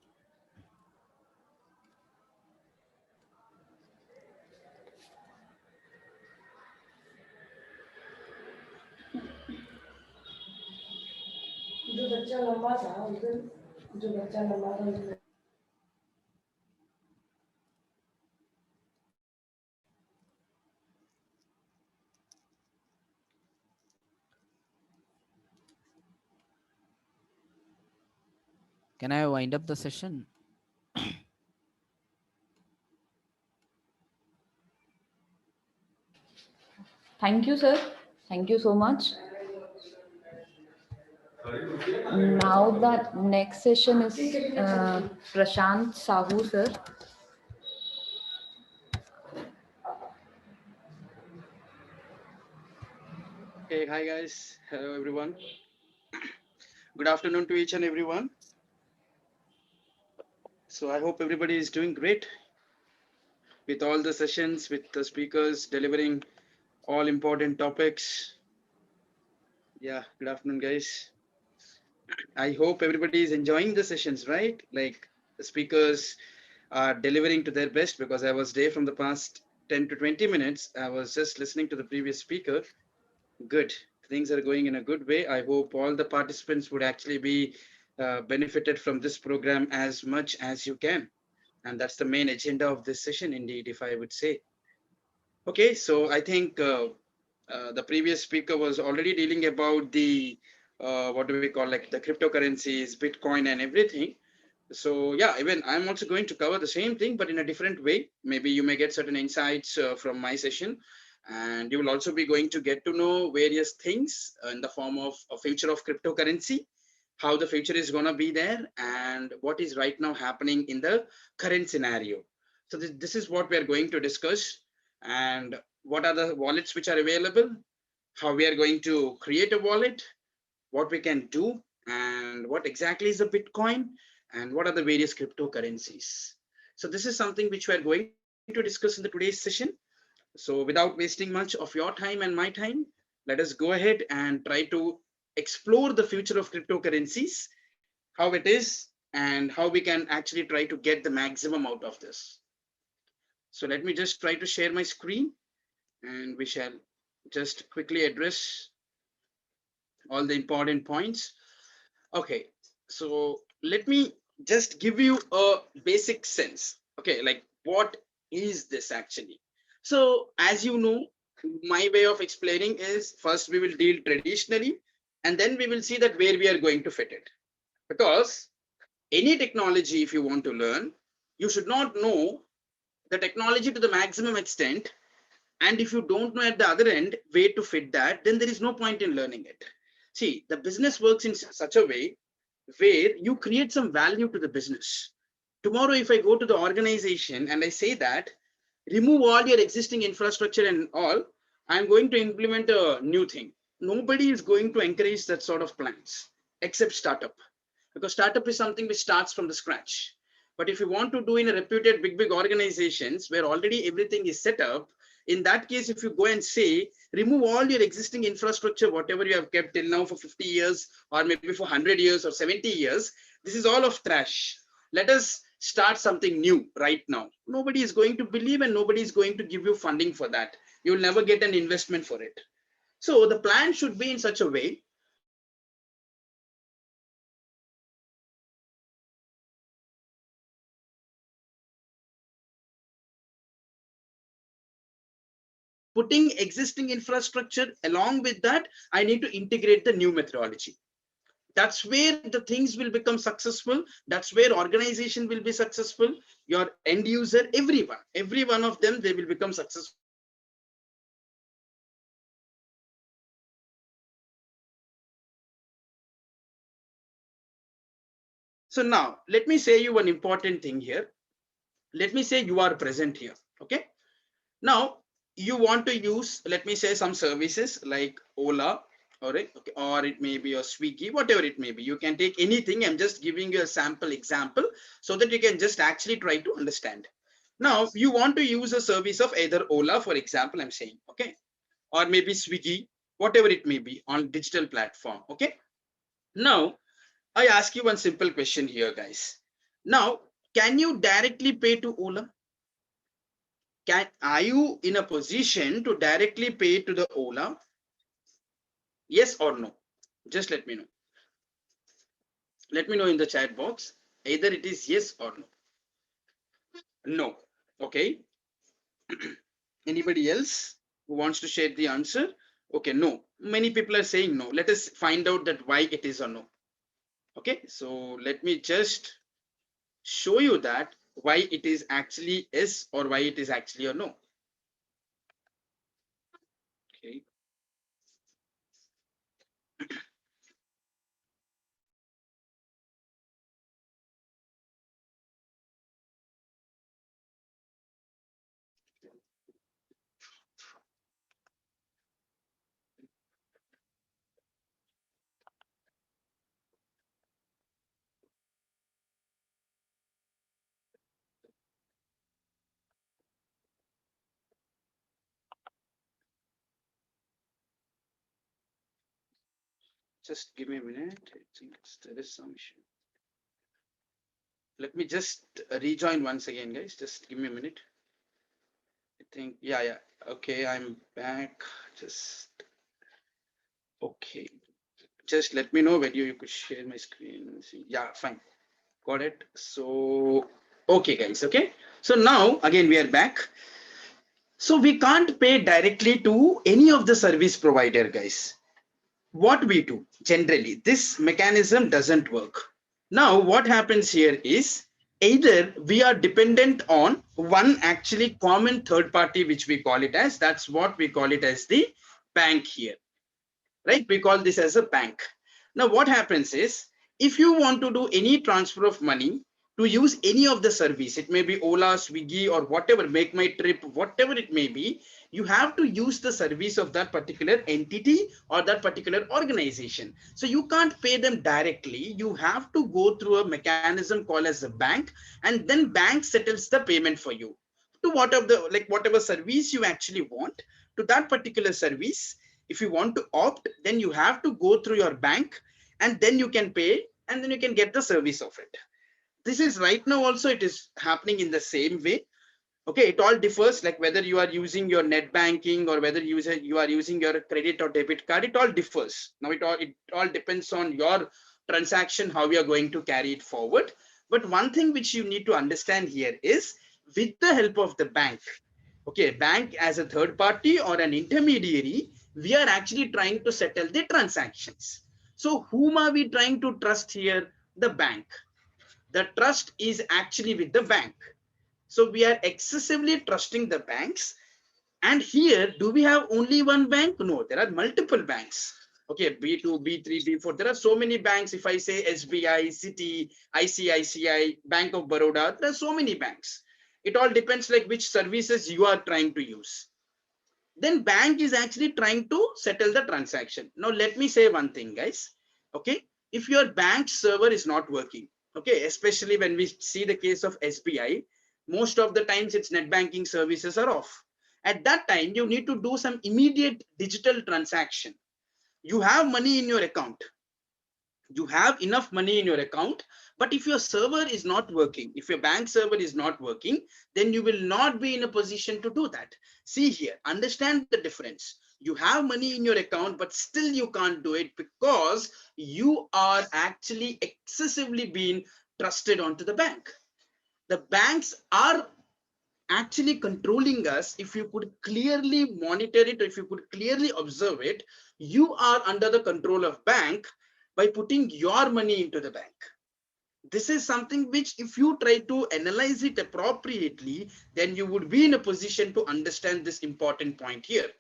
जो बच्चा लंबा था उधर, जो बच्चा लंबा था उधर। can I wind up the session? Thank you, sir. Thank you so much. Now the next session is Prashant Sahu, sir. Hey, hi guys. Hello everyone. Good afternoon to each and everyone. So I hope everybody is doing great with all the sessions, with the speakers delivering all important topics. Yeah, good afternoon, guys. I hope everybody is enjoying the sessions, right? Like the speakers are delivering to their best because I was there from the past 10 to 20 minutes. I was just listening to the previous speaker. Good. Things are going in a good way. I hope all the participants would actually be benefited from this program as much as you can. And that's the main agenda of this session, indeed, if I would say. Okay, so I think the previous speaker was already dealing about the what do we call, like the cryptocurrencies, Bitcoin, and everything. So yeah, even I'm also going to cover the same thing, but in a different way. Maybe you may get certain insights from my session, and you will also be going to get to know various things in the form of a future of cryptocurrency, how the future is going to be there, and what is right now happening in the current scenario. So this is what we are going to discuss, and what are the wallets which are available, how we are going to create a wallet, what we can do, and what exactly is the Bitcoin, and what are the various cryptocurrencies. So this is something which we are going to discuss in the today's session. So without wasting much of your time and my time, let us go ahead and try to explore the future of cryptocurrencies, how it is, and how we can actually try to get the maximum out of this. So let me just try to share my screen, and we shall just quickly address all the important points. Okay, so let me just give you a basic sense. Okay, like what is this actually? So, as you know, my way of explaining is first we will deal traditionally, and then we will see that where we are going to fit it. Because any technology, if you want to learn, you should not know the technology to the maximum extent, and if you don't know at the other end way to fit that, then there is no point in learning it. See, the business works in such a way where you create some value to the business. Tomorrow, if I go to the organization and I say that remove all your existing infrastructure and all, I'm going to implement a new thing. Nobody is going to encourage that sort of plans except startup, because startup is something which starts from the scratch. But if you want to do in a reputed big organizations where already everything is set up, in that case, if you go and say remove all your existing infrastructure, whatever you have kept till now for 50 years or maybe for 100 years or 70 years, this is all of trash. Let us start something new right now, nobody is going to believe and nobody is going to give you funding for that. You'll never get an investment for it. So the plan should be in such a way putting existing infrastructure. Along with that, I need to integrate the new methodology. That's where the things will become successful. That's where organization will be successful. Your end user, every one of them, they will become successful. So now let me say you one important thing here. Let me say you are present here. Okay. Now you want to use, let me say, some services like Ola, all right, okay, or it may be a Swiggy, whatever it may be. You can take anything. I'm just giving you a sample example so that you can just actually try to understand. Now you want to use a service of either Ola, for example, I'm saying, okay, or maybe Swiggy, whatever it may be on digital platform. Okay. Now I ask you one simple question here, guys. Now, can you directly pay to Ola? Are you in a position to directly pay to the Ola? Yes or no? Just let me know. Let me know in the chat box. Either it is yes or no. No. Okay. Anybody else who wants to share the answer? Okay, no. Many people are saying no. Let us find out that why it is or no. Okay, so let me just show you that why it is actually yes or why it is actually a no. Okay. Just give me a minute. I think there is some issue. Let me just rejoin once again, guys. Just give me a minute. I think, yeah. Okay, I'm back. Just, okay. Just let me know when you could share my screen. Yeah, fine. Got it. So, okay, guys. Okay. So now, again, we are back. So we can't pay directly to any of the service provider, guys. What we do generally, this mechanism doesn't work. Now what happens here is either we are dependent on one actually common third party, which we call it as, that's what we call it as the bank here, right? We call this as a bank. Now what happens is, if you want to do any transfer of money to use any of the service, it may be Ola, Swiggy, or whatever, Make My Trip, whatever it may be, you have to use the service of that particular entity or that particular organization. So you can't pay them directly. You have to go through a mechanism called as a bank, and then bank settles the payment for you to whatever service you actually want, to that particular service. If you want to opt, then you have to go through your bank, and then you can pay, and then you can get the service of it. This is right now also it is happening in the same way. Okay, it all differs, like whether you are using your net banking or whether you are using your credit or debit card, it all differs. Now it all depends on your transaction, how you are going to carry it forward. But one thing which you need to understand here is, with the help of the bank, okay, bank as a third party or an intermediary, we are actually trying to settle the transactions. So whom are we trying to trust here? The bank. The trust is actually with the bank. So we are excessively trusting the banks. And here, do we have only one bank? No, there are multiple banks. Okay, B2, B3, B4. There are so many banks. If I say SBI, Citi, ICICI, Bank of Baroda, there are so many banks. It all depends like which services you are trying to use. Then bank is actually trying to settle the transaction. Now, let me say one thing, guys. Okay, if your bank server is not working, okay, especially when we see the case of SBI, most of the times its net banking services are off. At that time, you need to do some immediate digital transaction. You have money in your account. You have enough money in your account, but if your server is not working, if your bank server is not working, then you will not be in a position to do that. See here, understand the difference. You have money in your account, but still you can't do it because you are actually excessively being trusted onto the bank. The banks are actually controlling us. If you could clearly monitor it, or if you could clearly observe it, you are under the control of bank by putting your money into the bank. This is something which, if you try to analyze it appropriately, then you would be in a position to understand this important point here.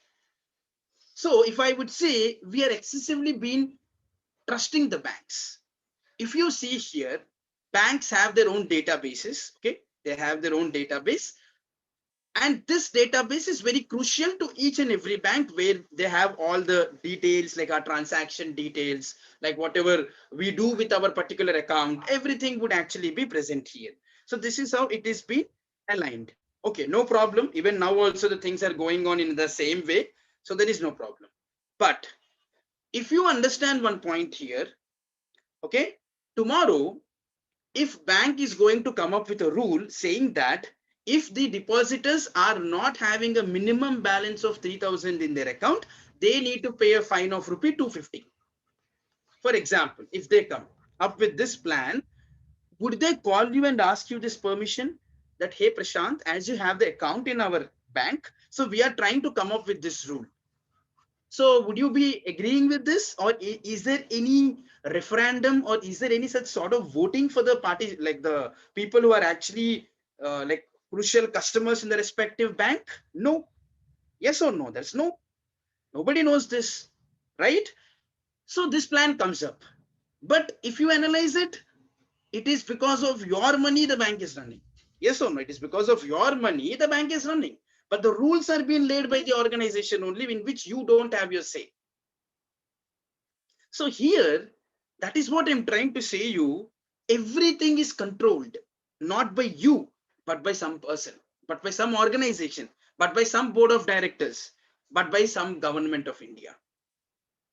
So if I would say, we are excessively been trusting the banks. If you see here, banks have their own databases. Okay, they have their own database, and this database is very crucial to each and every bank, where they have all the details, like our transaction details, like whatever we do with our particular account, everything would actually be present here. So this is how it is being aligned. Okay, no problem. Even now also the things are going on in the same way, so there is no problem. But if you understand one point here, okay, tomorrow if bank is going to come up with a rule saying that if the depositors are not having a minimum balance of 3,000 in their account, they need to pay a fine of rupee 250. For example, if they come up with this plan, would they call you and ask you this permission that, hey Prashant, as you have the account in our bank, so we are trying to come up with this rule. So would you be agreeing with this, or is there any referendum, or is there any such sort of voting for the party, like the people who are actually like crucial customers in the respective bank? No. Yes or no? There's no. Nobody knows this, right? So this plan comes up. But if you analyze it, it is because of your money the bank is running. Yes or no? It is because of your money the bank is running. But the rules are being laid by the organization only, in which you don't have your say. So here, that is what I'm trying to say you. Everything is controlled, not by you, but by some person, but by some organization, but by some board of directors, but by some government of India,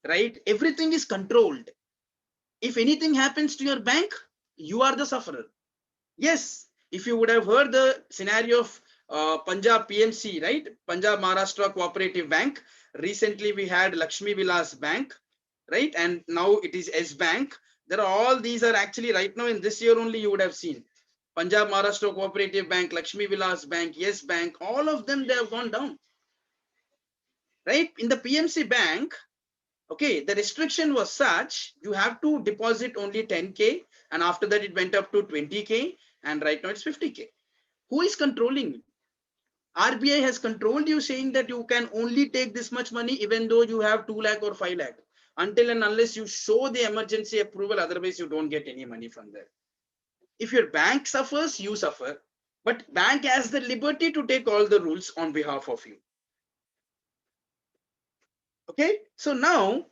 right? Everything is controlled. If anything happens to your bank, you are the sufferer. Yes, if you would have heard the scenario of Punjab PMC, right? Punjab Maharashtra Cooperative Bank. Recently, we had Lakshmi Vilas Bank, right? And now it is S Bank. There are all these are actually right now in this year only you would have seen. Punjab Maharashtra Cooperative Bank, Lakshmi Vilas Bank, Yes Bank, all of them, they have gone down, right? In the PMC Bank, okay, the restriction was such, you have to deposit only 10K, and after that it went up to 20K, and right now it's 50K. Who is controlling you? RBI has controlled you, saying that you can only take this much money even though you have 2 lakh or 5 lakh, until and unless you show the emergency approval, otherwise you don't get any money from there. If your bank suffers, you suffer, but bank has the liberty to take all the rules on behalf of you. Okay, so now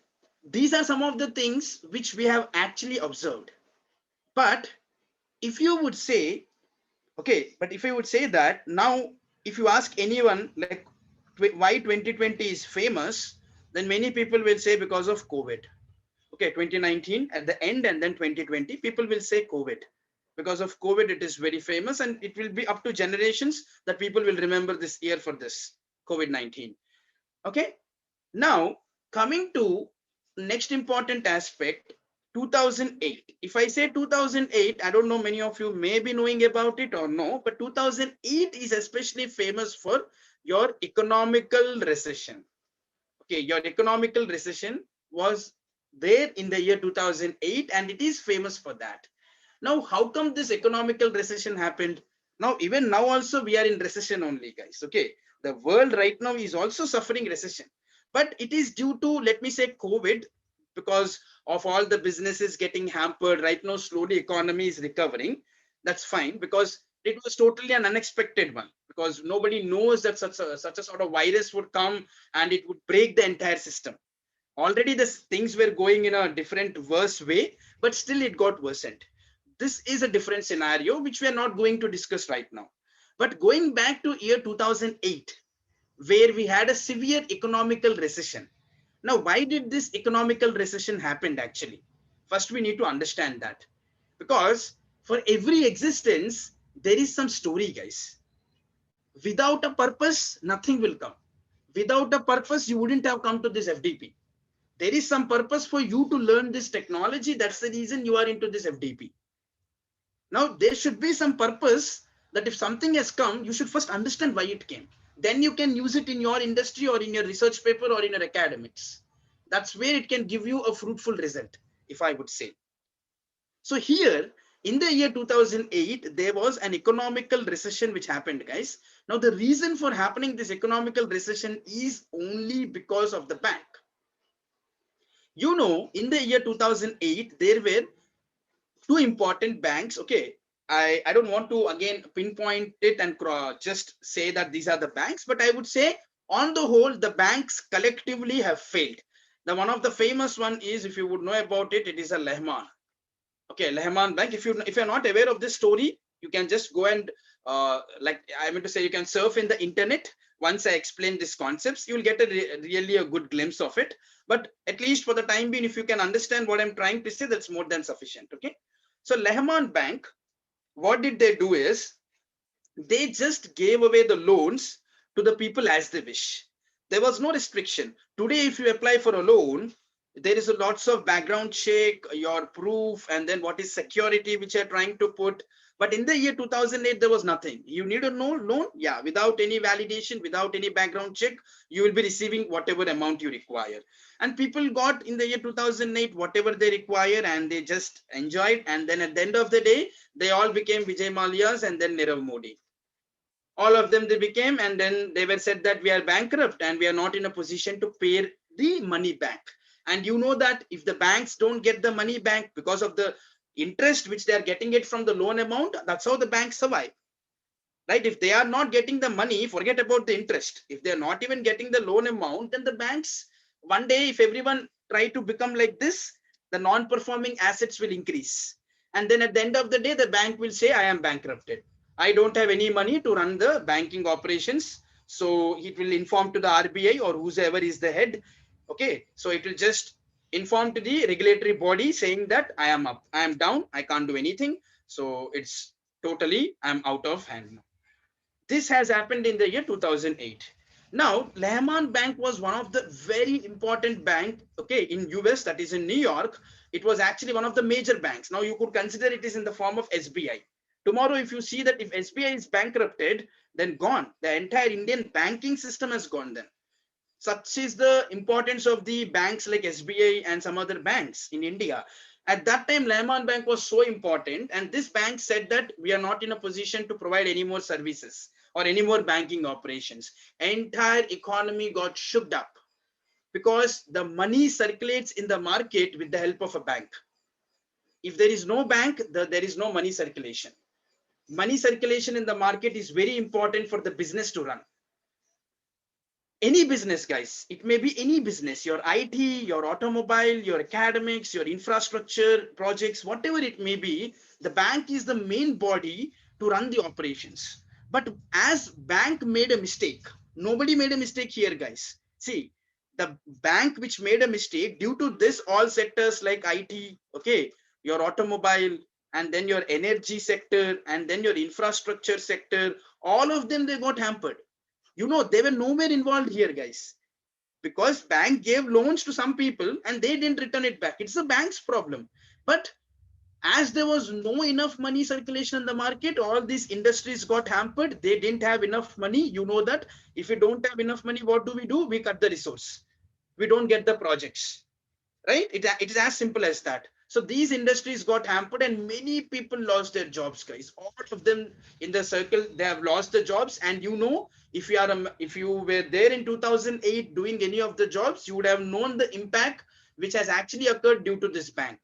these are some of the things which we have actually observed. But if you would say, okay, but if I would say that now, if you ask anyone like why 2020 is famous, then many people will say because of COVID. Okay, 2019 at the end, and then 2020, people will say COVID. Because of COVID, it is very famous, and it will be up to generations that people will remember this year for this COVID-19. Okay, now coming to next important aspect, 2008. If I say 2008, I don't know, many of you may be knowing about it or no, but 2008 is especially famous for your economical recession. Okay, your economical recession was there in the year 2008, and it is famous for that. Now, how come this economical recession happened? Now, even now also we are in recession only, guys. Okay, the world right now is also suffering recession, but it is due to, let me say, COVID, because of all the businesses getting hampered. Right now, slowly economy is recovering. That's fine, because it was totally an unexpected one, because nobody knows that such a sort of virus would come and it would break the entire system. Already the things were going in a different worse way, but still it got worsened. This is a different scenario which we are not going to discuss right now. But going back to year 2008, where we had a severe economical recession. Now, why did this economical recession happen actually? First, we need to understand that, because for every existence, there is some story, guys. Without a purpose, nothing will come. Without a purpose, you wouldn't have come to this FDP. There is some purpose for you to learn this technology. That's the reason you are into this FDP. Now, there should be some purpose that if something has come, you should first understand why it came. Then you can use it in your industry or in your research paper or in your academics. That's where it can give you a fruitful result, if I would say. So here, in the year 2008, there was an economical recession which happened, guys. Now, the reason for happening this economical recession is only because of the bank. You know, in the year 2008, there were two important banks. Okay, I don't want to again pinpoint it and just say that these are the banks, but I would say on the whole, the banks collectively have failed. The one of the famous one is, if you would know about it, it is a Lehman. Okay, Lehman Bank. If you're not aware of this story, you can just go and like I mean to say, you can surf in the internet. Once I explain these concepts, you will get really a good glimpse of it. But at least for the time being, if you can understand what I'm trying to say, that's more than sufficient. Okay. So Lehman Bank, what did they do is they just gave away the loans to the people as they wish. There was no restriction. Today, if you apply for a loan, there is a lots of background check, your proof, and then what is security which you're trying to put. But in the year 2008, there was nothing. You need a loan, yeah, without any validation, without any background check, you will be receiving whatever amount you require. And people got in the year 2008 whatever they require, and they just enjoyed. And then at the end of the day, they all became Vijay Mallya's and then Nirav Modi. All of them they became, and then they were said that we are bankrupt and we are not in a position to pay the money back. And you know that if the banks don't get the money back because of the interest which they are getting it from the loan amount, that's how the banks survive. Right? If they are not getting the money, forget about the interest. If they're not even getting the loan amount, then the banks, one day, if everyone try to become like this, the non-performing assets will increase. And then at the end of the day, the bank will say, I am bankrupted. I don't have any money to run the banking operations. So it will inform to the RBI or whoever is the head. Okay. So it will just inform to the regulatory body saying that I am up, I am down, I can't do anything. So it's totally, I'm out of hand now. This has happened in the year 2008. Now, Lehman Bank was one of the very important bank, okay, in US, that is in New York. It was actually one of the major banks. Now, you could consider it is in the form of SBI. Tomorrow, if you see that if SBI is bankrupted, then gone. The entire Indian banking system has gone then. Such is the importance of the banks like SBI and some other banks in India. At that time, Lehman Bank was so important, and this bank said that we are not in a position to provide any more services or any more banking operations. Entire economy got shook up because the money circulates in the market with the help of a bank. If there is no bank, there is no money circulation. Money circulation in the market is very important for the business to run. Any business, guys, it may be any business, your IT, your automobile, your academics, your infrastructure projects, whatever it may be, the bank is the main body to run the operations. But as bank made a mistake, nobody made a mistake here, guys. See, the bank which made a mistake, due to this, all sectors like IT, okay, your automobile, and then your energy sector, and then your infrastructure sector, all of them, they got hampered. You know, they were nowhere involved here, guys, because bank gave loans to some people and they didn't return it back. It's the bank's problem. But as there was no enough money circulation in the market, all these industries got hampered. They didn't have enough money. You know that if we don't have enough money, what do? We cut the resource. We don't get the projects, right? It is as simple as that. So these industries got hampered and many people lost their jobs, guys. All of them in the circle, they have lost the jobs. And you know, if you were there in 2008 doing any of the jobs, you would have known the impact which has actually occurred due to this bank.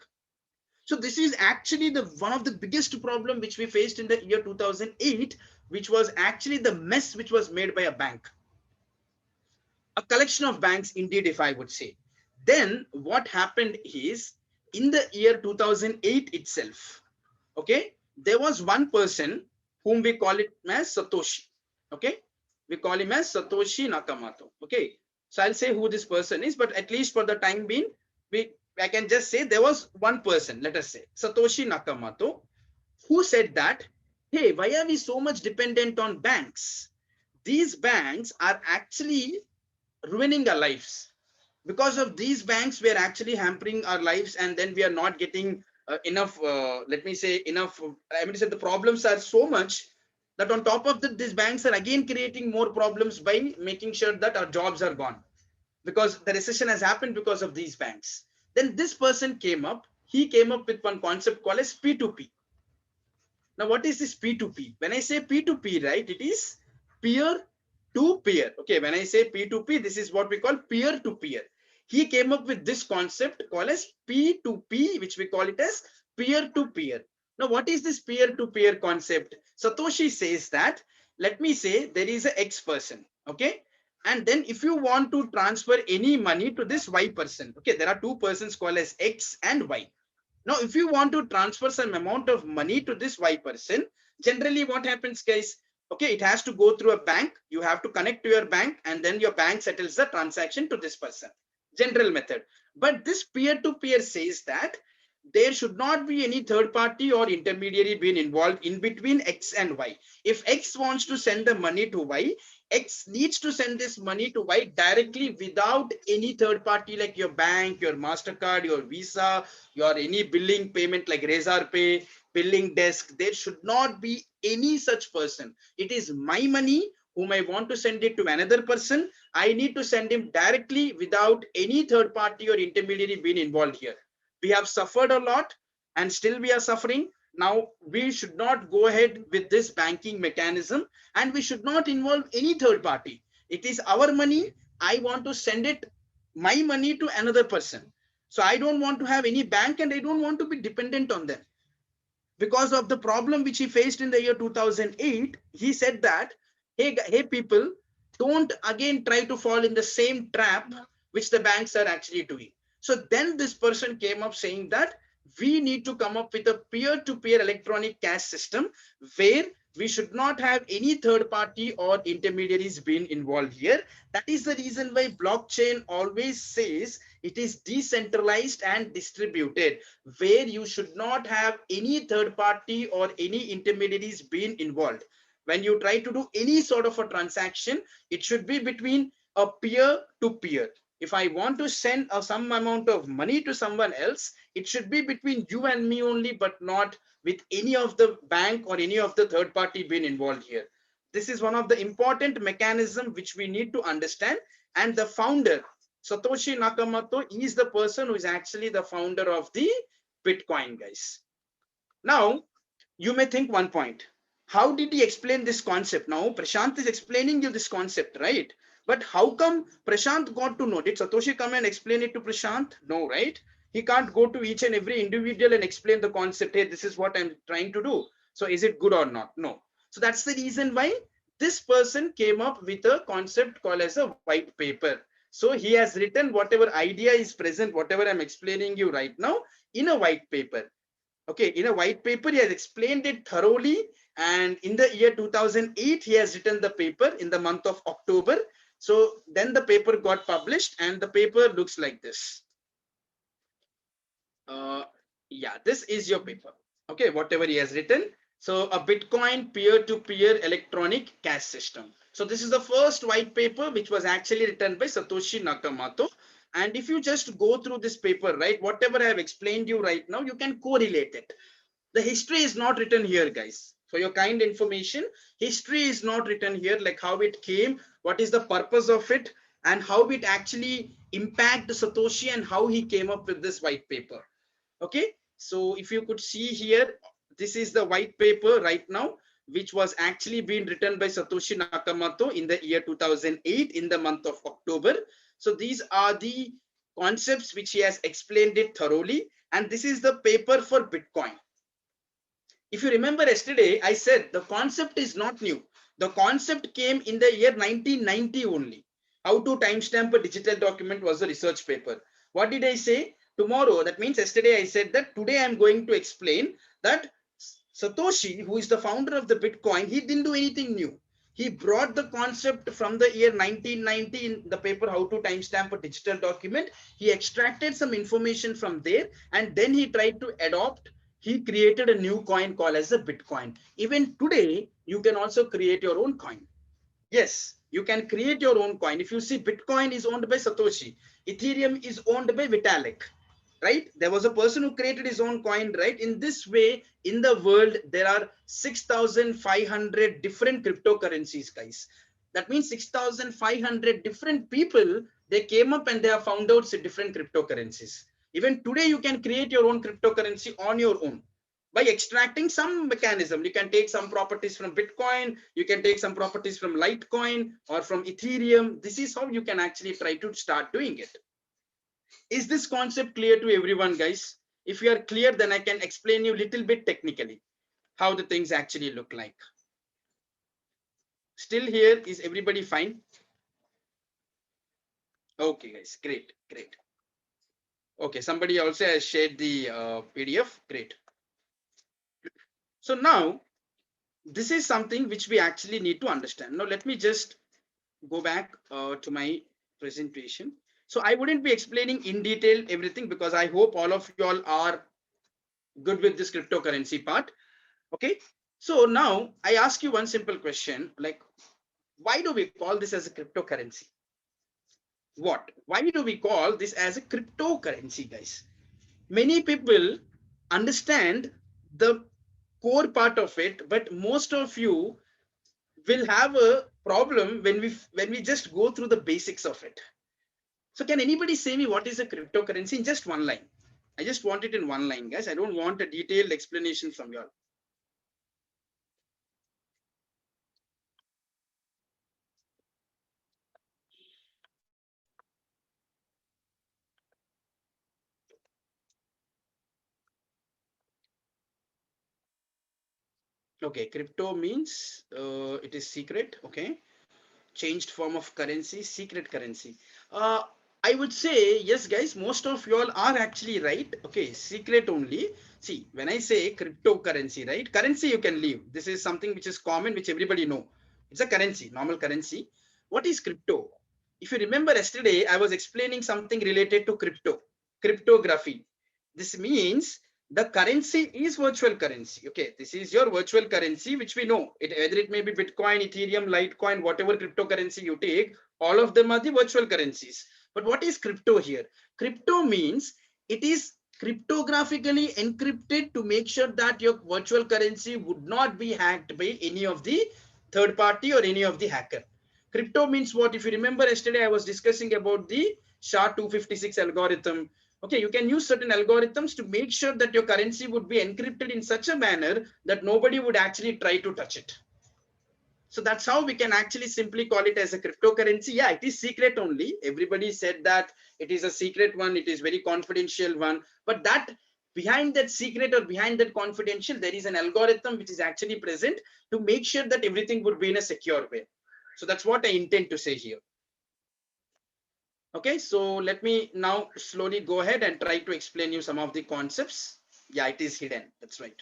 So this is actually the one of the biggest problem which we faced in the year 2008, which was actually the mess which was made by a bank. A collection of banks, indeed, if I would say. Then what happened is, in the year 2008 itself, okay, there was one person whom we call it as Satoshi. Okay, we call him as Satoshi Nakamoto. Okay, so I'll say who this person is, but at least for the time being, we I can just say there was one person, let us say Satoshi Nakamoto, who said that, hey, why are we so much dependent on banks? These banks are actually ruining our lives. Because of these banks, we are actually hampering our lives, and then we are not getting enough, let me say, enough. I mean to say the problems are so much that on top of that, these banks are again creating more problems by making sure that our jobs are gone, because the recession has happened because of these banks. Then this person came up, he came up with one concept called as P2P. Now, what is this P2P? When I say P2P, right, it is peer to peer. Okay, when I say P2P, this is what we call peer to peer. He came up with this concept called as P2P, which we call it as peer to peer. Now, what is this peer to peer concept? Satoshi says that, let me say there is a X person, okay? And then if you want to transfer any money to this Y person, okay, there are two persons called as X and Y. Now, if you want to transfer some amount of money to this Y person, generally what happens, guys? Okay, it has to go through a bank. You have to connect to your bank, and then your bank settles the transaction to this person. General method. But this peer-to-peer says that there should not be any third party or intermediary being involved in between X and Y. If X wants to send the money to Y, X needs to send this money to Y directly without any third party like your bank, your MasterCard, your Visa, your any billing payment like Razor Pay, billing desk. There should not be any such person. It is my money whom I want to send it to another person. I need to send him directly without any third party or intermediary being involved here. We have suffered a lot and still we are suffering. Now we should not go ahead with this banking mechanism, and we should not involve any third party. It is our money. I want to send it, my money, to another person. So I don't want to have any bank, and I don't want to be dependent on them. Because of the problem which he faced in the year 2008, he said that, hey people, don't again try to fall in the same trap which the banks are actually doing. So then this person came up saying that we need to come up with a peer-to-peer electronic cash system where we should not have any third party or intermediaries being involved here. That is the reason why blockchain always says it is decentralized and distributed, where you should not have any third party or any intermediaries being involved. When you try to do any sort of a transaction, it should be between a peer to peer. If I want to send some amount of money to someone else, it should be between you and me only, but not with any of the bank or any of the third party being involved here. This is one of the important mechanism which we need to understand. And the founder, Satoshi Nakamoto, is the person who is actually the founder of the Bitcoin, guys. Now, you may think one point. How did he explain this concept? Now, Prashant is explaining you this concept, right? But how come Prashant got to know? Did Satoshi come and explain it to Prashant? No, right? He can't go to each and every individual and explain the concept. Hey, this is what I'm trying to do. So is it good or not? No. So that's the reason why this person came up with a concept called as a white paper. So he has written whatever idea is present, whatever I'm explaining you right now, in a white paper. Okay, in a white paper, he has explained it thoroughly. And in the year 2008, he has written the paper in the month of October. So then the paper got published, and the paper looks like this. Yeah, this is your paper. Okay, whatever he has written. So a Bitcoin peer-to-peer electronic cash system. So this is the first white paper which was actually written by Satoshi Nakamoto. And if you just go through this paper, right, whatever I have explained you right now, you can correlate it. The history is not written here, guys. For your kind information, history is not written here, like how it came, what is the purpose of it, and how it actually impacted Satoshi and how he came up with this white paper. Okay, so if you could see here, this is the white paper right now, which was actually being written by Satoshi Nakamoto in the year 2008 in the month of October. So these are the concepts which he has explained it thoroughly, and this is the paper for Bitcoin. If you remember yesterday, I said the concept is not new. The concept came in the year 1990 only. How to timestamp a digital document was a research paper. What did I say? Tomorrow, that means yesterday I said that today I'm going to explain that Satoshi, who is the founder of the Bitcoin, he didn't do anything new. He brought the concept from the year 1990 in the paper How to Timestamp a Digital Document. He extracted some information from there and then he tried to adopt. He created a new coin called as a Bitcoin. Even today, you can also create your own coin. Yes, you can create your own coin. If you see, Bitcoin is owned by Satoshi. Ethereum is owned by Vitalik, right? There was a person who created his own coin, right? In this way, in the world, there are 6,500 different cryptocurrencies, guys. That means 6,500 different people, they came up and they have found out different cryptocurrencies. Even today, you can create your own cryptocurrency on your own by extracting some mechanism. You can take some properties from Bitcoin, you can take some properties from Litecoin or from Ethereum. This is how you can actually try to start doing it. Is this concept clear to everyone, guys? If you are clear, then I can explain you a little bit technically how the things actually look like. Still here, is everybody fine? Okay, guys, great, great. Okay, somebody also has shared the PDF, great. So now, this is something which we actually need to understand. Now, let me just go back to my presentation. So I wouldn't be explaining in detail everything because I hope all of you all are good with this cryptocurrency part. Okay. So now I ask you one simple question, like, why do we call this as a cryptocurrency? What? Why do we call this as a cryptocurrency, guys? Many people understand the core part of it, but most of you will have a problem when we just go through the basics of it. So can anybody say me what is a cryptocurrency in just one line? I just want it in one line, guys. I don't want a detailed explanation from you all. Okay, crypto means it is secret. Okay, changed form of currency, secret currency. Uh, I would say yes, guys. Most of you all are actually right. Okay, secret only. See, when I say cryptocurrency, right? Currency you can leave. This is something which is common, which everybody know. It's a currency, normal currency. What is crypto? If you remember yesterday, I was explaining something related to cryptography. This means the currency is virtual currency. Okay, this is your virtual currency, which we know it, whether it may be Bitcoin, Ethereum, Litecoin, whatever cryptocurrency you take, all of them are the virtual currencies. But what is crypto here? Crypto means it is cryptographically encrypted to make sure that your virtual currency would not be hacked by any of the third party or any of the hacker. Crypto means what? If you remember yesterday, I was discussing about the SHA-256 algorithm. Okay, you can use certain algorithms to make sure that your currency would be encrypted in such a manner that nobody would actually try to touch it. So that's how we can actually simply call it as a cryptocurrency. Yeah, it is secret only. Everybody said that it is a secret one. It is very confidential one. But that behind that secret or behind that confidential, there is an algorithm which is actually present to make sure that everything would be in a secure way. So that's what I intend to say here. Okay, so let me now slowly go ahead and try to explain you some of the concepts. Yeah, it is hidden. That's right.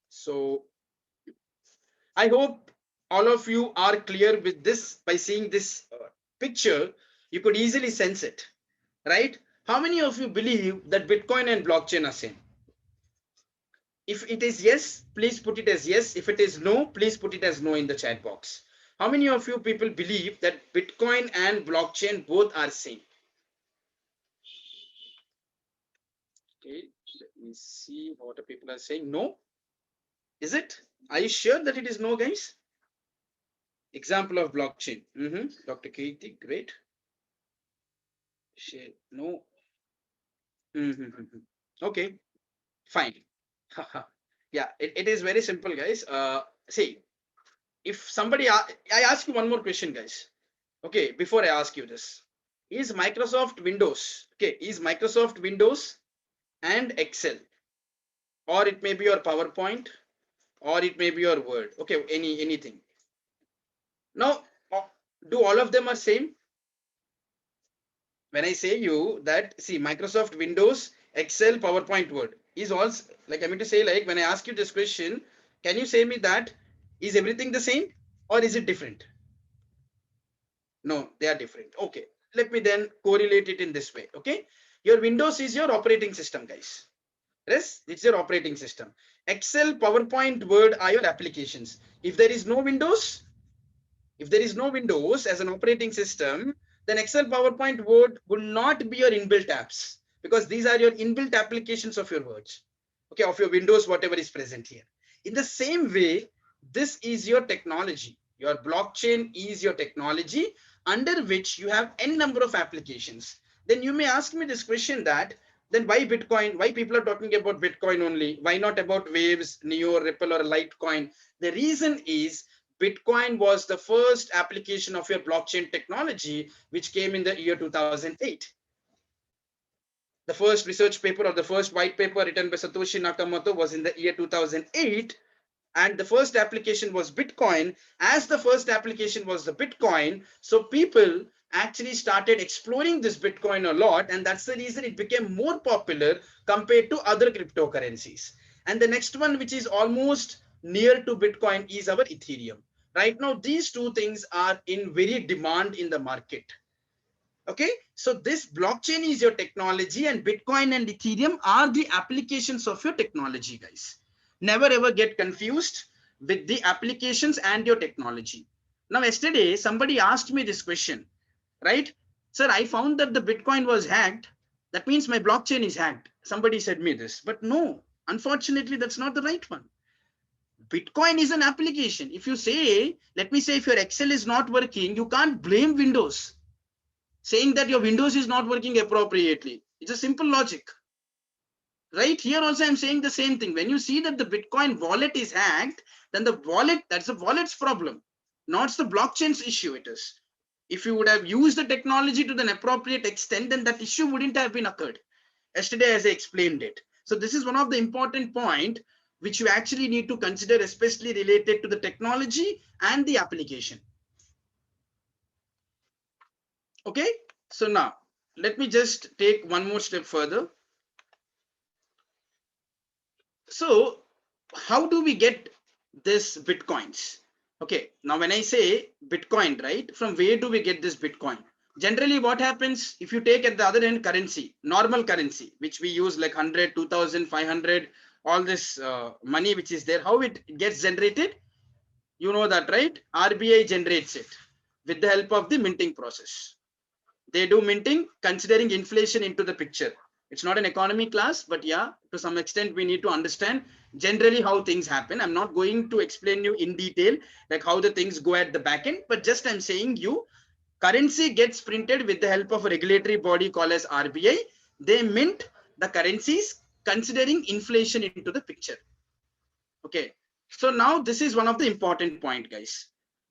So I hope all of you are clear with this. By seeing this picture, you could easily sense it, right? How many of you believe that Bitcoin and blockchain are same? If it is yes, please put it as yes. If it is no, please put it as no in the chat box. How many of you people believe that Bitcoin and blockchain both are same? Okay, let me see what the people are saying. No? Is it? Are you sure that it is no, guys? Example of blockchain. Dr. Kirti, great. Share. No. Okay, fine. Yeah, it is very simple, guys. See, if somebody, I ask you one more question, guys. Okay, before I ask you this, is Microsoft Windows, okay, is Microsoft Windows and Excel, or it may be your PowerPoint, or it may be your Word, okay, anything. Now, do all of them are same? When I say you that, see, Microsoft Windows, Excel, PowerPoint, Word is all, like I mean to say, like when I ask you this question, can you say me that is everything the same? or is it different? No, they are different. Okay, let me then correlate it in this way. Okay, your Windows is your operating system, guys. Yes, it's your operating system. Excel, PowerPoint, Word are your applications. If there is no Windows, if there is no Windows as an operating system, then Excel, PowerPoint, Word will not be your inbuilt apps, because these are your inbuilt applications of your words. Okay, of your Windows, whatever is present here. In the same way, this is your technology. Your blockchain is your technology under which you have n number of applications. Then you may ask me this question that, then why Bitcoin? Why people are talking about Bitcoin only? Why not about Waves, Neo, Ripple, or Litecoin? The reason is Bitcoin was the first application of your blockchain technology, which came in the year 2008. The first research paper or the first white paper written by Satoshi Nakamoto was in the year 2008. And the first application was Bitcoin. As the first application was the Bitcoin, so people actually started exploring this Bitcoin a lot, and that's the reason it became more popular compared to other cryptocurrencies. And the next one, which is almost near to Bitcoin, is our Ethereum. Right now, these two things are in very demand in the market. Okay, so this blockchain is your technology, and Bitcoin and Ethereum are the applications of your technology, guys. Never ever get confused with the applications and your technology. Now, yesterday, somebody asked me this question, right? Sir, I found that the Bitcoin was hacked. That means my blockchain is hacked. Somebody said me this, but no, unfortunately, that's not the right one. Bitcoin is an application. If you say, let me say, if your Excel is not working, you can't blame Windows saying that your Windows is not working appropriately. It's a simple logic. Right here also I'm saying the same thing. When you see that the Bitcoin wallet is hacked, then the wallet, that's the wallet's problem, not the blockchain's issue it is. If you would have used the technology to an appropriate extent, then that issue wouldn't have been occurred. Yesterday, as I explained it. So this is one of the important point which you actually need to consider, especially related to the technology and the application. Okay, so now let me just take one more step further. So how do we get this Bitcoins? Okay, now when I say Bitcoin, right, from where do we get this Bitcoin? Generally, what happens if you take at the other end currency, normal currency, which we use like 100, 2000, 500, all this money which is there, how it gets generated? You know that, right? RBI generates it with the help of the minting process. They do minting considering inflation into the picture. It's not an economy class, but yeah, to some extent we need to understand generally how things happen. I'm not going to explain you in detail like how the things go at the back end, but just I'm saying you currency gets printed with the help of a regulatory body called as RBI. They mint the currencies considering inflation into the picture. Okay, so now this is one of the important point, guys.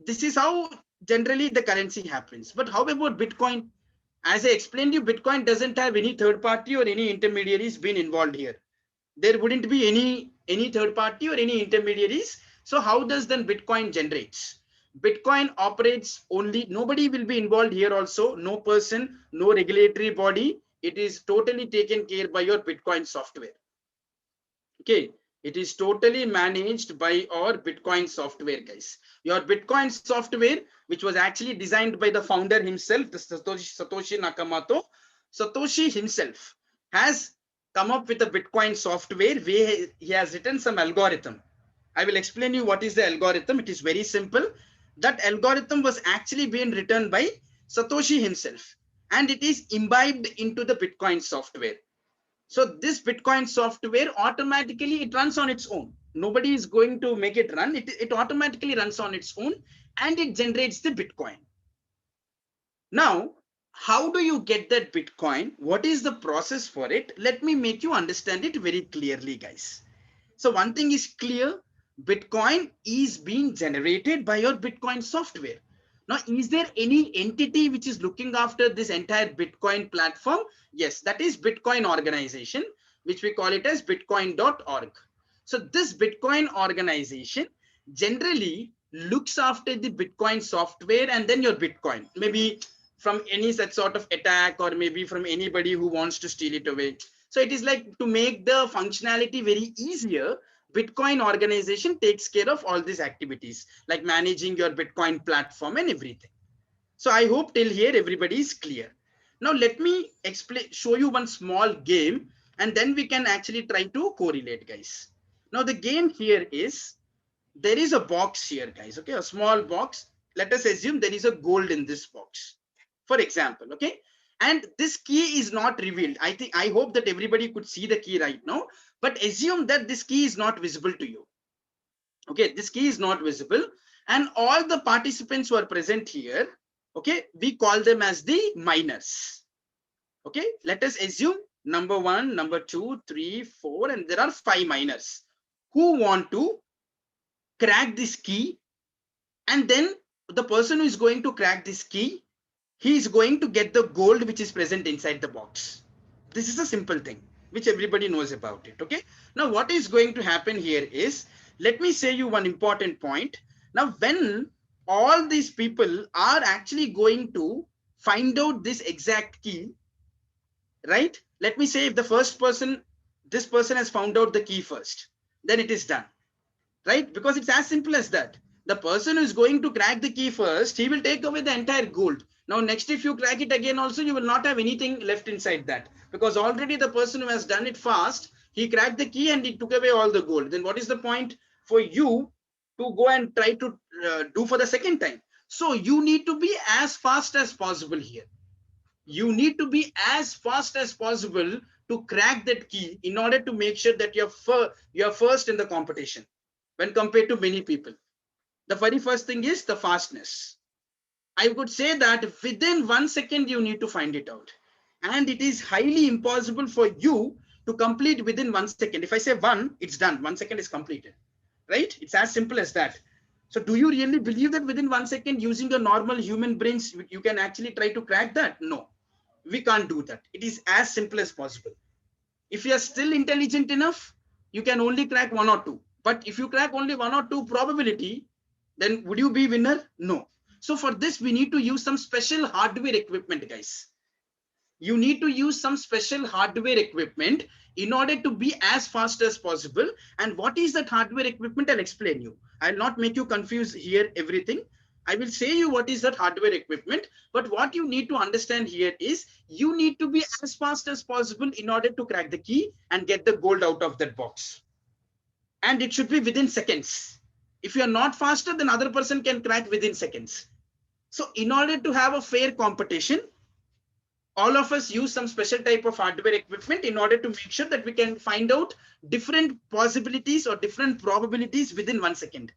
This is how generally the currency happens. But how about Bitcoin? As I explained you, Bitcoin doesn't have any third party or any intermediaries been involved here. There wouldn't be any third party or any intermediaries. So how does then Bitcoin generates? Bitcoin operates only, nobody will be involved here also, no person, no regulatory body. It is totally taken care by your Bitcoin software. Okay, it is totally managed by our Bitcoin software, guys. Your Bitcoin software, which was actually designed by the founder himself, the Satoshi Nakamoto. Satoshi himself has come up with a Bitcoin software where he has written some algorithm. I will explain you what is the algorithm. It is very simple. That algorithm was actually being written by Satoshi himself, and it is imbibed into the Bitcoin software. So this Bitcoin software automatically it runs on its own. Nobody is going to make it run. It automatically runs on its own and it generates the Bitcoin. Now, how do you get that Bitcoin? What is the process for it? Let me make you understand it very clearly, guys. So one thing is clear, Bitcoin is being generated by your Bitcoin software. Now, is there any entity which is looking after this entire Bitcoin platform? Yes, that is Bitcoin organization, which we call it as bitcoin.org. So this Bitcoin organization generally looks after the Bitcoin software and then your Bitcoin, maybe from any such sort of attack or maybe from anybody who wants to steal it away. So it is like to make the functionality very easier, Bitcoin organization takes care of all these activities, like managing your Bitcoin platform and everything. So I hope till here everybody is clear. Now let me show you one small game, and then we can actually try to correlate, guys. Now the game here is, there is a box here, guys. Okay, a small box. Let us assume there is a gold in this box, for example. Okay, and this key is not revealed. I hope that everybody could see the key right now, but assume that this key is not visible to you. Okay, this key is not visible, and all the participants who are present here, okay, we call them as the miners. Okay, let us assume number 1, number 2, 3, 4, and there are 5 miners who want to crack this key. And then the person who is going to crack this key, he is going to get the gold which is present inside the box. This is a simple thing which everybody knows about it. Okay, now what is going to happen here is, let me say you one important point. Now when all these people are actually going to find out this exact key, right? Let me say if the first person, this person has found out the key first, then it is done, right? Because it's as simple as that. The person who is going to crack the key first, he will take away the entire gold. Now next, if you crack it again also, you will not have anything left inside that, because already the person who has done it fast, he cracked the key and he took away all the gold. Then what is the point for you to go and try to do for the second time? So you need to be as fast as possible here. You need to be as fast as possible to crack that key in order to make sure that you're first in the competition when compared to many people. The very first thing is the fastness. I would say that within 1 second, you need to find it out. And it is highly impossible for you to complete within 1 second. If I say 1, it's done. 1 second is completed, right? It's as simple as that. So do you really believe that within 1 second, using a normal human brains, you can actually try to crack that? No, we can't do that. It is as simple as possible. If you are still intelligent enough, you can only crack 1 or 2. But if you crack only 1 or 2 probability, then would you be winner? No. So for this, we need to use some special hardware equipment, guys. You need to use some special hardware equipment in order to be as fast as possible. And what is that hardware equipment? I'll explain you. I'll not make you confuse here everything. I will say you what is that hardware equipment, but what you need to understand here is you need to be as fast as possible in order to crack the key and get the gold out of that box. And it should be within seconds. If you're not faster, then other person can crack within seconds. So in order to have a fair competition, all of us use some special type of hardware equipment in order to make sure that we can find out different possibilities or different probabilities within 1 second,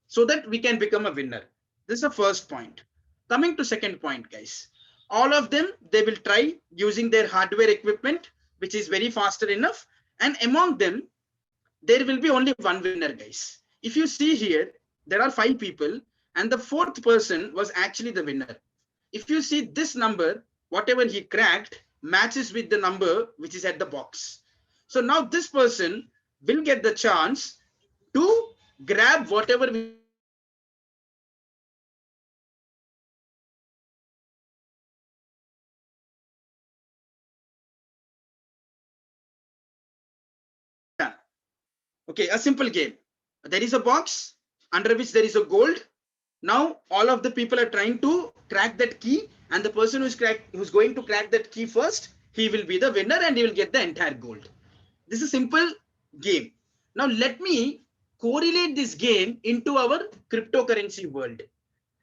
so that we can become a winner. This is the first point. Coming to second point, guys. All of them, they will try using their hardware equipment, which is very faster enough. And among them, there will be only one winner, guys. If you see here, there are 5 people and the 4th person was actually the winner. If you see this number, whatever he cracked matches with the number which is at the box. So now this person will get the chance to grab whatever which is at the box. And if he grabs it, it is done. Okay, a simple game. There is a box under which there is a gold. Now all of the people are trying to crack that key, and the person who's going to crack that key first, he will be the winner and he will get the entire gold. This is a simple game. Now let me correlate this game into our cryptocurrency world,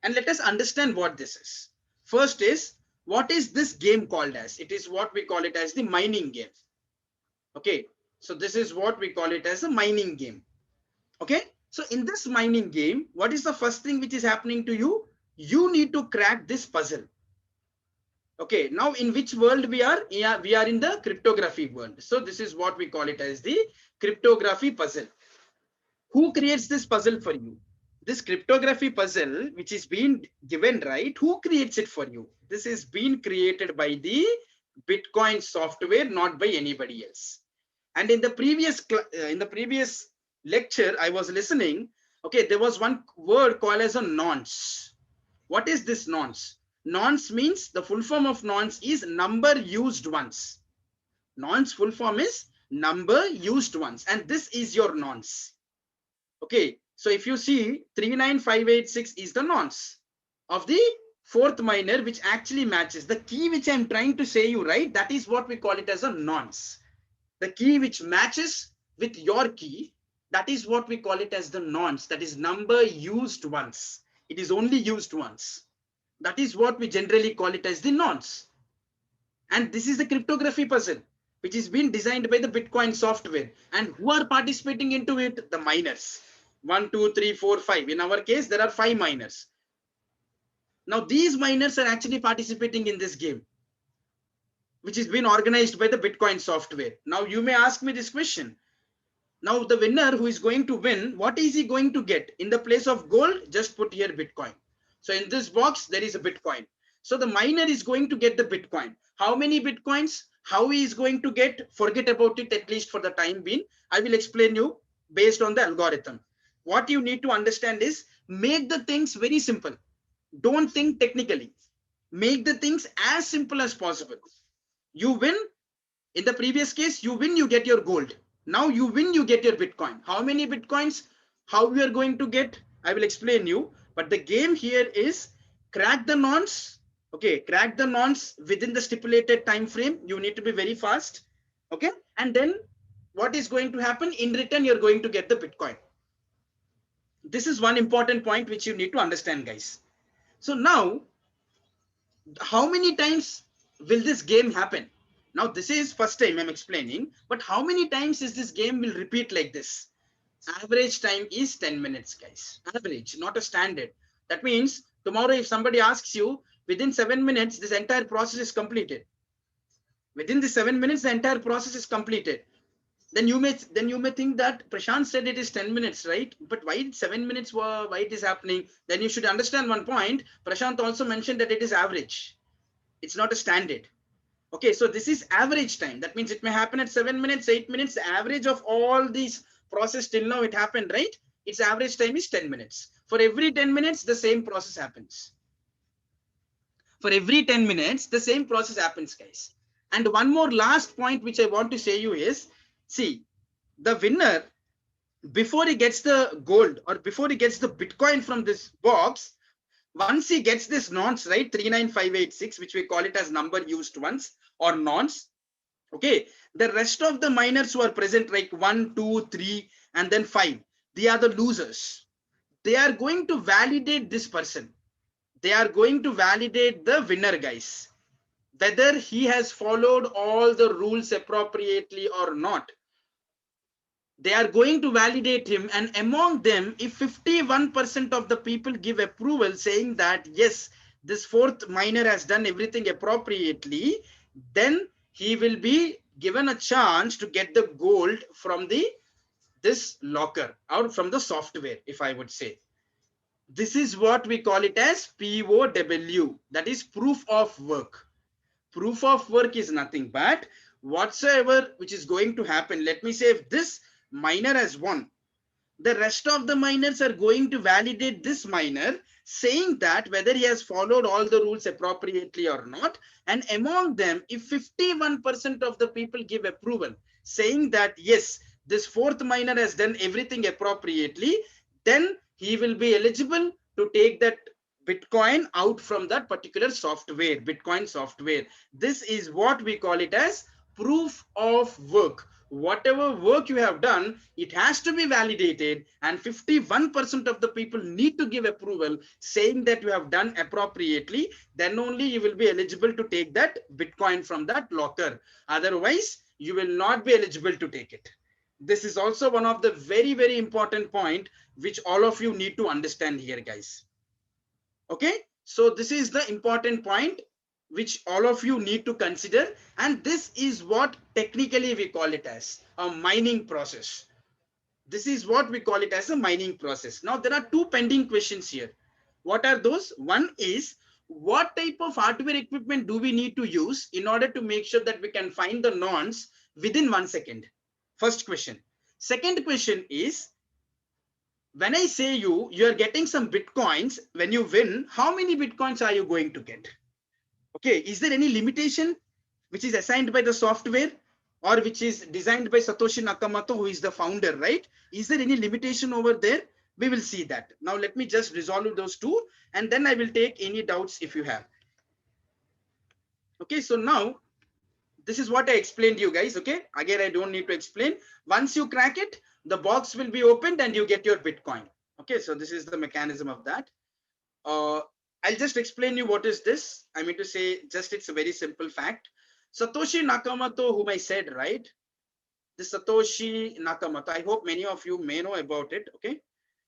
and let us understand what this is. First is, what is this game called as? It is what we call it as the mining game. Okay, so this is what we call it as a mining game. Okay, so in this mining game, what is the first thing which is happening to you? You need to crack this puzzle. Okay, now in which world we are? Yeah, we are in the cryptography world. So this is what we call it as the cryptography puzzle. Who creates this puzzle for you? This cryptography puzzle, which is being given, right? Who creates it for you? This is being created by the Bitcoin software, not by anybody else. And in the previous lecture, I was listening. Okay, there was one word called as a nonce. What is this nonce? Nonce means, the full form of nonce is number used once. Nonce full form is number used once, and this is your nonce. Okay, so if you see 39586 is the nonce of the fourth minor, which actually matches the key which I'm trying to say you, right? That is what we call it as a nonce. The key which matches with your key, that is what we call it as the nonce. That is number used once. It is only used once. That is what we generally call it as the nonce. And this is the cryptography puzzle, which is being designed by the Bitcoin software. And who are participating into it? The miners. 1, 2, 3, 4, 5. In our case, there are 5 miners. Now, these miners are actually participating in this game, which is being organized by the Bitcoin software. Now, you may ask me this question. Now, the winner who is going to win, what is he going to get? In the place of gold, just put here Bitcoin. So in this box, there is a Bitcoin. So the miner is going to get the Bitcoin. How many Bitcoins? How he is going to get? Forget about it, at least for the time being. I will explain you based on the algorithm. What you need to understand is make the things very simple. Don't think technically. Make the things as simple as possible. You win. In the previous case, you win, you get your gold. Now you win, you get your Bitcoin. How many Bitcoins? How we are going to get? I will explain you. But the game here is crack the nonce. Okay, crack the nonce within the stipulated time frame. You need to be very fast. Okay, and then what is going to happen? In return, you're going to get the Bitcoin. This is one important point which you need to understand, guys. So now, how many times will this game happen? Now, this is first time I'm explaining, but how many times is this game will repeat like this? Average time is 10 minutes, guys. Average, not a standard. That means tomorrow, if somebody asks you, within 7 minutes, this entire process is completed. Within the 7 minutes, the entire process is completed. Then you may think that Prashant said it is 10 minutes, right? But why 7 minutes? Why it is happening? Then you should understand one point. Prashant also mentioned that it is average. It's not a standard. Okay, so this is average time. That means it may happen at 7 minutes, 8 minutes. The average of all these process till now it happened, right? Its average time is 10 minutes. For every 10 minutes, the same process happens. For every 10 minutes, the same process happens, guys. And one more last point which I want to say you is, see, the winner, before he gets the gold or before he gets the Bitcoin from this box, once he gets this nonce, right, 39586, which we call it as number used once or nonce, okay, the rest of the miners who are present, like 1, 2, 3, and then 5, they are the losers. They are going to validate this person. They are going to validate the winner, guys, whether he has followed all the rules appropriately or not. They are going to validate him, and among them, if 51% of the people give approval saying that yes, this fourth miner has done everything appropriately, then he will be given a chance to get the gold from this locker or from the software, if I would say. This is what we call it as POW, that is proof of work. Proof of work is nothing but whatsoever which is going to happen. Let me say if this miner has won, the rest of the miners are going to validate this miner, saying that whether he has followed all the rules appropriately or not. And among them, if 51% of the people give approval, saying that yes, this fourth miner has done everything appropriately, then he will be eligible to take that Bitcoin out from that particular software, Bitcoin software. This is what we call it as proof of work. Whatever work you have done, it has to be validated, and 51% of the people need to give approval saying that you have done appropriately. Then only you will be eligible to take that Bitcoin from that locker. Otherwise, you will not be eligible to take it. This is also one of the very, very important point which all of you need to understand here, guys. Okay, so this is the important point which all of you need to consider, and this is what technically we call it as a mining process. This is what we call it as a mining process. Now there are two pending questions here. What are those? One is, what type of hardware equipment do we need to use in order to make sure that we can find the nonce within 1 second? First question. Second question is, when I say you are getting some Bitcoins, when you win, how many Bitcoins are you going to get? Okay, is there any limitation which is assigned by the software? or which is designed by Satoshi Nakamoto, who is the founder, right? Is there any limitation over there? We will see that. Now let me just resolve those two, and then I will take any doubts if you have. Okay, so now this is what I explained to you guys. Okay, again, I don't need to explain. Once you crack it, the box will be opened and you get your Bitcoin. Okay, so this is the mechanism of that. I'll just explain you what is this. I mean to say, just it's a very simple fact. Satoshi Nakamoto, whom I said, right? The Satoshi Nakamoto. I hope many of you may know about it. Okay,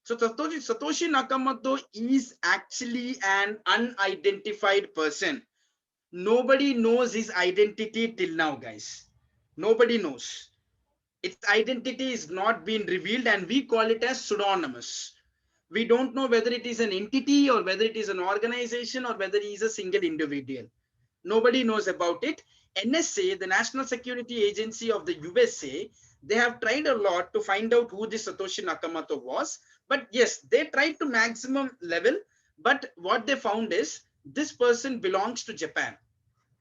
so Satoshi Nakamoto is actually an unidentified person. Nobody knows his identity till now, guys. Nobody knows. Its identity is not being revealed, and we call it as pseudonymous. We don't know whether it is an entity or whether it is an organization or whether he is a single individual. Nobody knows about it. NSA, the National Security Agency of the USA, they have tried a lot to find out who this Satoshi Nakamoto was. But yes, they tried to maximum level. But what they found is this person belongs to Japan.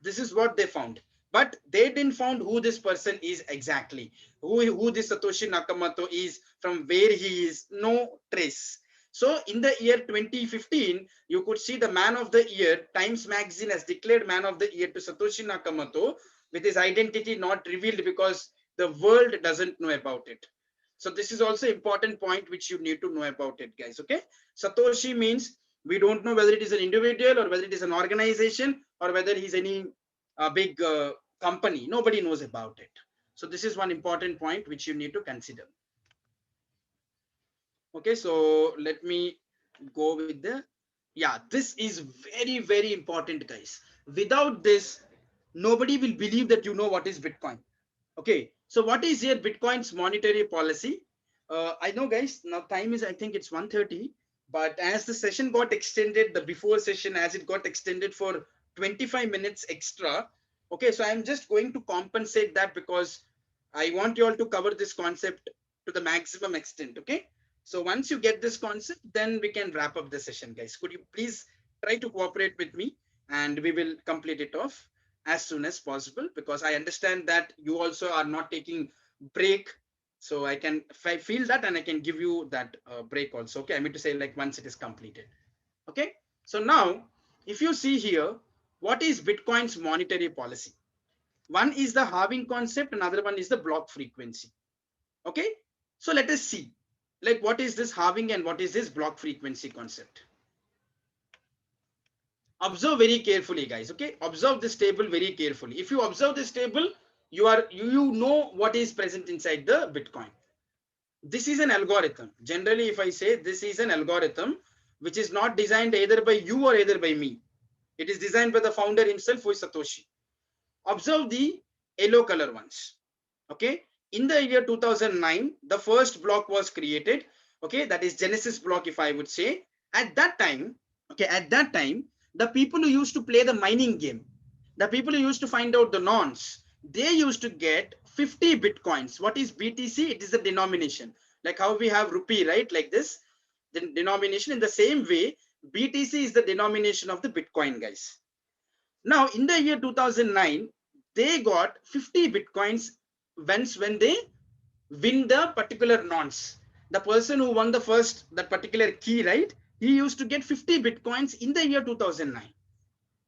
This is what they found. But they didn't find who this person is exactly. Who this Satoshi Nakamoto is, from where he is, no trace. So in the year 2015, you could see the man of the year, Times Magazine has declared man of the year to Satoshi Nakamoto, with his identity not revealed because the world doesn't know about it. So this is also important point which you need to know about it, guys. Okay, Satoshi means we don't know whether it is an individual or whether it is an organization or whether he's any big company. Nobody knows about it. So this is one important point which you need to consider. Okay, so let me go with the, yeah, this is very, very important, guys. Without this, nobody will believe that you know what is Bitcoin. Okay, so what is here Bitcoin's monetary policy? I know, guys, now time is, I think it's 1:30, but as the session got extended, the before session, as it got extended for 25 minutes extra. Okay, so I'm just going to compensate that because I want you all to cover this concept to the maximum extent. Okay, so once you get this concept, then we can wrap up the session, guys. Could you please try to cooperate with me and we will complete it off as soon as possible, because I understand that you also are not taking break. So I can feel that and I can give you that break also. Okay, I mean to say, like, once it is completed. Okay, so now if you see here, what is Bitcoin's monetary policy? One is the halving concept, another one is the block frequency. Okay, so let us see, like, what is this halving and what is this block frequency concept. Observe very carefully, guys. Okay, observe this table very carefully. If you observe this table, you know what is present inside the Bitcoin. This is an algorithm. Generally, if I say this is an algorithm which is not designed either by you or either by me, it is designed by the founder himself, who is Satoshi. Observe the yellow color ones. Okay, in the year 2009, the first block was created. Okay, that is Genesis block, if I would say. At that time, okay, at that time, the people who used to play the mining game, the people who used to find out the nonce, they used to get 50 Bitcoins. What is BTC? It is the denomination. Like how we have rupee, right? Like this, the denomination. In the same way, BTC is the denomination of the Bitcoin, guys. Now, in the year 2009, they got 50 Bitcoins when they win the particular nonce. The person who won the first, that particular key, right? He used to get 50 Bitcoins in the year 2009.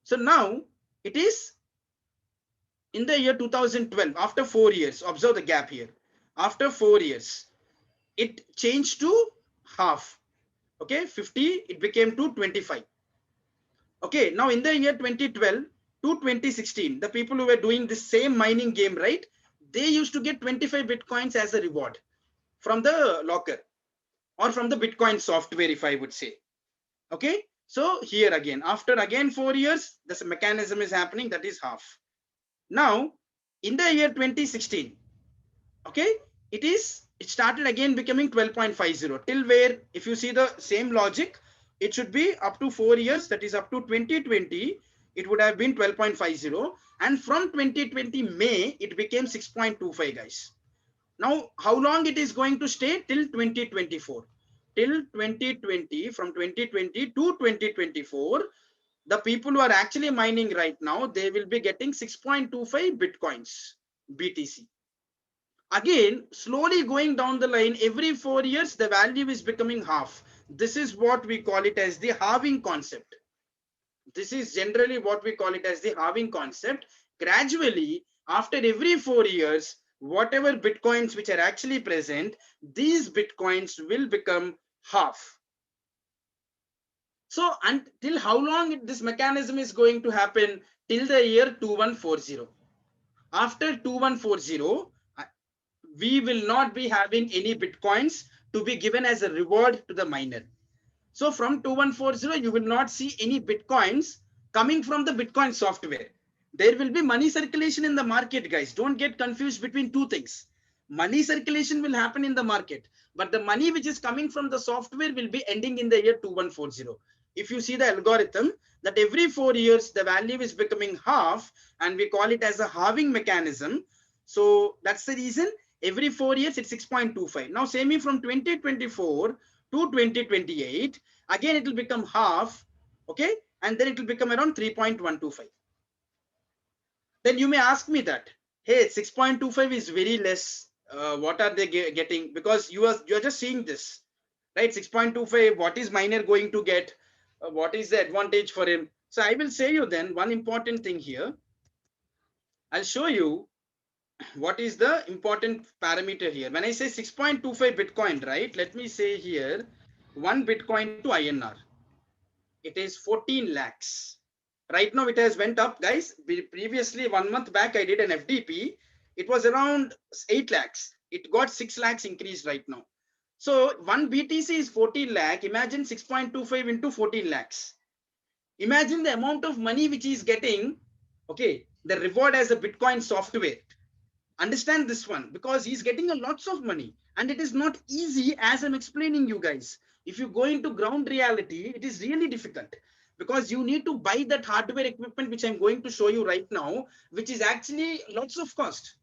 So now it is in the year 2012, after 4 years, observe the gap here. After 4 years, it changed to half. Okay, 50, it became to 25. Okay, now in the year 2012 to 2016, the people who were doing the same mining game, right? They used to get 25 Bitcoins as a reward from the locker or from the Bitcoin software, if I would say. Okay, so here again, after again 4 years, this mechanism is happening, that is half. Now, in the year 2016, okay, it started again becoming 12.50, till where, if you see the same logic, it should be up to 4 years, that is up to 2020, it would have been 12.50, and from 2020 May, it became 6.25, guys. Now, how long it is going to stay? Till 2024. Till 2020, from 2020 to 2024, the people who are actually mining right now, they will be getting 6.25 Bitcoins. BTC. Again, slowly going down the line, every 4 years, the value is becoming half. This is what we call it as the halving concept. This is generally what we call it as the halving concept. Gradually, after every 4 years, whatever Bitcoins which are actually present, these Bitcoins will become half. So until how long this mechanism is going to happen? Till the year 2140. After 2140, we will not be having any Bitcoins to be given as a reward to the miner. So from 2140, you will not see any Bitcoins coming from the Bitcoin software. There will be money circulation in the market, guys. Don't get confused between two things. Money circulation will happen in the market, but the money which is coming from the software will be ending in the year 2140. If you see the algorithm, that every 4 years, the value is becoming half, and we call it as a halving mechanism. So that's the reason every 4 years it's 6.25. Now, same from 2024 to 2028, again it will become half, okay, and then it will become around 3.125. Then you may ask me that, hey, 6.25 is very less. What are they getting? Because you are just seeing this, right? 6.25. What is miner going to get? What is the advantage for him? So I will say you then one important thing here. I'll show you what is the important parameter here. When I say 6.25 Bitcoin, right? Let me say here 1 Bitcoin to INR. It is 14 lakhs. Right now it has went up, guys. Previously 1 month back I did an FDP. It was around 8 lakhs. It got 6 lakhs increased right now. So 1 BTC is 14 lakh. Imagine 6.25 into 14 lakhs. Imagine the amount of money which he is getting. Okay, the reward as a Bitcoin software. Understand this one, because he's getting a lots of money, and it is not easy as I'm explaining you guys. If you go into ground reality, it is really difficult, because you need to buy that hardware equipment which I'm going to show you right now, which is actually lots of cost.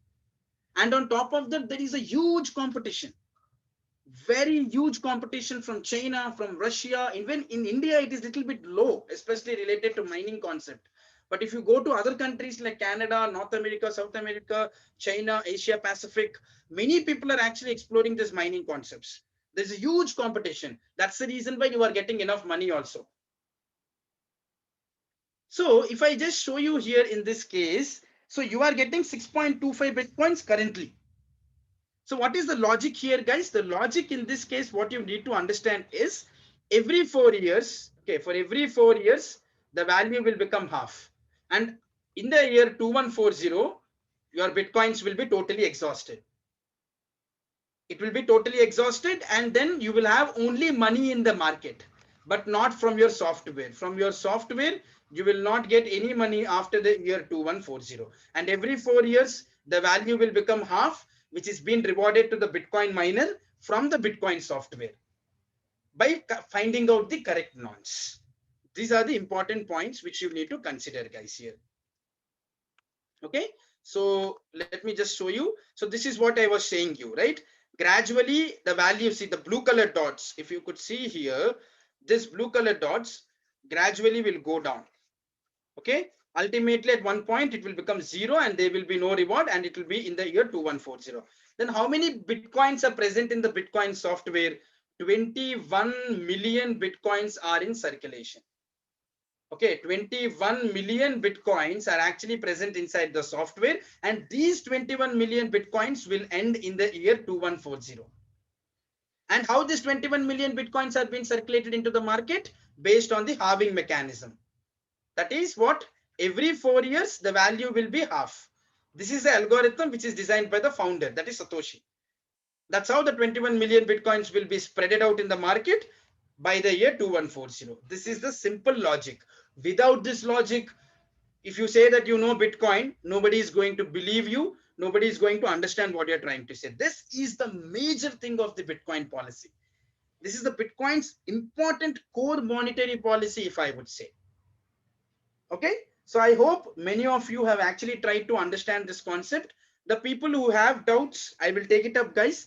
And on top of that, there is a huge competition, very huge competition from China, from Russia. Even in India, it is a little bit low, especially related to mining concept. But if you go to other countries like Canada, North America, South America, China, Asia Pacific, many people are actually exploring these mining concepts. There's a huge competition. That's the reason why you are getting enough money also. So if I just show you here in this case, so you are getting 6.25 Bitcoins currently. So what is the logic here, guys? The logic in this case, what you need to understand is every 4 years, okay, for every 4 years, the value will become half. And in the year 2140, your Bitcoins will be totally exhausted. It will be totally exhausted, and then you will have only money in the market, but not from your software. From your software, you will not get any money after the year 2140. And every 4 years, the value will become half, which is being rewarded to the Bitcoin miner from the Bitcoin software by finding out the correct nonce. These are the important points which you need to consider, guys, here. Okay, so let me just show you. So this is what I was saying you, right? Gradually the value, see the blue color dots, if you could see here, this blue color dots gradually will go down. Okay, ultimately at one point it will become zero, and there will be no reward, and it will be in the year 2140. Then how many Bitcoins are present in the Bitcoin software? 21 million Bitcoins are in circulation. Okay, 21 million Bitcoins are actually present inside the software, and these 21 million Bitcoins will end in the year 2140. And how these 21 million Bitcoins are being circulated into the market? Based on the halving mechanism. That is what? Every 4 years, the value will be half. This is the algorithm which is designed by the founder, that is Satoshi. That's how the 21 million Bitcoins will be spread out in the market by the year 2140. This is the simple logic. Without this logic, if you say that you know Bitcoin, nobody is going to believe you. Nobody is going to understand what you're trying to say. This is the major thing of the Bitcoin policy. This is the Bitcoin's important core monetary policy, if I would say. Okay, so I hope many of you have actually tried to understand this concept. The people who have doubts, I will take it up, guys.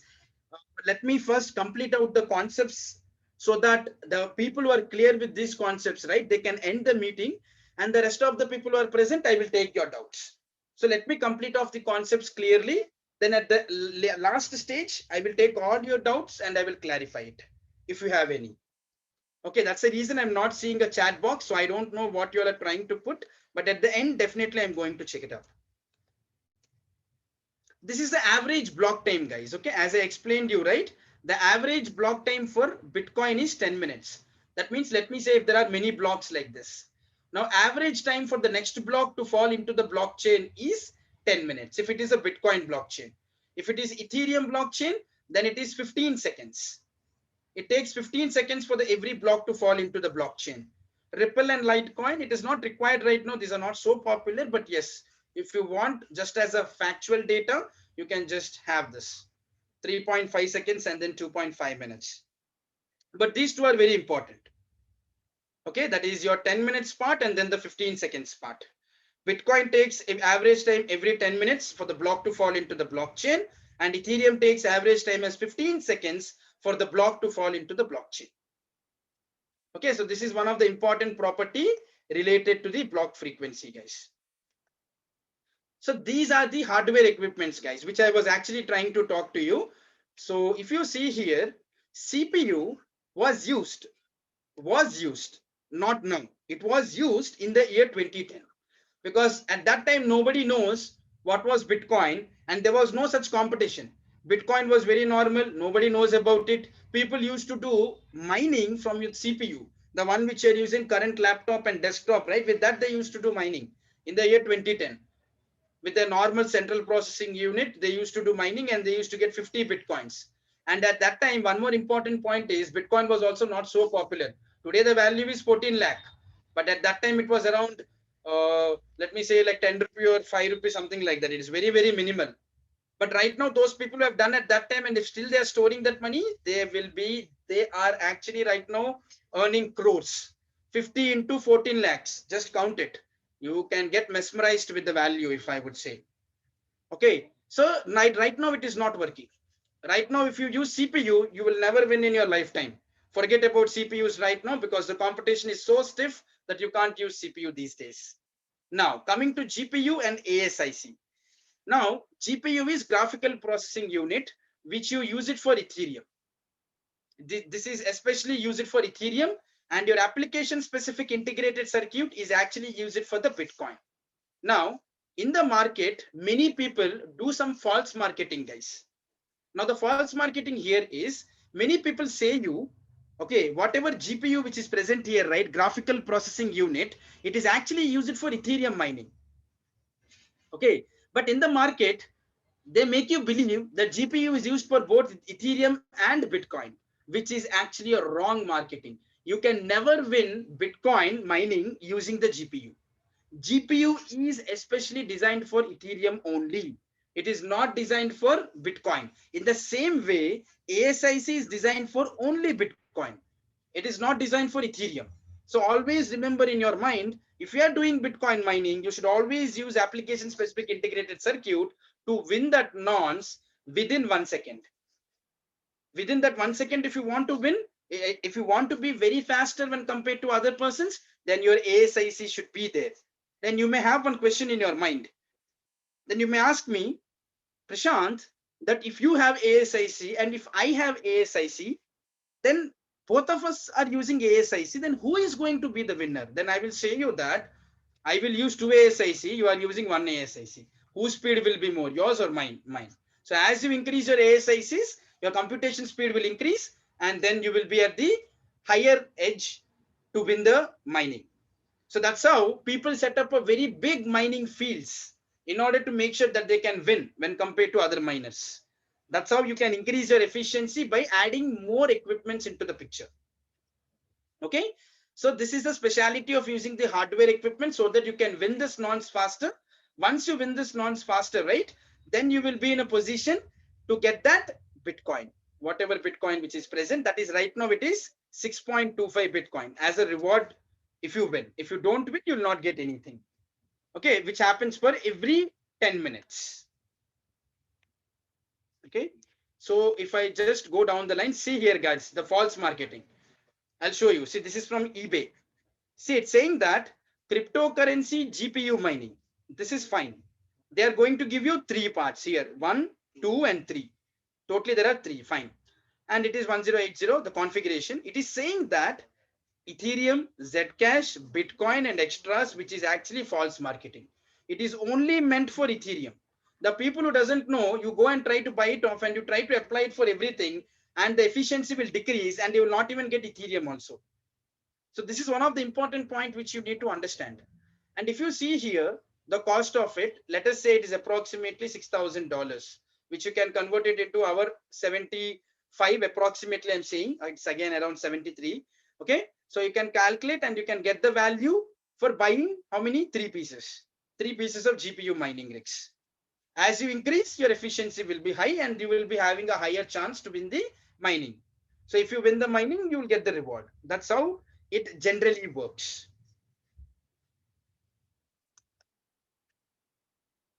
Let me first complete out the concepts, so that the people who are clear with these concepts, right, they can end the meeting, and the rest of the people who are present, I will take your doubts. So let me complete off the concepts clearly. Then at the last stage, I will take all your doubts and I will clarify it if you have any. Okay, that's the reason I'm not seeing a chat box. So I don't know what you all are trying to put, but at the end, definitely I'm going to check it out. This is the average block time, guys. Okay, as I explained you, right? The average block time for Bitcoin is 10 minutes. That means, let me say if there are many blocks like this. Now, average time for the next block to fall into the blockchain is 10 minutes. If it is a Bitcoin blockchain. If it is Ethereum blockchain, then it is 15 seconds. It takes 15 seconds for the every block to fall into the blockchain. Ripple and Litecoin, it is not required right now. These are not so popular, but yes, if you want just as a factual data, you can just have this 3.5 seconds and then 2.5 minutes. But these two are very important. Okay, that is your 10 minutes part and then the 15 seconds part. Bitcoin takes average time every 10 minutes for the block to fall into the blockchain, and Ethereum takes average time as 15 seconds for the block to fall into the blockchain. Okay, so this is one of the important property related to the block frequency, guys. So these are the hardware equipments, guys, which I was actually trying to talk to you. So if you see here, CPU was used, not now. It was used in the year 2010, because at that time nobody knows what was Bitcoin and there was no such competition. Bitcoin was very normal, nobody knows about it. People used to do mining from your CPU, the one which you're using current laptop and desktop, right? With that they used to do mining in the year 2010 with a normal central processing unit. They used to do mining and they used to get 50 Bitcoins. And at that time, one more important point is Bitcoin was also not so popular. Today the value is 14 lakh, but at that time it was around let me say like 10 rupee or 5 rupee, something like that. It is very, very minimal. But right now, those people who have done at that time, and if still they are storing that money, they are actually right now earning crores. 50 into 14 lakhs, just count it. You can get mesmerized with the value, if I would say. Okay, so right now it is not working. Right now, if you use CPU, you will never win in your lifetime. Forget about CPUs right now, because the competition is so stiff that you can't use CPU these days. Now, coming to GPU and ASIC. Now, GPU is graphical processing unit, which you use it for Ethereum. This is especially used for Ethereum, and your application specific integrated circuit is actually used for the Bitcoin. Now, in the market, many people do some false marketing, guys. Now, the false marketing here is many people say you, okay, whatever GPU which is present here, right, graphical processing unit, it is actually used for Ethereum mining. Okay, but in the market, they make you believe that GPU is used for both Ethereum and Bitcoin, which is actually a wrong marketing. You can never win Bitcoin mining using the GPU. GPU is especially designed for Ethereum only. It is not designed for Bitcoin. In the same way, ASIC is designed for only Bitcoin. It is not designed for Ethereum. So always remember in your mind, if you are doing Bitcoin mining, you should always use application specific integrated circuit to win that nonce within 1 second. Within that 1 second, if you want to win, if you want to be very faster when compared to other persons, then your ASIC should be there. Then you may have one question in your mind. Then you may ask me, Prashant, that if you have ASIC and if I have ASIC, then both of us are using ASIC, then who is going to be the winner? Then I will say you that I will use 2 ASIC, you are using 1 ASIC. Whose speed will be more, yours or mine? Mine. So as you increase your ASICs, your computation speed will increase, and then you will be at the higher edge to win the mining. So that's how people set up a very big mining fields in order to make sure that they can win when compared to other miners. That's how you can increase your efficiency by adding more equipments into the picture. Okay, so this is the speciality of using the hardware equipment so that you can win this nonce faster. Once you win this nonce faster, right, then you will be in a position to get that Bitcoin, whatever Bitcoin which is present. That is right now it is 6.25 Bitcoin as a reward if you win. If you don't win, you will not get anything. Okay, which happens for every 10 minutes. Okay, so if I just go down the line, see here, guys, the false marketing. I'll show you. See, this is from eBay. See, it's saying that cryptocurrency GPU mining. This is fine. They are going to give you 3 parts here, 1, 2 and 3. Totally there are 3, fine. And it is 1080, the configuration. It is saying that Ethereum, Zcash, Bitcoin and extras, which is actually false marketing. It is only meant for Ethereum. The people who doesn't know, you go and try to buy it off and you try to apply it for everything, and the efficiency will decrease and you will not even get Ethereum also. So this is one of the important point which you need to understand. And if you see here, the cost of it, let us say it is approximately $6,000, which you can convert it into our 75 approximately. I'm saying it's again around 73. Okay, so you can calculate and you can get the value for buying how many? 3 pieces. 3 pieces of GPU mining rigs. As you increase, your efficiency will be high and you will be having a higher chance to win the mining. So if you win the mining, you will get the reward. That's how it generally works.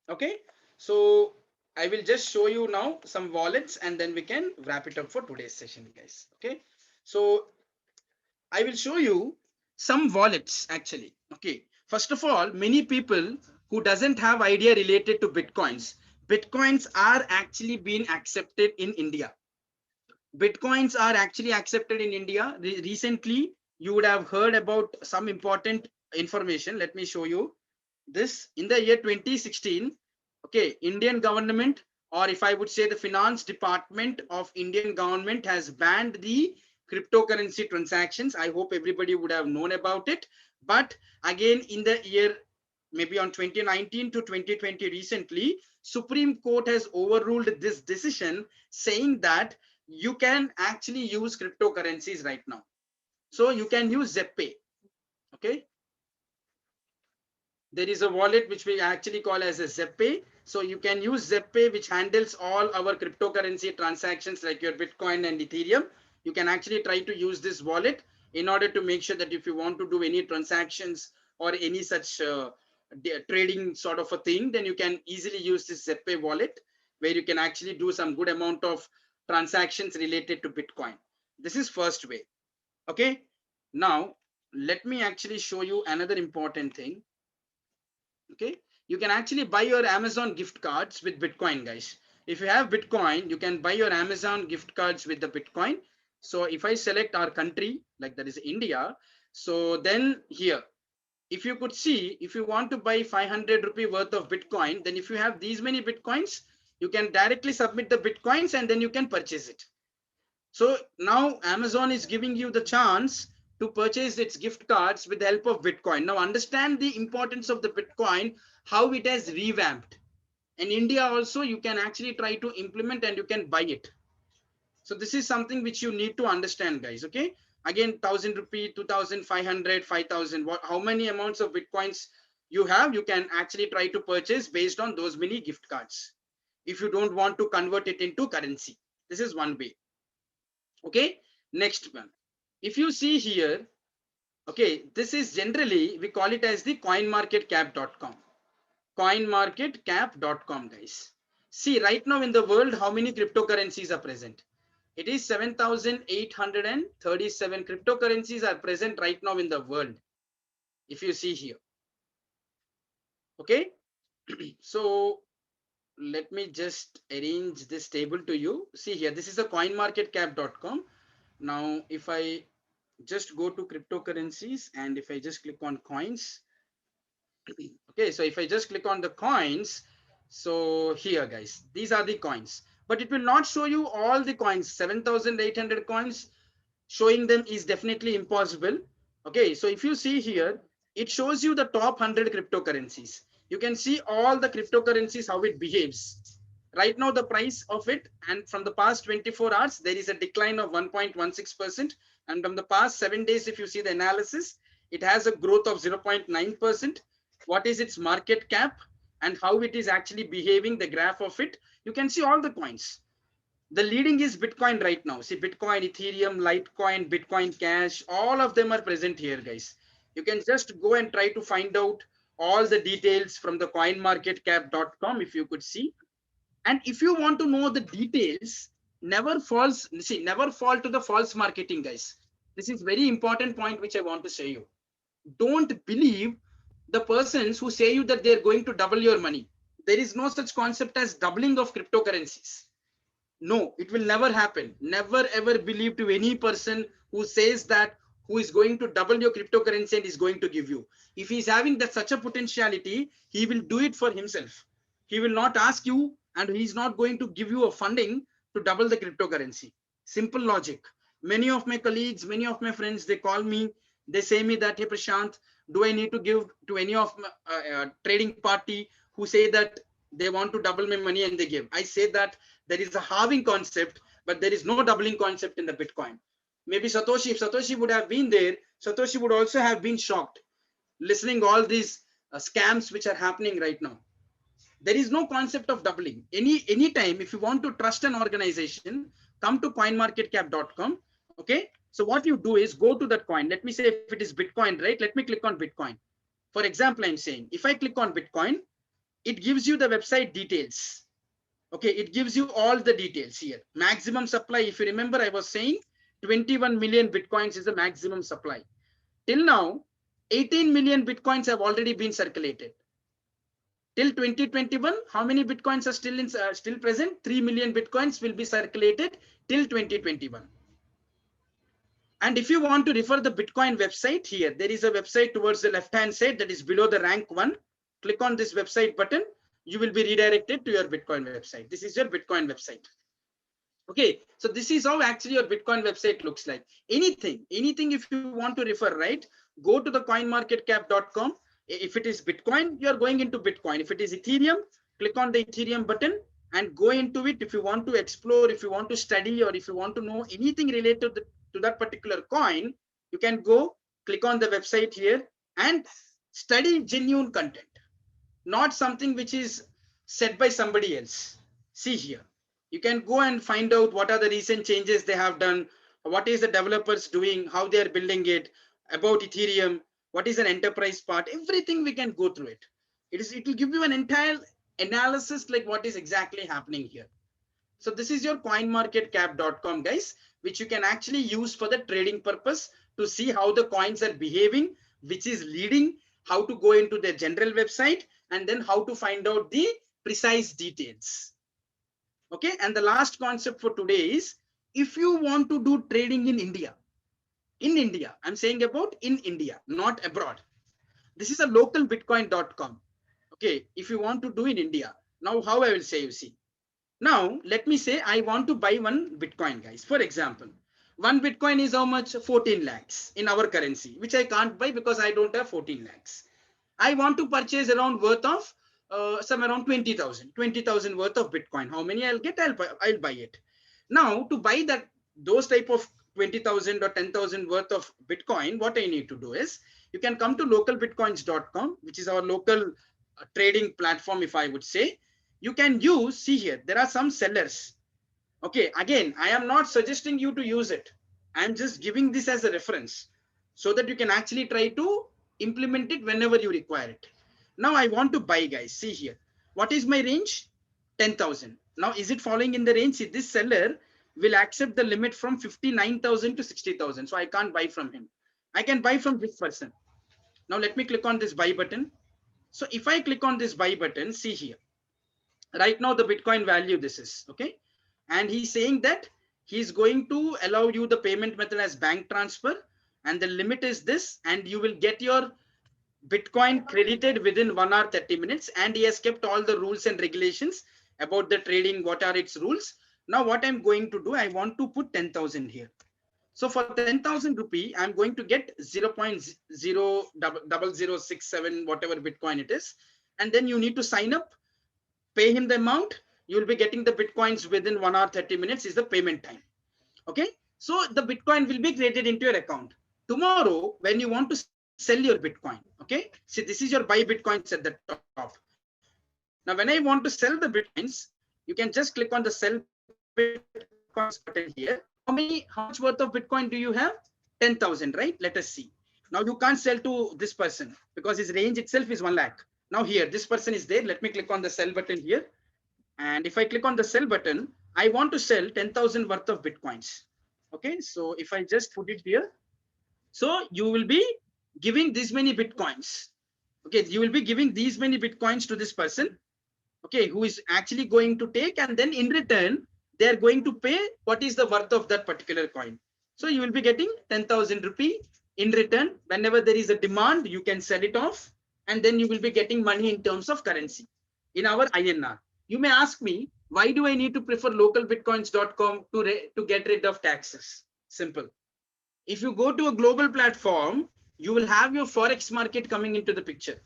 Okay, so I will just show you now some wallets and then we can wrap it up for today's session, guys. Okay, so I will show you some wallets actually. Okay, first of all, many people who doesn't have idea related to Bitcoins are actually being accepted in India. Bitcoins are actually accepted in India. Recently, you would have heard about some important information. Let me show you this. In the year 2016, okay, Indian government, or if I would say the finance department of Indian government, has banned the cryptocurrency transactions. I hope everybody would have known about it. But again, in the year maybe on 2019 to 2020 recently, Supreme Court has overruled this decision, saying that you can actually use cryptocurrencies right now. So you can use ZepPay. Okay, there is a wallet which we actually call as a ZepPay. So you can use ZepPay, which handles all our cryptocurrency transactions like your Bitcoin and Ethereum. You can actually try to use this wallet in order to make sure that if you want to do any transactions or any such trading sort of a thing, then you can easily use this ZepPay wallet, where you can actually do some good amount of transactions related to Bitcoin. This is first way. Okay, now let me actually show you another important thing. Okay, you can actually buy your Amazon gift cards with Bitcoin, guys. If you have Bitcoin, you can buy your Amazon gift cards with the Bitcoin. So if I select our country, like that is India, so then here, if you could see, if you want to buy 500 rupee worth of Bitcoin, then if you have these many Bitcoins, you can directly submit the Bitcoins and then you can purchase it. So now Amazon is giving you the chance to purchase its gift cards with the help of Bitcoin. Now understand the importance of the Bitcoin, how it has revamped. In India also, you can actually try to implement and you can buy it. So this is something which you need to understand, guys. Okay, again, 1,000 rupee, 2,500, 5,000, how many amounts of Bitcoins you have, you can actually try to purchase based on those many gift cards, if you don't want to convert it into currency. This is one way. Okay, next one. If you see here, okay, this is generally, we call it as the coinmarketcap.com. Coinmarketcap.com, guys. See, right now in the world, how many cryptocurrencies are present? It is 7,837 cryptocurrencies are present right now in the world. If you see here. Okay, so let me just arrange this table to you. See here, this is a coinmarketcap.com. Now, if I just go to cryptocurrencies and if I just click on coins, okay, so if I just click on the coins, so here, guys, these are the coins, but it will not show you all the coins. 7,800 coins, showing them is definitely impossible. Okay, so if you see here, it shows you the top 100 cryptocurrencies. You can see all the cryptocurrencies, how it behaves. Right now, the price of it, and from the past 24 hours, there is a decline of 1.16%. And from the past 7 days, if you see the analysis, it has a growth of 0.9%. What is its market cap and how it is actually behaving, the graph of it, you can see all the coins. The leading is Bitcoin right now. See, Bitcoin, Ethereum, Litecoin, Bitcoin Cash, all of them are present here, guys. You can just go and try to find out all the details from the coinmarketcap.com, if you could see. And if you want to know the details, never fall to the false marketing, guys. This is very important point which I want to say you. Don't believe the persons who say you that they're going to double your money. there is no such concept as doubling of cryptocurrencies. No, it will never happen. Never ever believe to any person who says that, who is going to double your cryptocurrency and is going to give you. If he is having that such a potentiality, he will do it for himself. He will not ask you, and he is not going to give you a funding to double the cryptocurrency. Simple logic. Many of my colleagues, many of my friends, they call me, they say me that, hey Prashant, do I need to give to any of my trading party who say that they want to double my money and they give? I say that there is a halving concept, but there is no doubling concept in the Bitcoin. Maybe Satoshi, if Satoshi would have been there, Satoshi would also have been shocked listening all these scams which are happening right now. There is no concept of doubling. Any time, if you want to trust an organization, come to coinmarketcap.com. Okay. So what you do is go to that coin. Let me say if it is Bitcoin, right? Let me click on Bitcoin. For example, I'm saying if I click on Bitcoin, it gives you the website details. Okay, it gives you all the details here. Maximum supply, if you remember, I was saying 21 million Bitcoins is the maximum supply. Till now, 18 million Bitcoins have already been circulated. Till 2021, how many Bitcoins are still present? 3 million Bitcoins will be circulated till 2021. And if you want to refer the Bitcoin website here, there is a website towards the left-hand side that is below the rank 1. Click on this website button. You will be redirected to your Bitcoin website. This is your Bitcoin website. Okay, so this is how actually your Bitcoin website looks like. Anything if you want to refer, right? Go to the coinmarketcap.com. If it is Bitcoin, you're going into Bitcoin. If it is Ethereum, click on the Ethereum button and go into it. If you want to explore, if you want to study, or if you want to know anything related to that particular coin, you can go click on the website here and study genuine content, not something which is said by somebody else. See here, you can go and find out what are the recent changes they have done, what is the developers doing, how they are building it, about Ethereum, what is an enterprise part, everything we can go through it. It will give you an entire analysis like what is exactly happening here. So this is your coinmarketcap.com, guys, which you can actually use for the trading purpose to see how the coins are behaving, which is leading, how to go into their general website, and then how to find out the precise details. Okay, and the last concept for today is, if you want to do trading in India, I'm saying about in India, not abroad. This is a local bitcoin.com. Okay, if you want to do in India, now how I will say, you see. Now, let me say I want to buy one Bitcoin, guys. For example, one Bitcoin is how much? 14 lakhs in our currency, which I can't buy because I don't have 14 lakhs. I want to purchase around worth of some around 20,000 worth of Bitcoin. How many I'll get? I'll buy it. Now, to buy those type of 20,000 or 10,000 worth of Bitcoin, what I need to do is, you can come to localbitcoins.com, which is our local trading platform, if I would say. You can use, see here, there are some sellers. Okay, again, I am not suggesting you to use it. I'm just giving this as a reference so that you can actually try to implement it whenever you require it. Now I want to buy, guys. See here. What is my range? 10,000. Now, is it following in the range? See, this seller will accept the limit from 59,000 to 60,000. So I can't buy from him. I can buy from this person. Now let me click on this buy button. So if I click on this buy button, see here. Right now the Bitcoin value this is, okay, and he's saying that he's going to allow you the payment method as bank transfer, and the limit is this, and you will get your Bitcoin credited within 1 hour 30 minutes, and he has kept all the rules and regulations about the trading, what are its rules. Now what I'm going to do, I want to put 10,000 here. So for 10,000 rupee, I'm going to get 0.00067 whatever Bitcoin it is, and then you need to sign up, pay him the amount. You will be getting the Bitcoins within 1 hour 30 minutes is the payment time. Okay, so the Bitcoin will be created into your account. Tomorrow, when you want to sell your Bitcoin, okay, see, this is your buy Bitcoins at the top. Now when I want to sell the Bitcoins, you can just click on the sell Bitcoins button here. How much worth of Bitcoin do you have? 10,000, right? Let us see. Now you can't sell to this person because his range itself is 1 lakh. Now here, this person is there. Let me click on the sell button here. And if I click on the sell button, I want to sell 10,000 worth of Bitcoins. Okay, so if I just put it here, so you will be giving this many Bitcoins. Okay, you will be giving these many Bitcoins to this person. okay, who is actually going to take, and then in return, they are going to pay what is the worth of that particular coin. So you will be getting 10,000 rupee in return. Whenever there is a demand, you can sell it off, and then you will be getting money in terms of currency in our INR. You may ask me, why do I need to prefer localbitcoins.com to get rid of taxes? Simple. If you go to a global platform, you will have your forex market coming into the picture.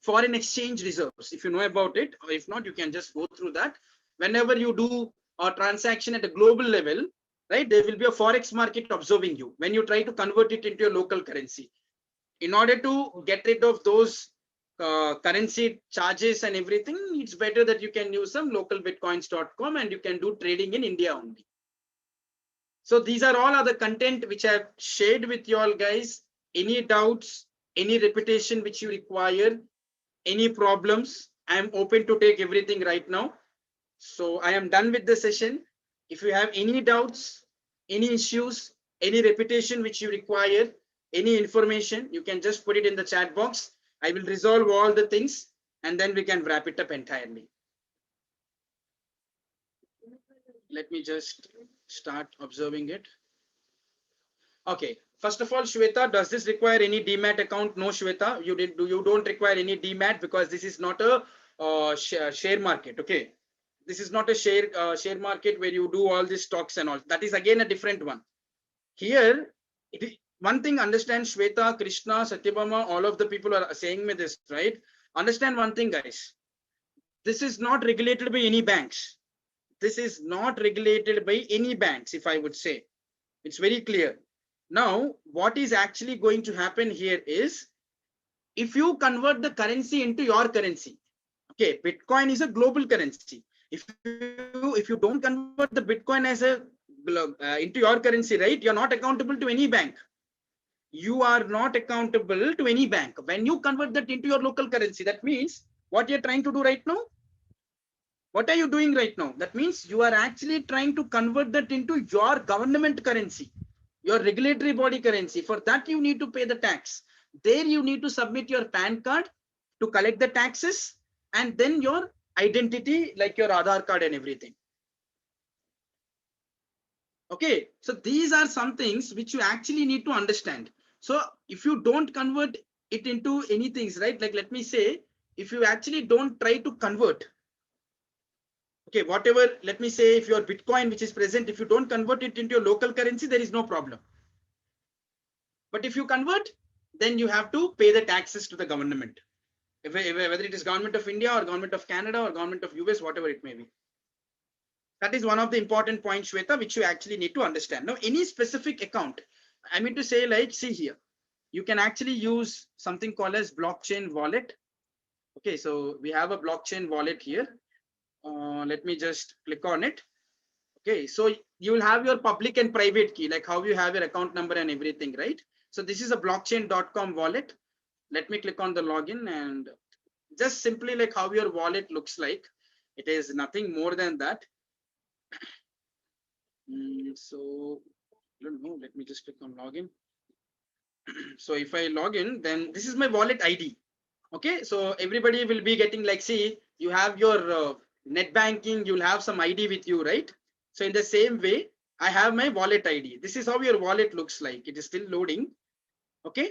Foreign exchange reserves, if you know about it, or if not, you can just go through that. Whenever you do a transaction at a global level, right, there will be a forex market observing you when you try to convert it into your local currency. In order to get rid of those currency charges and everything, it's better that you can use some localbitcoins.com and you can do trading in India only. So these are all other content which I've shared with you all guys. Any doubts, any repetition which you require, any problems, I am open to take everything right now. So I am done with the session. If you have any doubts, any issues, any repetition which you require, any information, you can just put it in the chat box. I will resolve all the things and then we can wrap it up entirely. Let me just start observing it. Okay, first of all, Shweta, does this require any demat account? No, Shweta, you don't require any demat because this is not a share market. Okay, this is not a share market where you do all these stocks and all. That is again a different one. Here, one thing, understand, Shweta, Krishna, Satyabama, all of the people are saying me this, right? Understand one thing, guys. This is not regulated by any banks. This is not regulated by any banks, if I would say. It's very clear. Now, what is actually going to happen here is, if you convert the currency into your currency, okay, Bitcoin is a global currency. If you don't convert the Bitcoin as a into your currency, right, you're not accountable to any bank. You are not accountable to any bank. When you convert that into your local currency, that means what you're trying to do right now. What are you doing right now? That means you are actually trying to convert that into your government currency, your regulatory body currency. For that, you need to pay the tax. There you need to submit your PAN card to collect the taxes, and then your identity, like your Aadhaar card and everything. Okay, so these are some things which you actually need to understand. So if you don't convert it into anything, right? Like, let me say, if you actually don't try to convert, okay, whatever, let me say, if your Bitcoin which is present, if you don't convert it into your local currency, there is no problem. But if you convert, then you have to pay the taxes to the government, whether it is government of India or government of Canada or government of US, whatever it may be. That is one of the important points, Shweta, which you actually need to understand. Now, any specific account, I mean to say, like, see here, you can actually use something called as blockchain wallet. Okay, so we have a blockchain wallet here. Let me just click on it. Okay, so you will have your public and private key, like how you have your account number and everything, right? So this is a blockchain.com wallet. Let me click on the login, and just simply like how your wallet looks like. It is nothing more than that. So I don't know, let me just click on login. So if I log in, then this is my wallet ID. Okay, so everybody will be getting, like, see, you have your net banking, you'll have some ID with you, right? So in the same way, I have my wallet ID. This is how your wallet looks like. It is still loading. Okay,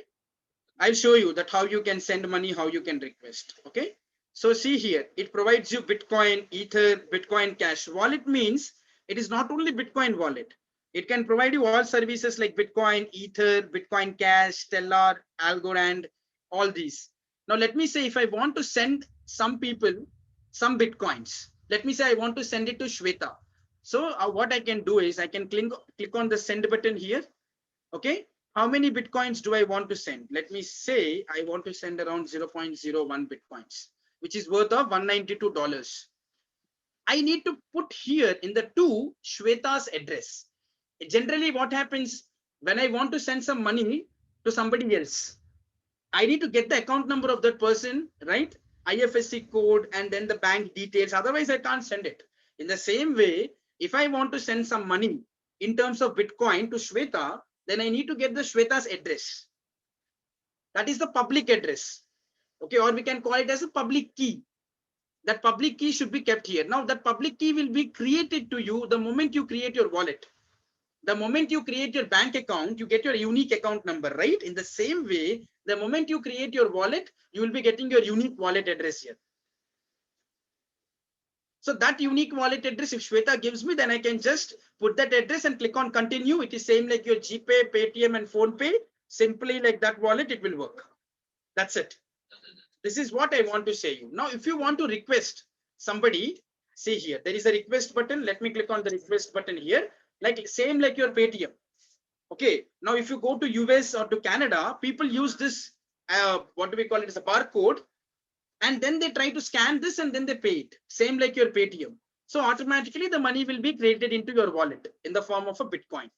I'll show you that how you can send money, how you can request. Okay, so see here, it provides you Bitcoin, Ether, Bitcoin Cash. Wallet means it is not only Bitcoin wallet. It can provide you all services like Bitcoin, Ether, Bitcoin Cash, Stellar, Algorand, all these. Now, let me say, if I want to send some people some Bitcoins, let me say I want to send it to Shweta. So what I can do is I can click on the send button here. Okay, how many Bitcoins do I want to send? Let me say I want to send around 0.01 Bitcoins, which is worth of $192. I need to put here in the to Shweta's address. Generally, what happens when I want to send some money to somebody else, I need to get the account number of that person, right? IFSC code and then the bank details. Otherwise, I can't send it. In the same way, if I want to send some money in terms of Bitcoin to Shweta, then I need to get the Shweta's address. That is the public address. Okay, or we can call it as a public key. That public key should be kept here. Now that public key will be created to you the moment you create your wallet. The moment you create your bank account, you get your unique account number, right? In the same way, the moment you create your wallet, you will be getting your unique wallet address here. So that unique wallet address, if Shweta gives me, then I can just put that address and click on continue. It is same like your GPay, Paytm and PhonePe. Simply like that wallet, it will work. That's it. This is what I want to say you. Now, if you want to request somebody, see here, there is a request button. Let me click on the request button here. Like same like your Paytm. Okay. Now, if you go to US or to Canada, people use this, what do we call it, as a barcode. And then they try to scan this and then they pay it. Same like your Paytm. So automatically the money will be created into your wallet in the form of a Bitcoin.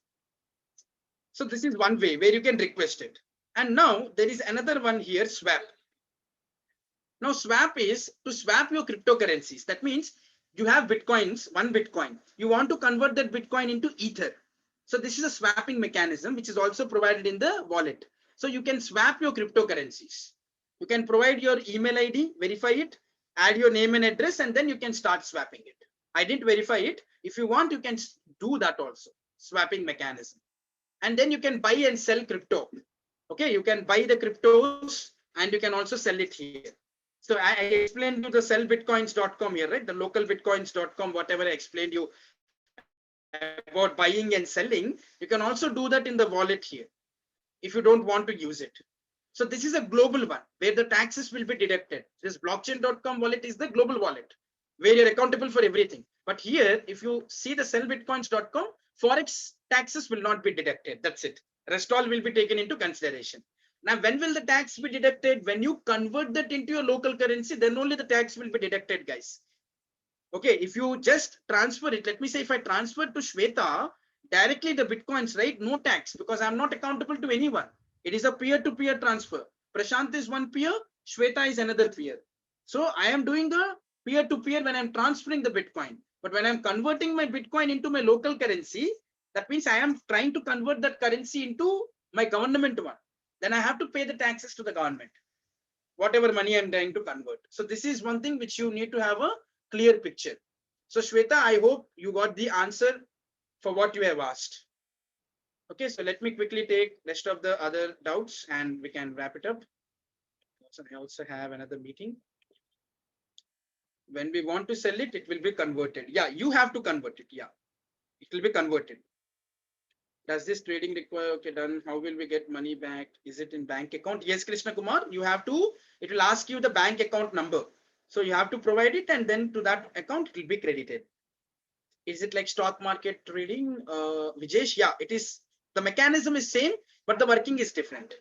So this is one way where you can request it. And now there is another one here, swap. Now swap is to swap your cryptocurrencies. That means you have Bitcoins, one Bitcoin. You want to convert that Bitcoin into Ether. So this is a swapping mechanism, which is also provided in the wallet. So you can swap your cryptocurrencies. You can provide your email ID, verify it, add your name and address, and then you can start swapping it. I didn't verify it. If you want, you can do that also, swapping mechanism. And then you can buy and sell crypto. Okay, you can buy the cryptos and you can also sell it here. So I explained you the sellbitcoins.com here, right? The localbitcoins.com, whatever I explained you about buying and selling, you can also do that in the wallet here if you don't want to use it. So this is a global one where the taxes will be deducted. This blockchain.com wallet is the global wallet where you're accountable for everything. But here, if you see the sellbitcoins.com, Forex taxes will not be deducted. That's it. Rest all will be taken into consideration. Now, when will the tax be deducted? When you convert that into your local currency, then only the tax will be deducted, guys. Okay, if you just transfer it, let me say if I transfer to Shweta directly the Bitcoins, right? No tax because I'm not accountable to anyone. It is a peer-to-peer transfer. Prashant is one peer, Shweta is another peer. So I am doing a peer-to-peer when I'm transferring the Bitcoin. But when I'm converting my Bitcoin into my local currency, that means I am trying to convert that currency into my government one. Then I have to pay the taxes to the government, whatever money I'm trying to convert. So this is one thing which you need to have a clear picture. So Shweta, I hope you got the answer for what you have asked. Okay, so let me quickly take rest of the other doubts and we can wrap it up. So I also have another meeting. When we want to sell it, it will be converted. Yeah, you have to convert it. Yeah, it will be converted. Does this trading require? Okay, done. How will we get money back? Is it in bank account? Yes, Krishna Kumar, you have to, it will ask you the bank account number. So you have to provide it and then to that account, it will be credited. Is it like stock market trading? Vijesh, yeah, it is. The mechanism is same, but the working is different.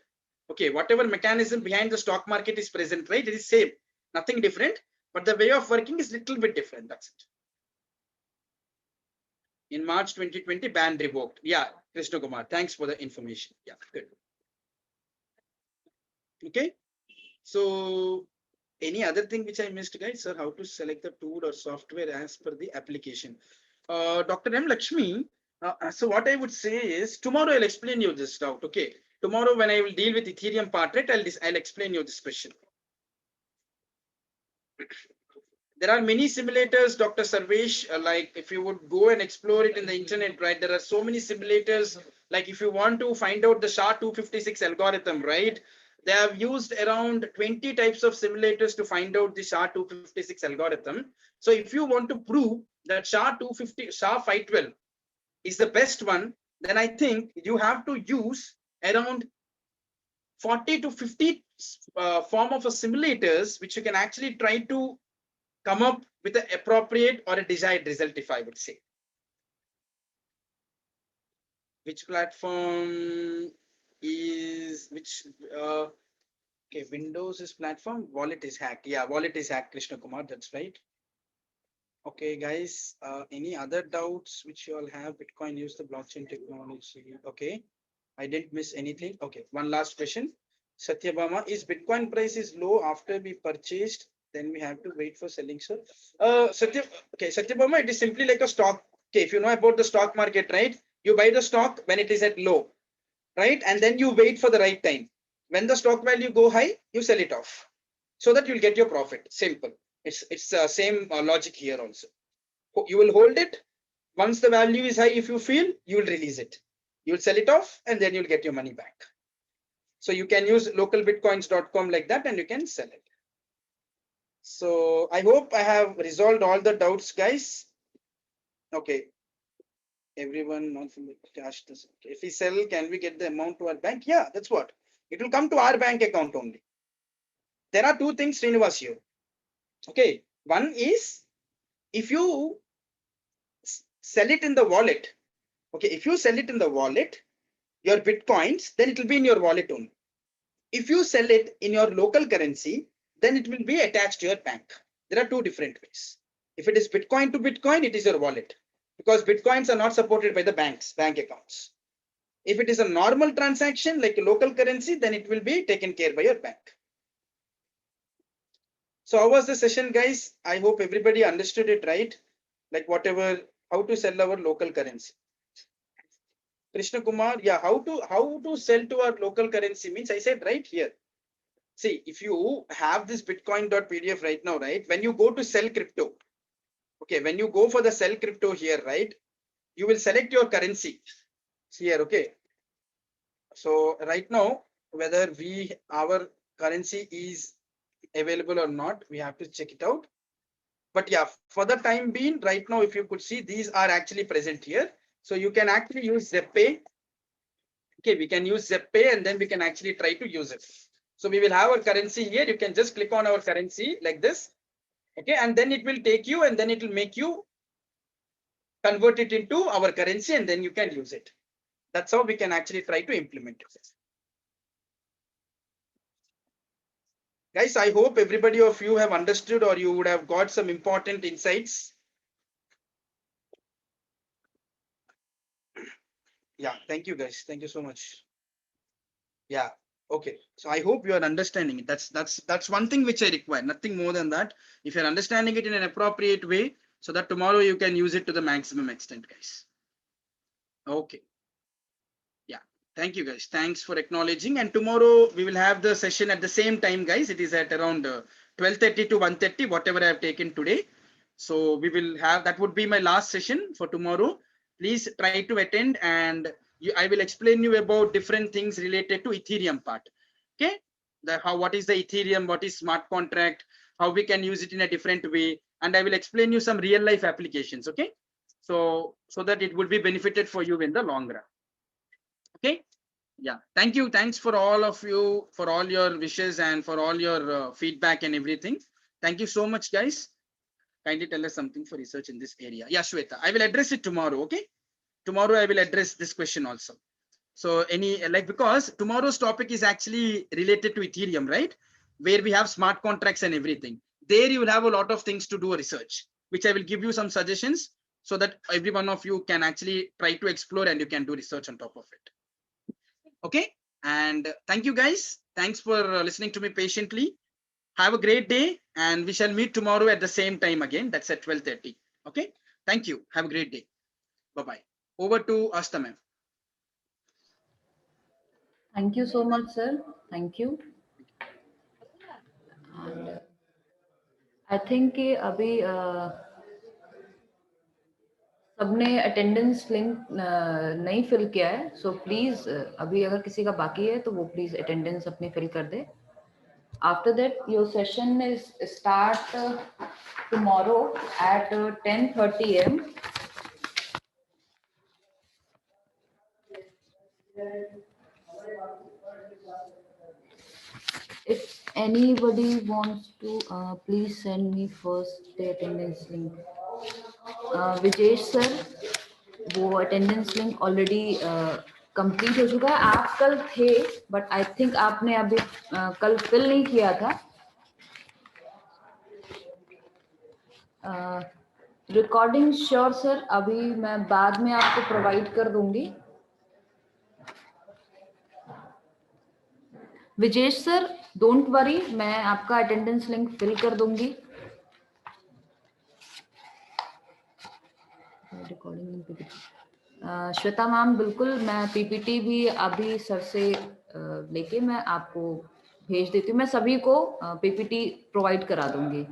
Okay, whatever mechanism behind the stock market is present, right? It is same, nothing different, but the way of working is little bit different. That's it. In March 2020, ban revoked. Yeah, Krishna Kumar, thanks for the information. Yeah, good. Okay, so any other thing which I missed, guys, sir? How to select the tool or software as per the application? Dr. M. Lakshmi, so what I would say is tomorrow I'll explain you this doubt. Okay, tomorrow when I will deal with Ethereum part, right, I'll explain you this question. There are many simulators, Dr. Sarvesh, like if you would go and explore it in the internet, right, there are so many simulators. Like if you want to find out the SHA-256 algorithm, right, they have used around 20 types of simulators to find out the SHA-256 algorithm. So if you want to prove that SHA-512 is the best one, then I think you have to use around 40 to 50 form of a simulators, which you can actually try to come up with an appropriate or a desired result, if I would say. Which platform is which? Okay, Windows is platform, wallet is hacked. Yeah, wallet is hacked, Krishna Kumar, that's right. Okay, guys, any other doubts which you all have? Bitcoin use the blockchain technology. Okay, I didn't miss anything. Okay, one last question. Satyabama, is Bitcoin price is low after we purchased, then we have to wait for selling, sir? Satyabama, it is simply like a stock. Okay, if you know about the stock market, right? You buy the stock when it is at low, right? And then you wait for the right time. When the stock value go high, you sell it off so that you'll get your profit. Simple. It's the same logic here also. You will hold it. Once the value is high, if you feel, you will release it. You will sell it off and then you'll get your money back. So you can use localbitcoins.com like that and you can sell it. So I hope I have resolved all the doubts, guys. Okay. Everyone not from the cash. If we sell, can we get the amount to our bank? Yeah, that's what. It will come to our bank account only. There are two things, Srinivas, here. Okay. One is if you sell it in the wallet. Okay. If you sell it in the wallet, your Bitcoins, then it will be in your wallet only. If you sell it in your local currency, then it will be attached to your bank. There are two different ways. If it is Bitcoin to Bitcoin, it is your wallet because Bitcoins are not supported by the bank accounts. If it is a normal transaction like a local currency, then it will be taken care by your bank. So how was the session, guys? I hope everybody understood it, right? Like whatever, how to sell our local currency. Krishna Kumar, yeah, how to sell to our local currency means I said right here. See, if you have this Bitcoin.pdf right now, right? When you go to sell crypto, okay, when you go for the sell crypto here, right? You will select your currency here, okay? So right now, whether our currency is available or not, we have to check it out. But yeah, for the time being, right now, if you could see, these are actually present here. So you can actually use ZepPay. Okay, we can use ZepPay and then we can actually try to use it. So we will have our currency here. You can just click on our currency like this. Okay, and then it will take you and then it will make you convert it into our currency and then you can use it. That's how we can actually try to implement it. Guys, I hope everybody of you have understood or you would have got some important insights. Yeah, thank you guys. Thank you so much. Yeah, okay. So I hope you are understanding it. That's one thing which I require, nothing more than that. If you're understanding it in an appropriate way, so that tomorrow you can use it to the maximum extent, guys. Okay. Yeah, thank you guys. Thanks for acknowledging. And tomorrow we will have the session at the same time, guys. It is at around 12:30 to 1:30, whatever I have taken today. So we will have, that would be my last session for tomorrow. Please try to attend and I will explain you about different things related to Ethereum part. Okay, what is the Ethereum, what is smart contract, how we can use it in a different way, and I will explain you some real life applications. Okay, so that it will be benefited for you in the long run. Okay, yeah, thank you. Thanks for all of you for all your wishes and for all your feedback and everything. Thank you so much, guys. Kindly tell us something for research in this area. Yeah, Shweta, I will address it tomorrow. Okay, tomorrow I will address this question also. So because tomorrow's topic is actually related to Ethereum, right? Where we have smart contracts and everything. There you will have a lot of things to do research, which I will give you some suggestions so that every one of you can actually try to explore and you can do research on top of it. Okay, and thank you guys. Thanks for listening to me patiently. Have a great day and we shall meet tomorrow at the same time again. That's at 12:30. Okay, thank you. Have a great day. Bye-bye. Over to Asta ma'am. Thank you so much, sir. Thank you. And I think कि अभी सबने attendance link नहीं fill किया है, so please अभी अगर किसी का बाकी है तो वो प्लीज अटेंडेंस अपनी फिल कर दे. After that, your session is start tomorrow at 10:30 a.m. If anybody wants to, please send me first the attendance link. Vijesh sir, वो अटेंडेंस लिंक ऑलरेडी कंप्लीट हो चुका है. आप कल थे बट आई थिंक आपने अभी कल फिल नहीं किया था. रिकॉर्डिंग श्योर सर, अभी मैं बाद में आपको प्रोवाइड कर दूंगी. विजेश सर, डोंट वरी, मैं आपका अटेंडेंस लिंक फिल कर दूंगी. रिकॉर्डिंग श्वेता मैम, बिल्कुल, मैं पीपीटी भी अभी सर से लेके मैं आपको भेज देती हूँ. मैं सभी को पीपीटी प्रोवाइड करा दूंगी.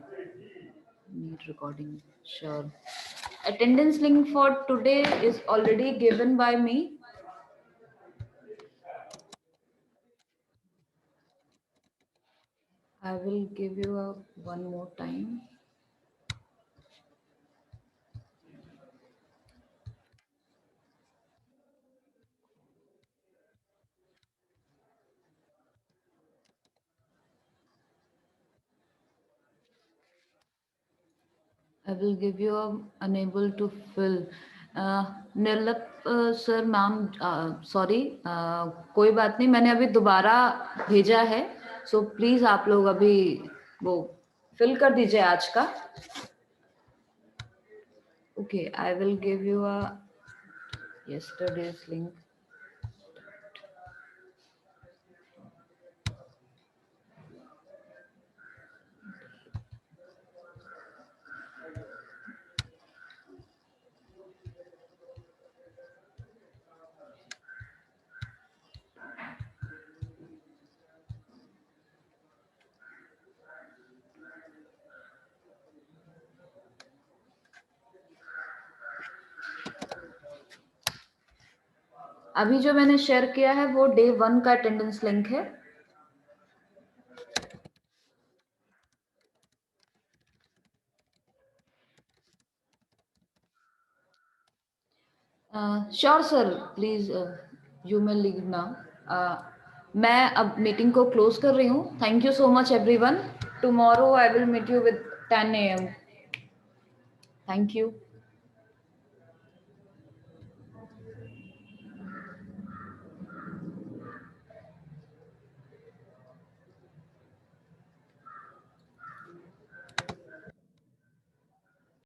Need recording. Sure. Attendance link for today is already given by me. I will give you a one more time. I will give you a unable to fill. निर्लप सर मैम सॉरी कोई बात नहीं, मैंने अभी दोबारा भेजा है, so please आप लोग अभी वो फिल कर दीजिए आज का. Okay, I will give you a yesterday's link. अभी जो मैंने शेयर किया है वो डे 1 का अटेंडेंस लिंक है. Sure sir, please you may leave now. मैं अब मीटिंग को क्लोज कर रही हूँ. Thank you so much everyone. Tomorrow I will meet you with 10 AM. Thank you.